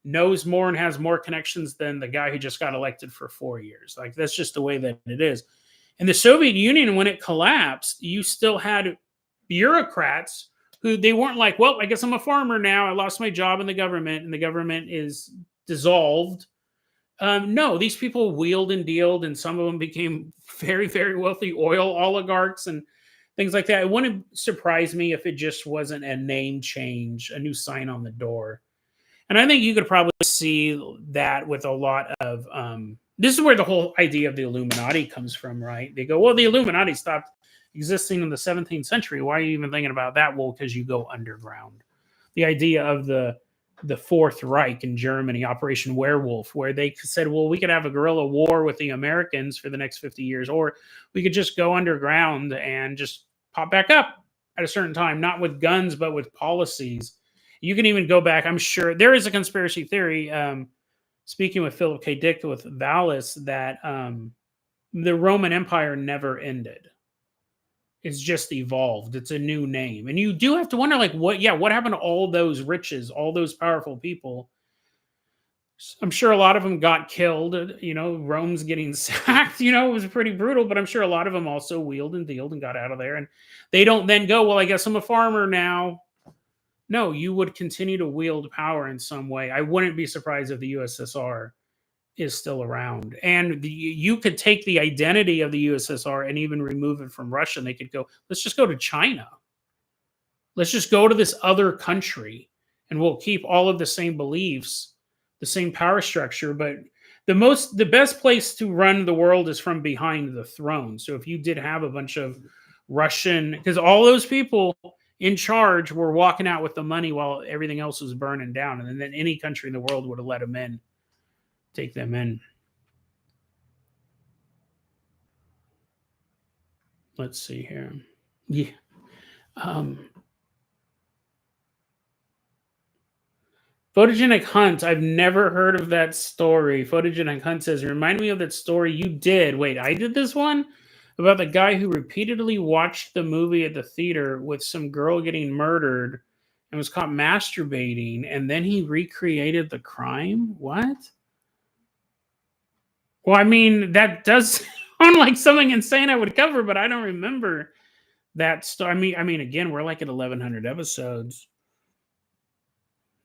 knows more and has more connections than the guy who just got elected for 4 years. Like that's just the way that it is. And the Soviet Union, when it collapsed, you still had bureaucrats who they weren't like, well, I guess I'm a farmer now. I lost my job in the government, and the government is dissolved. No, these people wheeled and dealed, and some of them became very, very wealthy oil oligarchs and things like that. It wouldn't surprise me if it just wasn't a name change, a new sign on the door. And I think you could probably see that with a lot of. This is where the whole idea of the Illuminati comes from, right? They go, well, the Illuminati stopped existing in the 17th century. Why are you even thinking about that? Well, because you go underground. The idea of the Fourth Reich in Germany, Operation Werewolf, where they said, well, we could have a guerrilla war with the Americans for the next 50 years, or we could just go underground and just pop back up at a certain time, not with guns, but with policies. You can even go back. I'm sure there is a conspiracy theory. Speaking with Philip K. Dick with Valis, that the Roman Empire never ended. It's just evolved. It's a new name. And you do have to wonder, like, what happened to all those riches, all those powerful people? I'm sure a lot of them got killed. Rome's getting sacked. It was pretty brutal, but I'm sure a lot of them also wheeled and dealed and got out of there. And they don't then go, well, I guess I'm a farmer now. No, you would continue to wield power in some way. I wouldn't be surprised if the USSR is still around. And you could take the identity of the USSR and even remove it from Russia. And they could go, let's just go to China. Let's just go to this other country and we'll keep all of the same beliefs, the same power structure. But the best place to run the world is from behind the throne. So if you did have a bunch of Russian, because all those people in charge were walking out with the money while everything else was burning down. And then any country in the world would have let them in. Take them in. Let's see here. Yeah. Photogenic Hunt. I've never heard of that story. Photogenic Hunt says, remind me of that story you did. Wait, I did this one? About the guy who repeatedly watched the movie at the theater with some girl getting murdered and was caught masturbating, and then he recreated the crime? What? Well, I mean, that does sound like something insane I would cover, but I don't remember that story. I mean, again, we're like at 1,100 episodes.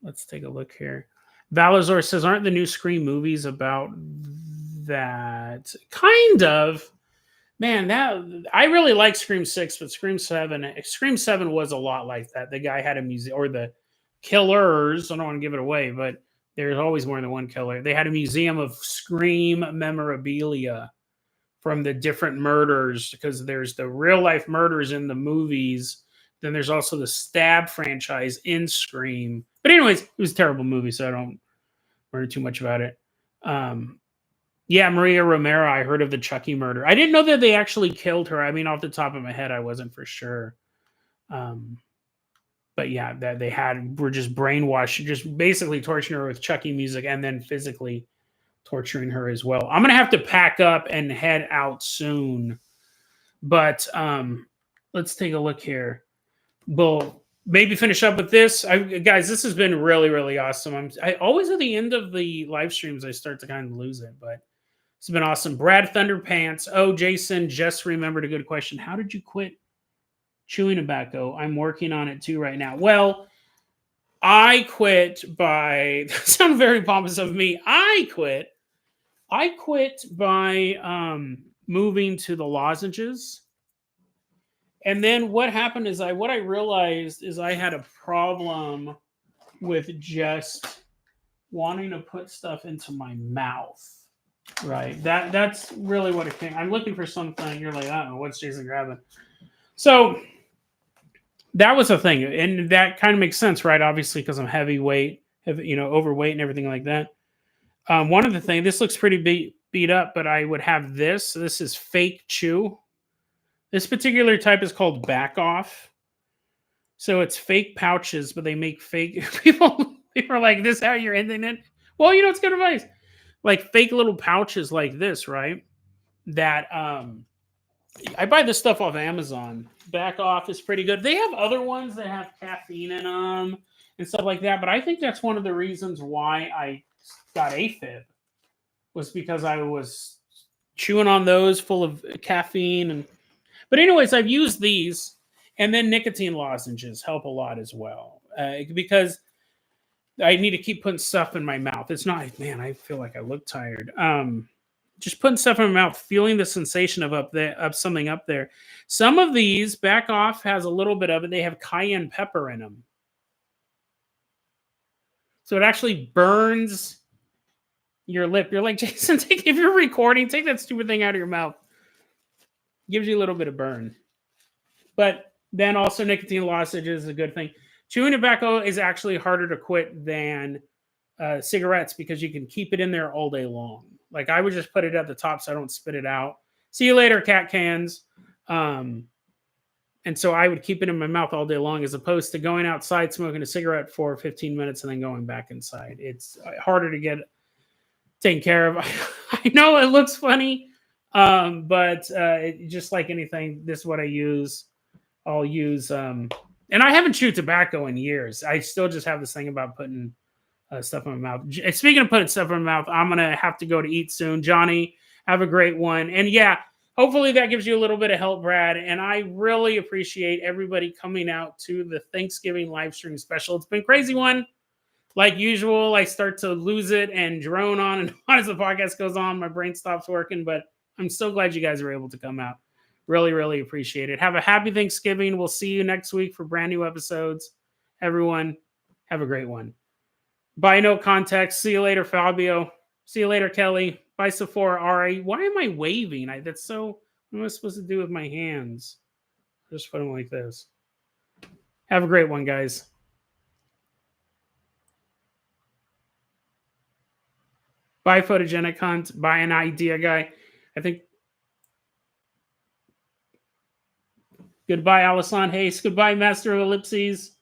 Let's take a look here. Valazor says, aren't the new Scream movies about that? Kind of. Man, I really like Scream 6, but Scream 7 was a lot like that. The guy had a museum, or the killers, I don't want to give it away, but there's always more than one killer. They had a museum of Scream memorabilia from the different murders, because there's the real life murders in the movies. Then there's also the Stab franchise in Scream. But anyways, it was a terrible movie, so I don't worry too much about it. Yeah, Maria Romero, I heard of the Chucky murder. I didn't know that they actually killed her. I mean, off the top of my head, I wasn't for sure. But yeah, that they were just brainwashed, just basically torturing her with Chucky music and then physically torturing her as well. I'm gonna have to pack up and head out soon. But let's take a look here. We'll maybe finish up with this. Guys, this has been really, really awesome. I always at the end of the live streams, I start to kind of lose it, but it's been awesome. Brad Thunderpants. Oh, Jason, just remembered a good question. How did you quit chewing tobacco? I'm working on it too right now. Well, I quit by, that sounds very pompous of me. I quit by moving to the lozenges. And then what happened is what I realized is I had a problem with just wanting to put stuff into my mouth. Right. That's really what it came. I'm looking for something. You're like, I don't know, what's Jason grabbing? So that was a thing. And that kind of makes sense, right? Obviously, because I'm heavyweight, overweight and everything like that. One of the things, this looks pretty beat up, but I would have this. This is fake chew. This particular type is called back off. So it's fake pouches, but they make fake people are like, this how you're ending it? Well, it's good advice. Like fake little pouches like this, right? That I buy this stuff off Amazon. Back off is pretty good. They have other ones that have caffeine in them and stuff like that, but I think that's one of the reasons why I got AFib was because I was chewing on those full of caffeine. But anyways, I've used these, and then nicotine lozenges help a lot as well because I need to keep putting stuff in my mouth. It's not, man, I feel like I look tired. Just putting stuff in my mouth, feeling the sensation of something up there. Some of these, back off has a little bit of it. They have cayenne pepper in them. So it actually burns your lip. You're like, Jason, if you're recording, take that stupid thing out of your mouth. Gives you a little bit of burn. But then also nicotine lozenges is a good thing. Chewing tobacco is actually harder to quit than cigarettes because you can keep it in there all day long. Like I would just put it at the top so I don't spit it out. See you later, cat cans. And so I would keep it in my mouth all day long as opposed to going outside smoking a cigarette for 15 minutes and then going back inside. It's harder to get taken care of. I know it looks funny, but just like anything, this is what I use. I'll use, and I haven't chewed tobacco in years. I still just have this thing about putting stuff in my mouth. Speaking of putting stuff in my mouth, I'm going to have to go to eat soon. Johnny, have a great one. And yeah, hopefully that gives you a little bit of help, Brad. And I really appreciate everybody coming out to the Thanksgiving live stream special. It's been a crazy one. Like usual, I start to lose it and drone on and on as the podcast goes on. My brain stops working, but I'm so glad you guys were able to come out. Really, really appreciate it. Have a happy Thanksgiving. We'll see you next week for brand new episodes. Everyone, have a great one. Bye, no context. See you later, Fabio. See you later, Kelly. Bye, Sephora. Ari. Why am I waving? That's so. What am I supposed to do with my hands? Just put them like this. Have a great one, guys. Bye, photogenic hunt. Bye, an idea guy. I think. Goodbye, Alasan Hayes. Goodbye, Master of Ellipses.